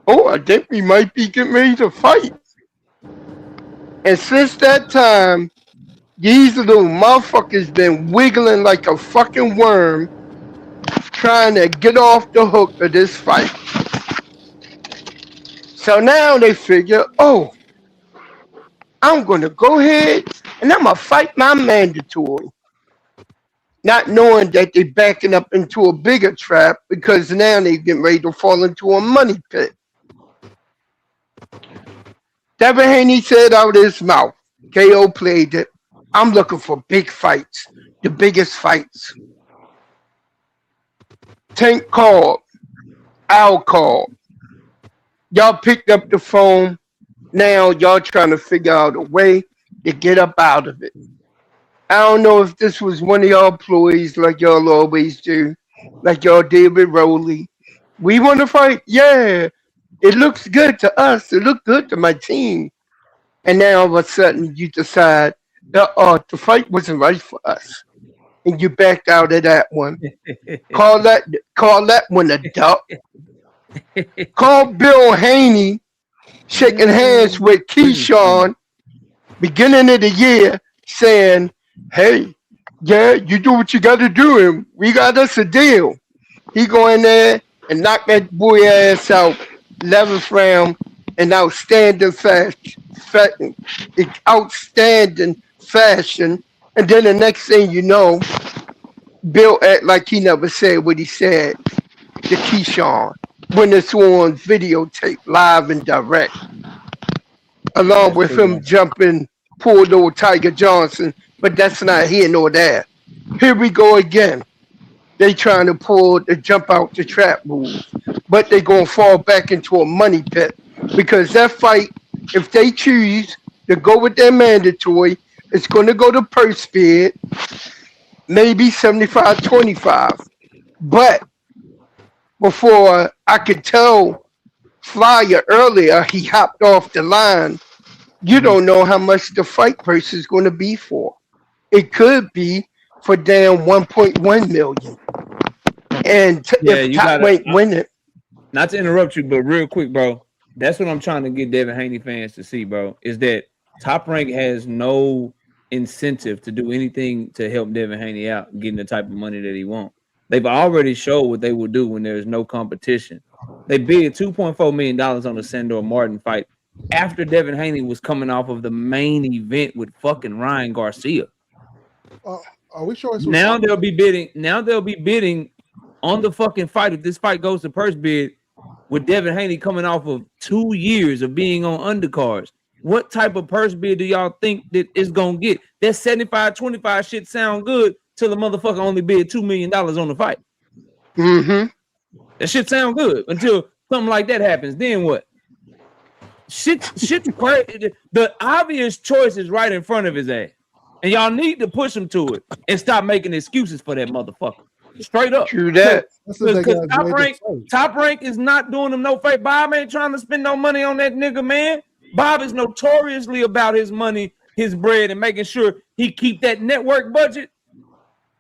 oh, I think we might be getting ready to fight. And since that time, these little motherfuckers been wiggling like a fucking worm, trying to get off the hook of this fight. So now they figure, oh, I'm going to go ahead and I'm going to fight my mandatory. Not knowing that they're backing up into a bigger trap because now they're getting ready to fall into a money pit. Devin Haney said out of his mouth, KO played it, I'm looking for big fights, the biggest fights. Tank called, Al called. Y'all picked up the phone. Now y'all trying to figure out a way to get up out of it. I don't know if this was one of y'all employees like y'all always do, like y'all did with Rowley. We want to fight? Yeah. It looks good to us. It looked good to my team. And now all of a sudden you decide, the fight wasn't right for us. And you backed out of that one. Call that one a duck. Call Bill Haney shaking hands with Keyshawn beginning of the year saying, hey, yeah, you do what you got to do and we got us a deal. He go in there and knock that boy ass out 11th round in outstanding fashion. And then the next thing you know, Bill act like he never said what he said to Keyshawn when it's on videotape, live and direct. Along with him jumping poor little Tiger Johnson, but that's not here nor there. Here we go again. They trying to pull the jump out the trap move, but they gonna fall back into a money pit because that fight, if they choose to go with their mandatory, it's gonna go to purse bid, maybe 75-25. But before I could tell Flyer earlier, he hopped off the line. You don't know how much the fight purse is going to be for. It could be for damn 1.1 million. And if Top Rank win it. Not to interrupt you, but real quick, bro. That's what I'm trying to get Devin Haney fans to see, bro. Is that Top Rank has no incentive to do anything to help Devin Haney out getting the type of money that he wants. They've already showed what they will do when there's no competition. They bid $2.4 million on the Sandor Martin fight after Devin Haney was coming off of the main event with fucking Ryan Garcia. Are we sure? Now they'll be bidding on the fucking fight. If this fight goes to purse bid, with Devin Haney coming off of 2 years of being on undercards, what type of purse bid do y'all think that it's gonna get? That 75-25 shit sound good till the motherfucker only bid $2 million on the fight. Mm-hmm. That shit sound good until something like that happens. Then what? Shit's crazy. The obvious choice is right in front of his ass. And y'all need to push him to it and stop making excuses for that motherfucker. Straight up. True that. Because top rank is not doing him no favor. Bob ain't trying to spend no money on that nigga, man. Bob is notoriously about his money, his bread, and making sure he keep that network budget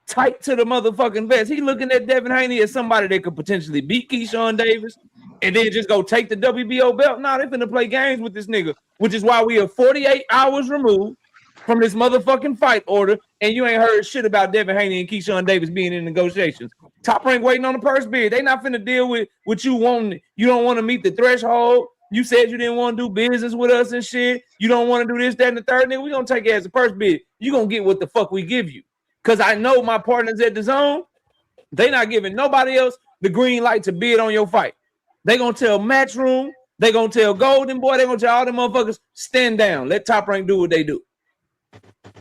tight to the motherfucking vest. He looking at Devin Haney as somebody that could potentially beat Keyshawn Davis and then just go take the WBO belt. Nah, they finna play games with this nigga, which is why we are 48 hours removed from this motherfucking fight order, and you ain't heard shit about Devin Haney and Keyshawn Davis being in negotiations. Top Rank waiting on the purse bid. They not finna deal with what you want. You don't want to meet the threshold. You said you didn't want to do business with us and shit. You don't want to do this, that, and the third. Nigga, we gonna take it as a purse bid. You gonna get what the fuck we give you. Because I know my partners at the zone, they not giving nobody else the green light to bid on your fight. They gonna tell Matchroom, they gonna tell Golden Boy, they gonna tell all them motherfuckers, stand down. Let Top Rank do what they do.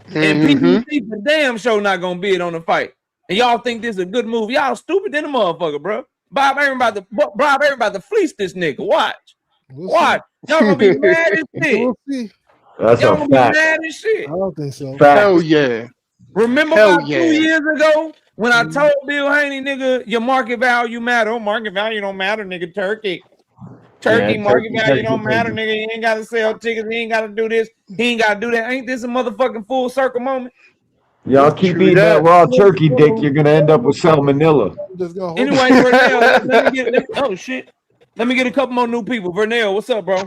And PBC for damn sure not gonna bid on the fight. And y'all think this is a good move. Y'all stupid than a motherfucker, bro. Bob ain't about to fleece this nigga. Watch. Watch. Y'all gonna be mad as shit. That's Y'all a gonna be fact. mad as shit. I don't think so. Hell yeah. Remember Hell about yeah. 2 years ago when I told Bill Haney, nigga, your market value matter. Oh, market value don't matter, nigga. Turkey market value don't matter, nigga. He ain't gotta sell tickets. He ain't gotta do this. He ain't gotta do that. Ain't this a motherfucking full circle moment? Y'all keep eating that raw turkey dick, you're gonna end up with salmonella. Anyway, Vernell, let me get oh shit. Let me get a couple more new people. Vernell, what's up, bro?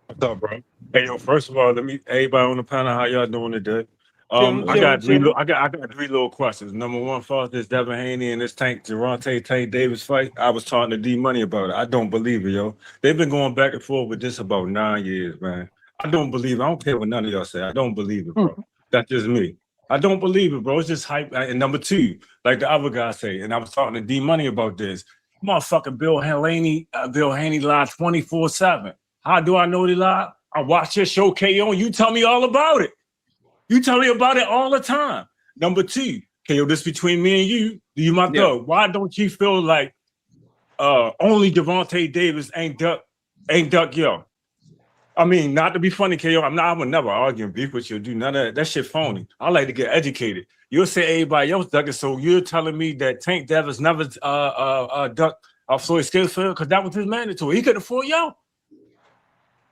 What's up, bro? Hey, yo, first of all, let me everybody on the panel, how y'all doing today? Chillin', I got chillin'. I got three little questions. Number one, for this Devin Haney and this Gervonta Davis fight. I was talking to D Money about it. I don't believe it, yo. They've been going back and forth with this about 9 years, man. I don't believe it. I don't care what none of y'all say. I don't believe it, bro. That's just me. I don't believe it, bro. It's just hype. And number two, like the other guy say, and I was talking to D Money about this. Motherfucking Bill Haney lied 24/7. How do I know he lied? I watch your show, KO, and you tell me all about it. You tell me about it all the time. Number two, KO, this between me and you. Do you my thug? Why don't you feel like only Gervonta Davis ain't duck yo? I mean, not to be funny, KO. I would never argue and beef with you. Do none of that. That shit phony. I like to get educated. You'll say everybody else ducking, so you're telling me that Tank Davis never ducked Floyd Schofield because that was his mandatory. He couldn't afford y'all.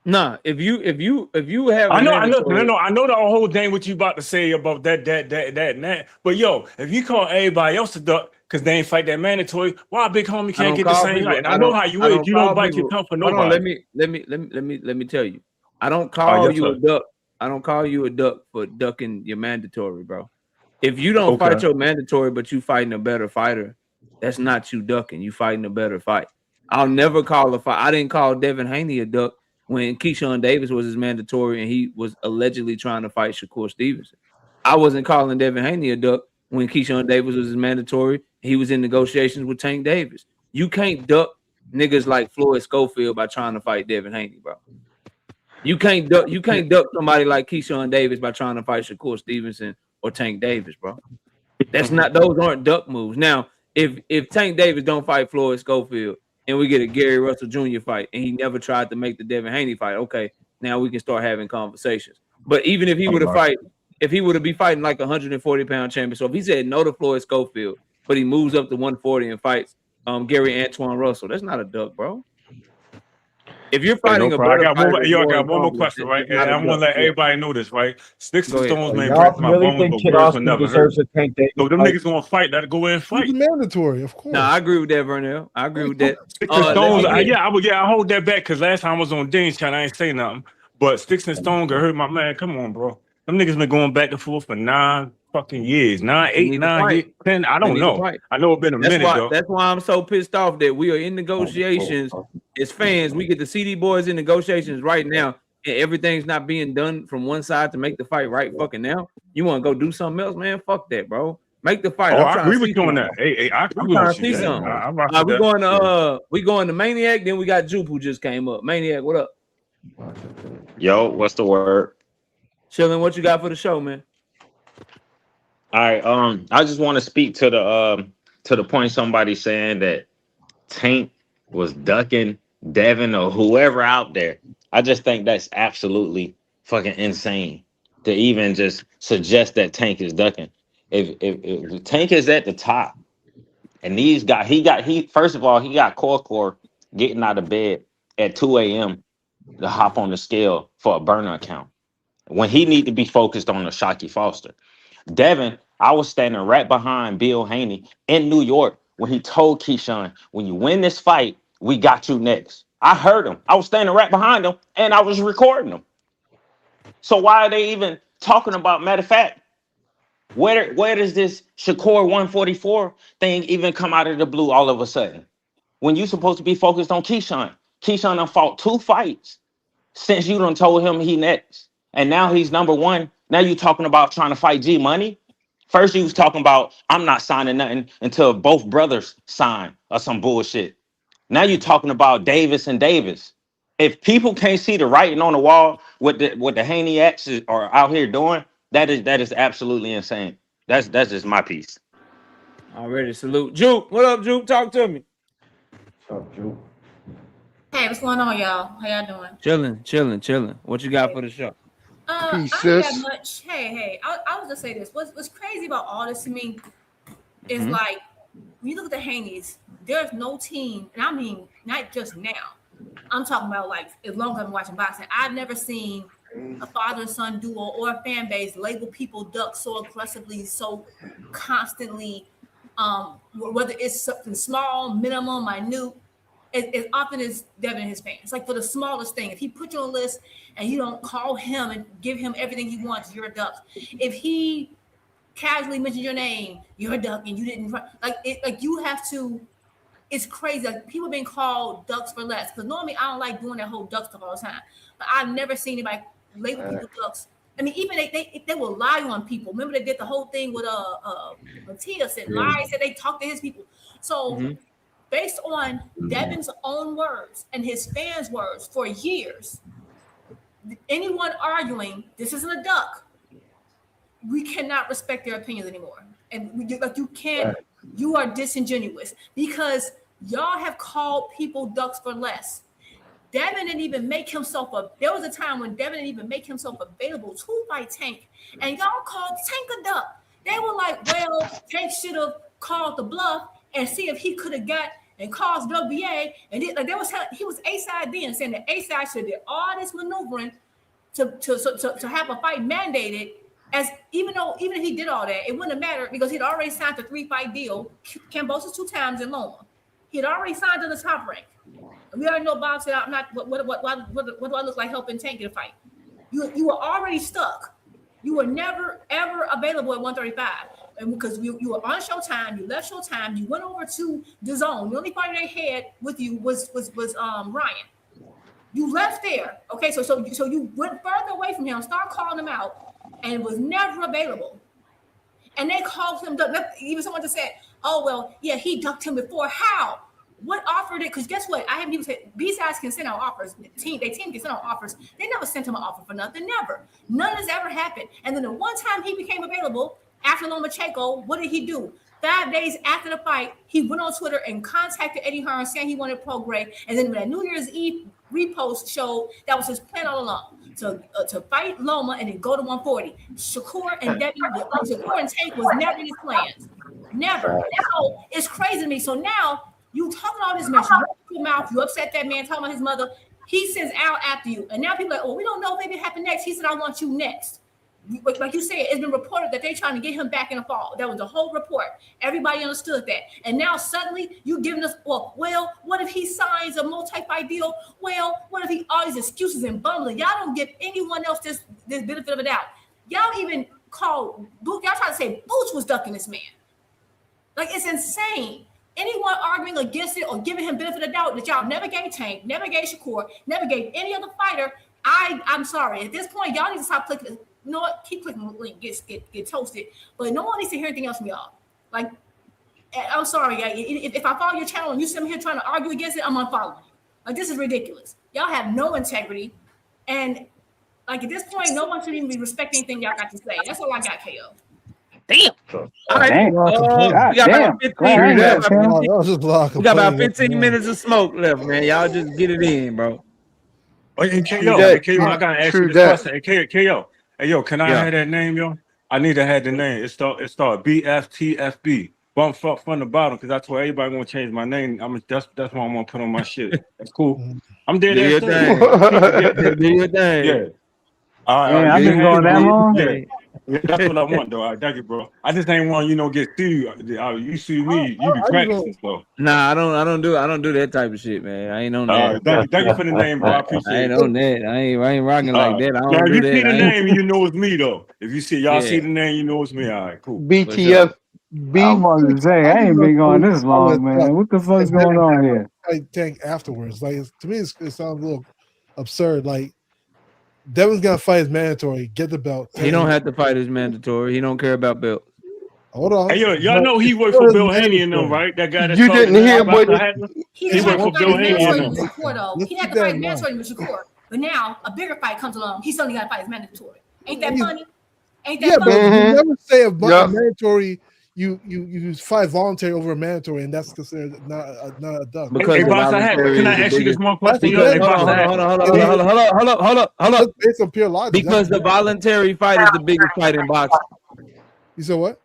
Nah, if you have, I know the whole thing what you about to say about that and that. But yo, if you call everybody else a duck because they ain't fight that mandatory, why big homie can't get the same light? And I know how you is. You don't bite your tongue for nobody. Hold on, let me tell you. I don't call you a duck. I don't call you a duck for ducking your mandatory, bro. If you don't fight your mandatory, but you fighting a better fighter, that's not you ducking. You fighting a better fight. I'll never call a fight. I didn't call Devin Haney a duck when Keyshawn Davis was his mandatory and he was allegedly trying to fight Shakur Stevenson. I wasn't calling Devin Haney a duck when Keyshawn Davis was his mandatory. He was in negotiations with Tank Davis. You can't duck niggas like Floyd Schofield by trying to fight Devin Haney, bro. You can't duck somebody like Keyshawn Davis by trying to fight Shakur Stevenson or Tank Davis, bro. Those aren't duck moves. Now, if Tank Davis don't fight Floyd Schofield and we get a Gary Russell Jr. fight and he never tried to make the Devin Haney fight, okay, now we can start having conversations. But even if he would have be fighting like a 140-pound champion, so if he said no to Floyd Schofield, but he moves up to 140 and fights Gary Antoine Russell, that's not a duck, bro. If you're fighting I got one more question, right? And I want to let everybody know this, right? Sticks and stones may break my bones, but words will never hurt. So them niggas gonna fight. Let go in and fight. It's mandatory, of course. No, I agree with that, Vernell. I agree with that. Sticks and stones, I hold that back because last time I was on Dean's channel, I ain't say nothing. But Sticks and Stones got hurt my man. Come on, bro. Them niggas been going back and forth for 9 fucking years. 9 years, 10. I don't know. I know it's been a minute though. That's why I'm so pissed off that we are in negotiations as fans. We get the CD boys in negotiations right now, and everything's not being done from one side to make the fight right fucking now. You want to go do something else, man? Fuck that, bro. Make the fight. I agree with you on that. Hey, I agree with you. We going to Maniac. Then we got Jupe who just came up. Maniac, what up? Yo, what's the word? Chilling. What you got for the show, man? All right. I just want to speak to the point somebody saying that Tank was ducking Devin or whoever out there. I just think that's absolutely fucking insane to even just suggest that Tank is ducking. If Tank is at the top And these guys, he first of all, he got core getting out of bed at 2 a.m. to hop on the scale for a burner account when he need to be focused on the Shockey Foster. Devin, I was standing right behind Bill Haney in New York when he told Keyshawn, when you win this fight, we got you next. I heard him. I was standing right behind him and I was recording him. So why are they even talking about, matter of fact, where does this Shakur 144 thing even come out of the blue all of a sudden? When you supposed to be focused on Keyshawn. Keyshawn done fought 2 fights since you done told him he next. And now he's number 1. Now you talking about trying to fight G Money. First you was talking about I'm not signing nothing until both brothers sign or some bullshit. Now you're talking about Davis and Davis. If people can't see the writing on the wall, what the Haney'S are out here doing, that is absolutely insane. That's just my piece. Already salute. Juke, what up, Juke? Talk to me. What's up, Juke? Hey, what's going on, y'all? How y'all doing? Chilling. What you got for the show? I ain't got much. Hey, I was just say this. What's crazy about all this to me is like when you look at the Haney'S, there's no team, and I mean not just now. I'm talking about like as long as I've been watching boxing, I've never seen a father and son duo or a fan base label people duck so aggressively, so constantly, whether it's something small, minimal, minute, as often as Devin and his fans. Like for the smallest thing, if he put you on a list and you don't call him and give him everything he wants, you're a duck. If he casually mentions your name, you're a duck, and you didn't like you have to. It's crazy. Like people being called ducks for less. Because normally I don't like doing that whole duck stuff all the time. But I've never seen anybody label people ducks. I mean, even they will lie on people. Remember they did the whole thing with Mattia said lies, said they talked to his people. So based on Devin's own words and his fans' words for years, anyone arguing this isn't a duck, we cannot respect their opinions anymore. And you can't. You are disingenuous because y'all have called people ducks for less. Devin didn't even make himself there was a time when Devin didn't even make himself available to fight Tank, and y'all called Tank a duck. They were like, well, Tank should have called the bluff and see if he could have got and caused WBA, and he was A-side then, saying that A-side should have did all this maneuvering to have a fight mandated. As even if he did all that, it wouldn't have mattered because he'd already signed a 3-fight deal. Cambosis 2 times in Loma. He had already signed to the top rank. And we already know Bob said, "I'm not. What do I look like helping Tank get a fight?" You were already stuck. You were never ever available at 135, and because you were on Showtime, you left Showtime, you went over to the Zone. The only fighter they had with you was Ryan. You left there. Okay, so you went further away from him. Start calling him out. And was never available. And they called him duck. Even someone just said, oh, well, yeah, he ducked him before. How? What offered it? Because guess what? I haven't even said B-sides can send out offers. Their team can send out offers. They never sent him an offer for nothing. Never. None has ever happened. And then the one time he became available after Lomachenko, what did he do? 5 days after the fight, he went on Twitter and contacted Eddie Hearn saying he wanted Pro Grey. And then when that New Year's Eve repost showed that was his plan all along. To fight Loma and then go to 140. Shakur and Tank was never his plans. Never. So it's crazy to me. So now you talking all this mess. You mouth. You upset that man talking about his mother. He sends Al after you. And now people are like, oh, we don't know. Maybe it happened next. He said, I want you next. Like you said, it's been reported that they're trying to get him back in the fall. That was the whole report. Everybody understood that. And now suddenly you giving us, well, what if he signs a multi-fight deal? Well, what if he all these excuses and bumbling? Y'all don't give anyone else this benefit of a doubt. Y'all even call Boots. Y'all trying to say Boots was ducking this man. Like it's insane. Anyone arguing against it or giving him benefit of doubt that y'all never gave Tank, never gave Shakur, never gave any other fighter. I'm sorry. At this point, y'all need to stop clicking. You know what? Keep clicking the link, get toasted. But no one needs to hear anything else from y'all. Like, I'm sorry, if I follow your channel and you sit here trying to argue against it, I'm unfollowing you. Like, this is ridiculous. Y'all have no integrity. And, like, at this point, no one should even be respecting anything y'all got to say. That's all I got, KO. Damn. All right. We got about 15 minutes of smoke left, man. Y'all just get it in, bro. Hey, KO, I gotta ask you this question. Hey, KO. Hey, yo, can I have that name, yo? I need to have the name. It start BFTFB. bump up from the bottom because I told everybody gonna change my name. That's what I'm gonna put on my shit. That's cool. I'm dead Do your thing. Do your thing. Yeah. All right, Man, I've yeah, been going that long. Yeah, that's what I want, though. All right, thank you, bro. I just ain't want get sued. You sue me, you be practicing stuff. Nah, I don't do that type of shit, man. I ain't on that. Thank you for the name, bro. I appreciate it. I ain't on that. I ain't rocking like that. I Now, don't if do you that. see the name, you know it's me, though. If you see y'all see Yeah. the name, you know it's me. All right, cool. BTF. I'm about to say, I ain't been going this long, man. What the fuck's going on here? Like Tank afterwards, like to me, it sounds a little absurd. Like Devin's gonna fight his mandatory, get the belt. He don't have to fight his mandatory. He don't care about belts. Hold on. Hey, y'all know he worked for Bill Haney and them, right? That guy that You didn't hear what he worked for Bill Haney and them. He had to fight his mandatory with Shakur. But now a bigger fight comes along. He suddenly got to fight his mandatory. Ain't that funny? Ain't that funny? But you never say a mandatory. You fight voluntary over a mandatory, and that's considered not a duck. Because can I ask you this one question? Hold up. Based on pure logic. Because the voluntary fight is the biggest fight in boxing. You said what?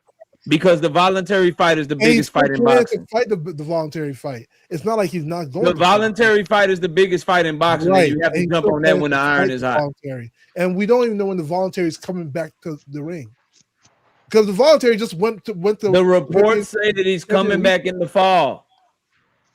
Because the voluntary fight is the biggest fight in boxing. Fight the voluntary fight. It's not like he's not going. The voluntary fight is the biggest fight in boxing. Right. And you have to jump on that when the iron is hot. Voluntary. And we don't even know when the voluntary is coming back to the ring. Because the voluntary just went to the reports say that he's coming back in the fall.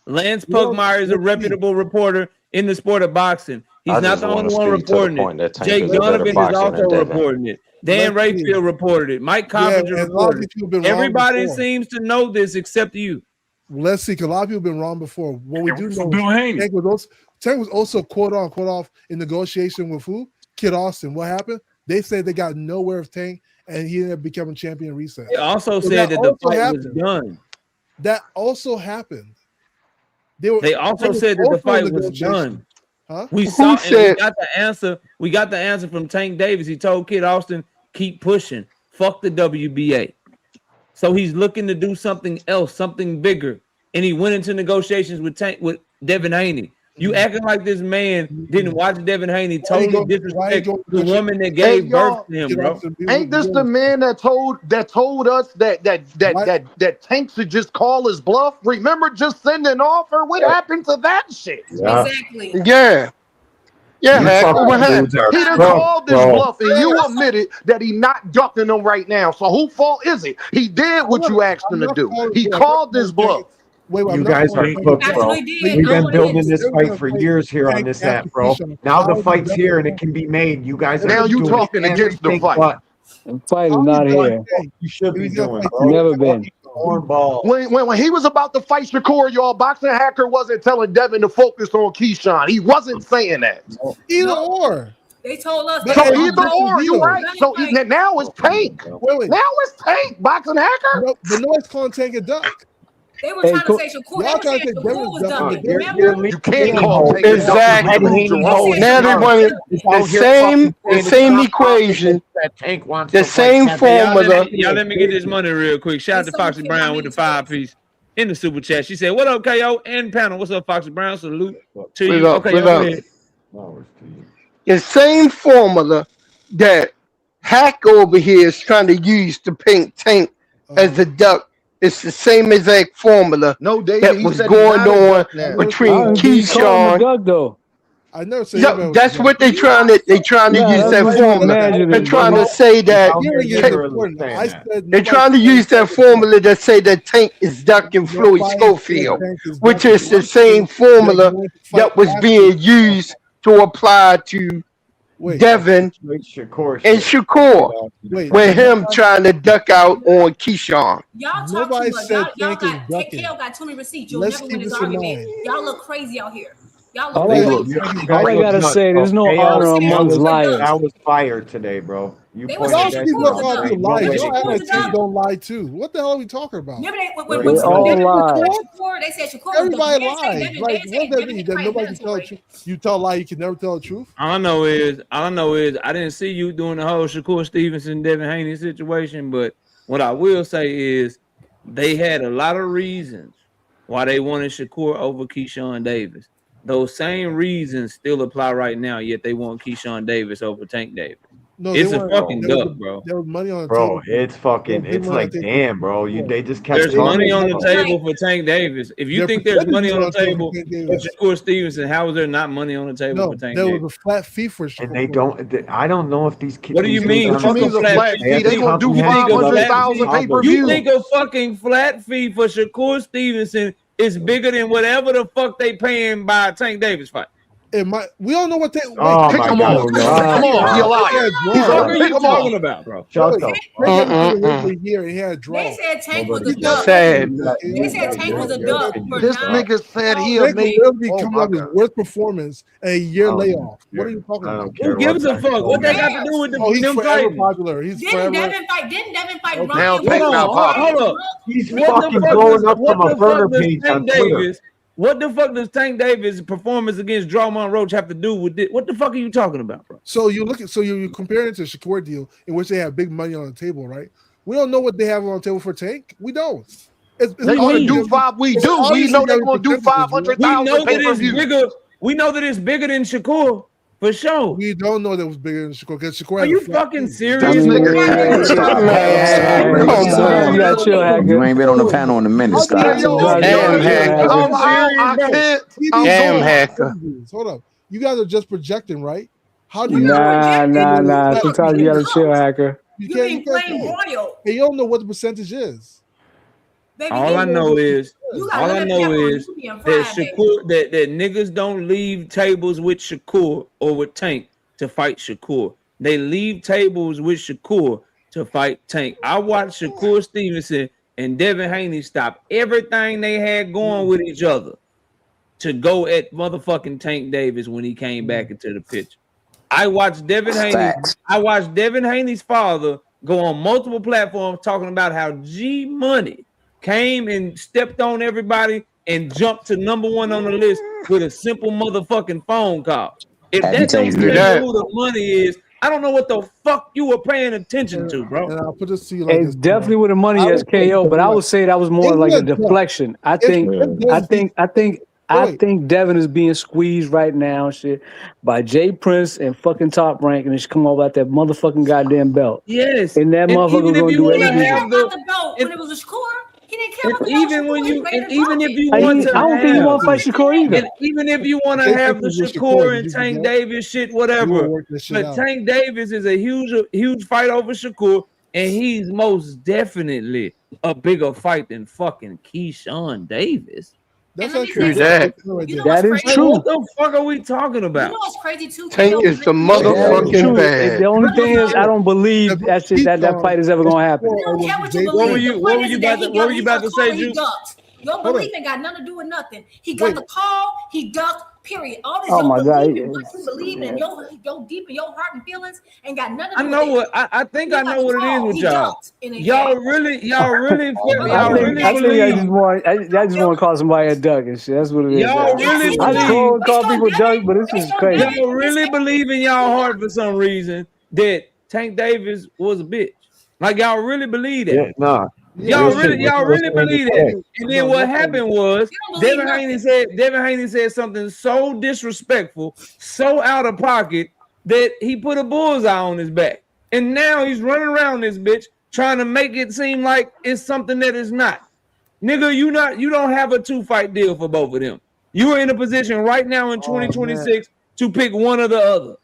Lance Pugmire is a reputable reporter in the sport of boxing. He's not the only one reporting it. Jake Donovan is also reporting it. Dan Rayfield reported it. Mike Coppinger reported it. Everybody seems to know this except you. Let's see, because a lot of people have been wrong before. What we do know Bill Haney. Tank was also quote off in negotiation with who? Kid Austin. What happened? They said they got nowhere of Tank, and he ended up becoming champion reset. They also said that the fight was done. That also happened. They also said that the fight was done. Huh? We saw and we got the answer. We got the answer from Tank Davis. He told Kid Austin, keep pushing. Fuck the WBA. So he's looking to do something else, something bigger. And he went into negotiations with Devin Haney. You acting like this man didn't watch Devin Haney totally disrespect the woman that gave birth to him, bro. Ain't this the man that told us that Tank should just call his bluff? Remember just sending off her? What happened to that shit? Yeah. Exactly. Yeah. Yeah, what happened? He done called this bluff, and you admitted that he not ducking them right now. So whose fault is it? He did what you asked him to do. He called this bluff. You guys are cooked, bro. We've been building this fight for years here on this app, bro. Now the fight's here and it can be made. You guys are now you talking against the fight. The fight is not here. You should be doing, bro. Never been. When he was about to fight Shakur, y'all, Boxing Hacker wasn't telling Devin to focus on Keyshawn. He wasn't saying that. Either or. They told us. So either or, you right. So now it's Tank. Wait. Now it's Tank, Boxing Hacker. No, but nobody's calling Tank a duck. They were trying to say Shakur. They were saying Shakur was ducking. Remember? You can't call Tank exactly. Now they want the same equation, the same formula. Y'all let me get this money real quick. Shout out to Foxy Brown with the 5-piece in the super chat. She said, "What up, KO and panel? What's up, Foxy Brown? Salute to you." Okay, go ahead. The same formula that Hack over here is trying to use to paint Tank as a duck. It's the same exact formula that was going on between Keyshawn. I never said that's what they're trying to use that formula. They're trying to say that they're trying to use that formula to say that Tank is ducking Floyd Schofield, which is the same formula that was being used to apply to Devin and Shakur, with him trying to duck out on Keyshawn. Y'all talk too much. Y'all got KO got too many receipts. You'll never win this argument. Y'all look crazy out here. Y'all look crazy. All I gotta say, there's no honor amongst liars. I was fired today, bro. You Y'all don't lie too. What the hell are we talking about? Remember they all lie. They said Shakur. Everybody lies. Like, what does that mean? That nobody can tell the truth. You tell a lie, you can never tell the truth. All I know is I didn't see you doing the whole Shakur Stevenson, Devin Haney situation, but what I will say is they had a lot of reasons why they wanted Shakur over Keyshawn Davis. Those same reasons still apply right now, yet they want Keyshawn Davis over Tank Davis. No, It's they a weren't. fucking There was, duck, bro. there was money on the Bro, table. it's fucking. There was big It's money on like, the table. damn, bro. They just kept There's talking. money on the about table for Tank Davis. If you Their think there's money percentages on the on the table table for Tank for Davis. Shakur Stevenson, how is there not money on the table No, for Tank there Davis? was a flat fee for Shakur. And they don't. I don't know if these kids. What do you mean? What Fucking flat fee? They You think a flat fee? views. You think a fucking flat fee for Shakur Stevenson is bigger than whatever the fuck they paying by a Tank Davis fight? We don't know what they. Oh Pick my him God! off. Pick him off. He a liar. He's What a are pick you him off. talking about, bro? Shut the Break everything away for a year and he had a draw. They said Tank was a He's duck. sad. They said Tank was a duck for This 9. nigga said he Tank made. will be Oh coming my out his God. worst performance and a year layoff. What are you talking about? Who gives a fuck? What they got to do with He's them forever fighting? popular. He's Didn't forever. Devin fight Okay. Now Rocky? Tank not popular. Hold up. He's What the fucking fuck blowing does- up what from a the burner fuck does page Tank on Twitter. Davis? What the fuck does Tank Davis' performance against Drawmon Roach have to do with it? What the fuck are you talking about, bro? So you look at you compare it to Shakur deal in which they have big money on the table, right? We don't know what they have on the table for Tank. We don't. They gonna do five. We do. We know they're gonna do 500,000 We know that pay per it's view. bigger. We know that it's bigger than Shakur for sure. We don't know that it was bigger than Shakur because Shakur. Are you fucking serious? You got chill, Hacker. You ain't been on the panel in a minute. Stop. Damn hacker. Hold up. You guys are just projecting, right? How do you Nah. Sometimes you gotta chill, Hacker. You You can't being plain royal. and you don't know what the percentage is. Baby, All I know is you gotta look at that Shakur that niggas don't leave tables with Shakur or with Tank to fight Shakur. They leave tables with Shakur to fight Tank. I watched Shakur Stevenson and Devin Haney stop everything they had going with each other to go at motherfucking Tank Davis when he came back into the picture. I watched Devin Haney. I watched Devin Haney's father go on multiple platforms talking about how G Money came and stepped on everybody and jumped to number one on the list with a simple motherfucking phone call. If that don't tell you who the money is, I don't know what the fuck you were paying attention to, bro. And I'll put this to you like It's this. definitely with the money as KO, but I would say that was more like a deflection. I think Devin is being squeezed right now, shit, by Jay Prince and fucking Top Rank, and it's come over out that motherfucking goddamn belt. Yes, and that motherfucker gonna do everything. when it was a score, he didn't care about the Even when you, and even if you I want to, don't think you want to fight Shakur either. And even if you want to have the Shakur and Tank Davis shit, whatever. But Tank Davis is a huge fight over Shakur, and he's most definitely a bigger fight than fucking Keyshawn Davis. That's not true. That is true. What the fuck are we talking about? You know what's crazy too? Tank is the motherfucking bad. The only thing is, I don't believe that shit, that fight is ever gonna happen. I don't care what you What were believe. you- what were you about to- what were you about to say, He Juice? ducked. Your Hold belief on. ain't got nothing to do with nothing. He got the call. He ducked. Period. All this Oh your my God. belief and what you believe in, your deep in your heart and feelings ain't got nothing to I do know with what I think. I know what it is with y'all. Y'all really I just want to call somebody a duck and shit. That's what it is. Y'all really I troll and call people duck, but this is crazy. Y'all really believe in y'all heart for some reason that Tank Davis was a bitch. Like y'all really believe that. Yeah, nah. Y'all really believe that. And then what happened was Devin Haney said something so disrespectful, so out of pocket that he put a bullseye on his back. And now he's running around this bitch trying to make it seem like it's something that is not. Nigga, you don't have a 2-fight deal for both of them. You are in a position right now in 2026 to pick one or the other.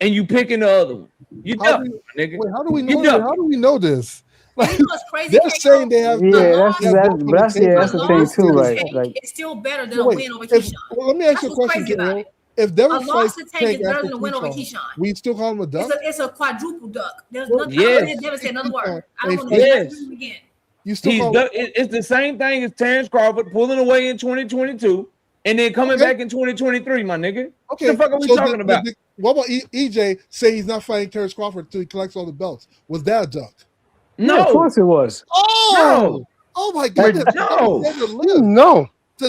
And you picking the other one. You duck, nigga. Wait, how do we You know? duck. How do we know this? Like, You know what's crazy? they're saying they have. That's the thing too, right? Like, It's still better than No, a wait, win over if- Keyshawn. well, let me ask you a That's what's question, crazy about Karen. it. If Devin A loss fights to Tank is better after than a win over Keyshawn. we still call him a duck. It's a quadruple duck. There's Well, nothing. yes. I don't never say another word. I Hey, don't want to yes. do it again. You still call It's the same thing as Terrence Crawford pulling away in 2022 and then coming back in 2023, my nigga. okay. What the fuck are we so talking about? what about EJ say he's not fighting Terrence Crawford until he collects all the belts? Was that a duck? No, of course it was. Oh, oh my goodness! No.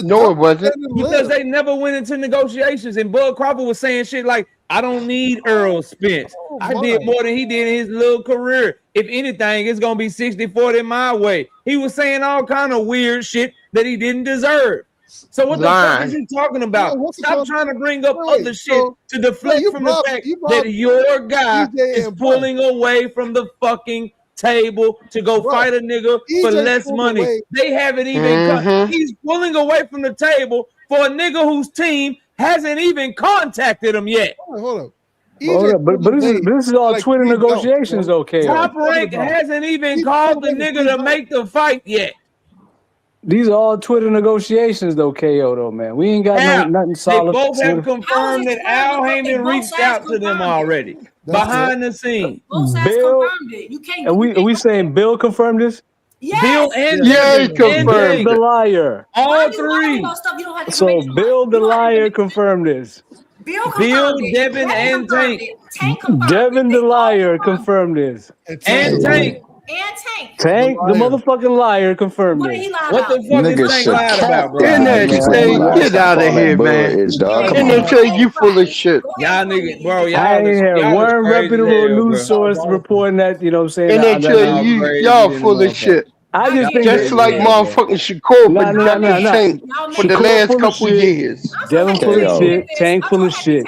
No, it wasn't. Because they never went into negotiations, and Bud Crawford was saying shit like, "I don't need Earl Spence. I did more than he did in his little career. If anything, it's gonna be 60-40 my way." He was saying all kind of weird shit that he didn't deserve. So what the fuck is Line. you talking about? what's the Stop call? trying to bring up Wait, other shit so- to deflect you from the brought- fact you brought that your guy EJ is and Bud. pulling away from the fucking table to go Bro, fight a nigga for EJ less pulled money. away. They haven't even he's pulling away from the table for a nigga whose team hasn't even contacted him yet. Hold up. But this is all like Twitter 3 belts, negotiations, bro. okay? Top Rank hasn't even called the nigga to make the fight yet. These are all Twitter negotiations, though, KO, though, man. We ain't got nothing They solid. both Twitter. have confirmed that Al Heyman reached out to them already behind the scenes. Both sides Bill, confirmed it. You can't. Are we saying Bill confirmed this? Yes. Bill and Bill the liar. All three. So Bill the liar confirmed this. Bill confirmed it. Devin, and confirmed Tank. it. Tank confirmed Devin the liar confirmed this. And Tank. And Tank. Tank the motherfucking liar confirmed What did this. he lie What the about? fuck is Tank lied about, bro? Get out of here, man. NHA, you full of shit. Y'all niggas, bro. I ain't had one reputable news source reporting that, you know what I'm saying? NHA, y'all full of shit. I just think Just like motherfucking Shakur, but got the Tank for the last couple years. Devin full of shit. Tank full of shit.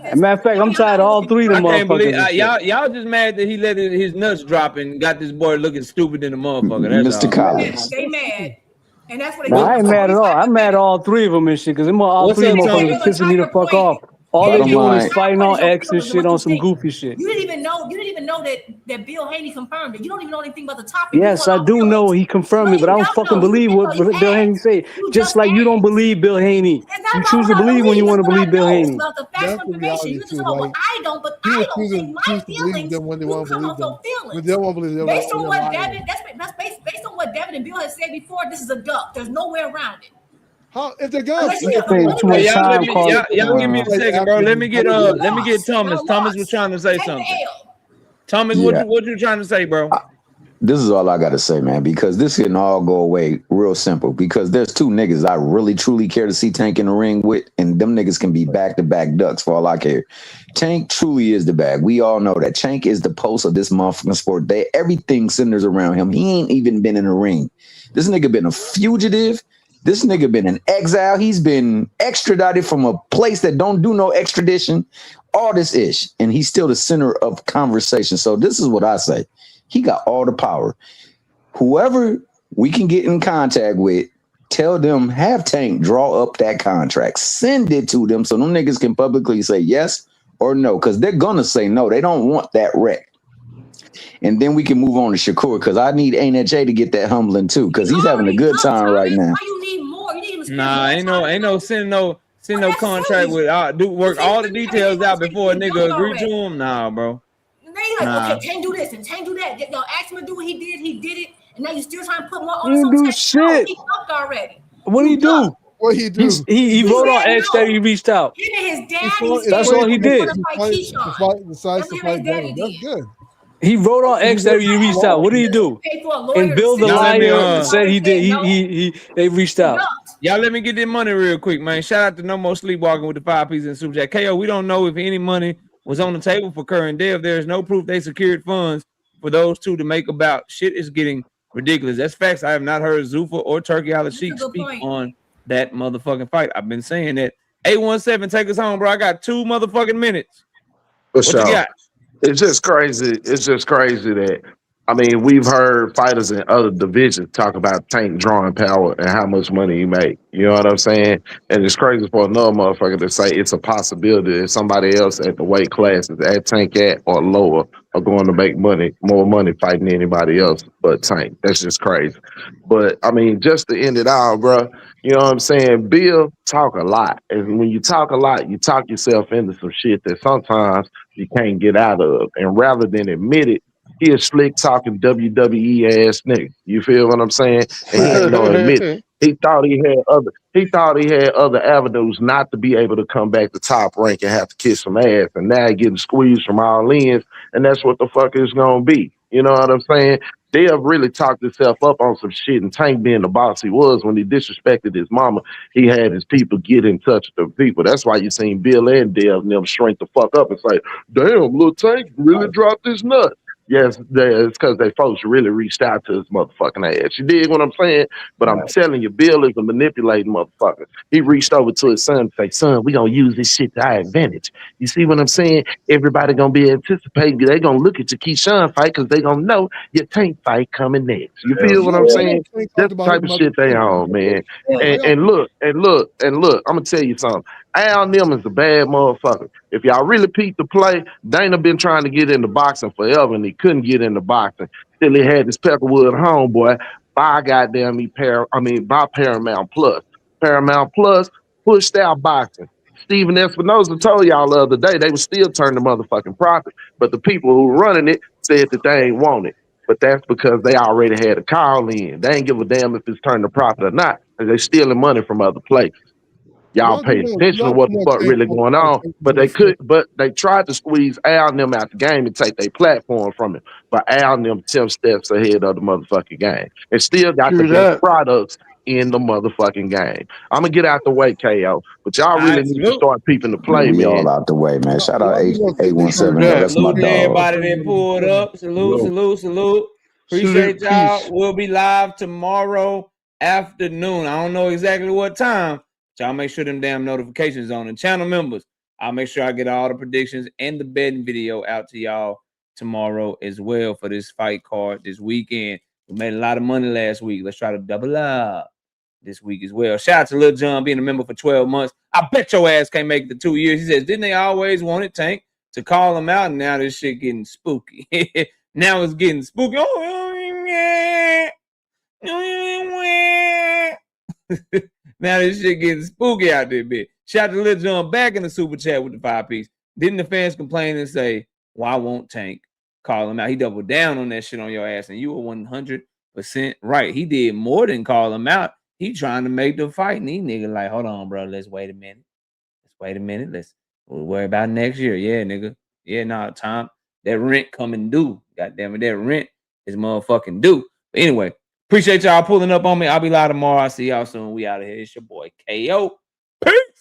As a matter of fact, I'm tired of all three of them I can't believe motherfuckers. y'all just mad that he let his nuts drop and got this boy looking stupid in the motherfucker. That's Mr. all. Collins. They mad. And that's what they No, I ain't mad at all. I'm mad at all three of them and shit, because all What's three up, motherfuckers are pissing me the fuck off. All they Bottom doing line. is fighting on X and shit on some goofy shit. You didn't even know that Bill Haney confirmed it. You don't even know anything about the topic. Yes, I do know he confirmed it, but I don't fucking believe what Bill Haney say. Just like you don't believe Bill Haney. You choose to believe when you want to believe Bill Haney. About the facts and information. You just know what I don't, but I don't think my feelings. When they You want to come believe off them. your feelings. When they don't want to believe them. Based on what Devin, that's based on what Devin and Bill had said before. This is a duck. There's no way around it. How if they're gonna Y'all give me a second, bro. Let me get Thomas. Thomas was trying to say something. Thomas, Yeah. what you trying to say, bro? This is all I gotta say, man, because this can all go away real simple. Because there's two niggas I really truly care to see Tank in the ring with, and them niggas can be back-to-back ducks for all I care. Tank truly is the bag. We all know that. Tank is the pulse of this motherfucking sport. Everything centers around him. He ain't even been in the ring. This nigga been a fugitive. This nigga been in exile. He's been extradited from a place that don't do no extradition. All this ish. And he's still the center of conversation. So this is what I say. He got all the power. Whoever we can get in contact with, tell them, have Tank draw up that contract. Send it to them so them niggas can publicly say yes or no. Because they're going to say no. They don't want that wreck. And then we can move on to Shakur, because I need NHA to get that humbling too, because he's having a good time right now. You need more. You need Nah, ain't no send no contract with work all the details out before a nigga agree to him. Nah, bro. Now you're like, okay, Tank do this and Tank do that. Y'all asked him to do what he did it, and now you still trying to put more on He some do Tank. shit. He fucked already. What do he do? What he do? He wrote on X that he reached out. Him and his dad. That's all he did. That's good. He wrote on X that he reached out. What did he do? And Bill the liar said he did. They reached out. Y'all let me get this money real quick, man. Shout out to No More Sleepwalking with the 5 pieces and Super Chat. KO, we don't know if any money was on the table for Kerr and Dev. There is no proof they secured funds for those two to make about. Shit is getting ridiculous. That's facts. I have not heard Zuffa or Turkey Hollow Sheik speak on that motherfucking fight. I've been saying that. 817, take us home, bro. I got 2 motherfucking minutes. For What sure. you got? It's just crazy. It's just crazy that, I mean, we've heard fighters in other divisions talk about Tank drawing power and how much money he make. You know what I'm saying? And it's crazy for another motherfucker to say it's a possibility that somebody else at the weight classes at Tank at or lower are going to make more money fighting anybody else but Tank. That's just crazy. But, I mean, just to end it all, bro, you know what I'm saying? Bill talk a lot. And when you talk a lot, you talk yourself into some shit that sometimes you can't get out of. And rather than admit it, he a slick talking WWE ass nigga. You feel what I'm saying? And he ain't gonna admit it. He thought he had other avenues not to be able to come back to Top Rank and have to kiss some ass. And now he getting squeezed from all ends, and that's what the fuck it's gonna be. You know what I'm saying? Dev really talked himself up on some shit, and Tank being the boss he was when he disrespected his mama, he had his people get in touch with the people. That's why you seen Bill and Dev and them shrink the fuck up and say, damn, little Tank really dropped his nut. Yes, it's because they folks really reached out to his motherfucking ass. You dig what I'm saying? But I'm telling you, Bill is a manipulating motherfucker. He reached over to his son and say, son, we gonna use this shit to our advantage. You see what I'm saying? Everybody gonna be anticipating. They gonna look at your Keyshawn fight because they gonna know your Tank fight coming next. You feel what I'm saying? That's the type of shit they on, man. And look, I'm gonna tell you something. Al Nim is a bad motherfucker. If y'all really peep the play, Dana been trying to get into boxing forever and he couldn't get into boxing. Still he had this Peckerwood homeboy by by Paramount Plus. Paramount Plus pushed out boxing. Steven Espinoza told y'all the other day they would still turn the motherfucking profit. But the people who were running it said that they ain't want it. But that's because they already had a call in. They ain't give a damn if it's turned a profit or not. Because they stealing money from other places. Y'all pay attention to what the fuck really going on. But they tried to squeeze Al and them out the game and take their platform from it. But Al and them 10 steps ahead of the motherfucking game. And still got the best products in the motherfucking game. I'm gonna get out the way, KO. But y'all really need to start peeping the play, We man. all out the way, man. Shout out 817. That's my Salute to dog. everybody that pulled up. Salute. Appreciate y'all. We'll be live tomorrow afternoon. I don't know exactly what time. Y'all make sure them damn notifications on. And channel members, I'll make sure I get all the predictions and the betting video out to y'all tomorrow as well for this fight card this weekend. We made a lot of money last week. Let's try to double up this week as well. Shout out to Lil John being a member for 12 months. I bet your ass can't make it to 2 years. He says, didn't they always want it, Tank, to call him out? And now this shit getting spooky. Now it's getting spooky. Now this shit getting spooky out there, bitch. Shout out to Lil John back in the super chat with the 5-piece. Didn't the fans complain and say, why won't Tank call him out? He doubled down on that shit on your ass, and you were 100% right. He did more than call him out. He trying to make the fight, and these niggas like, hold on, bro. Let's wait a minute. We'll worry about next year. Yeah, nigga. Yeah, nah, Tom. That rent coming due. God damn it, that rent is motherfucking due. But anyway, appreciate y'all pulling up on me. I'll be live tomorrow. I'll see y'all soon. We out of here. It's your boy KO. Peace.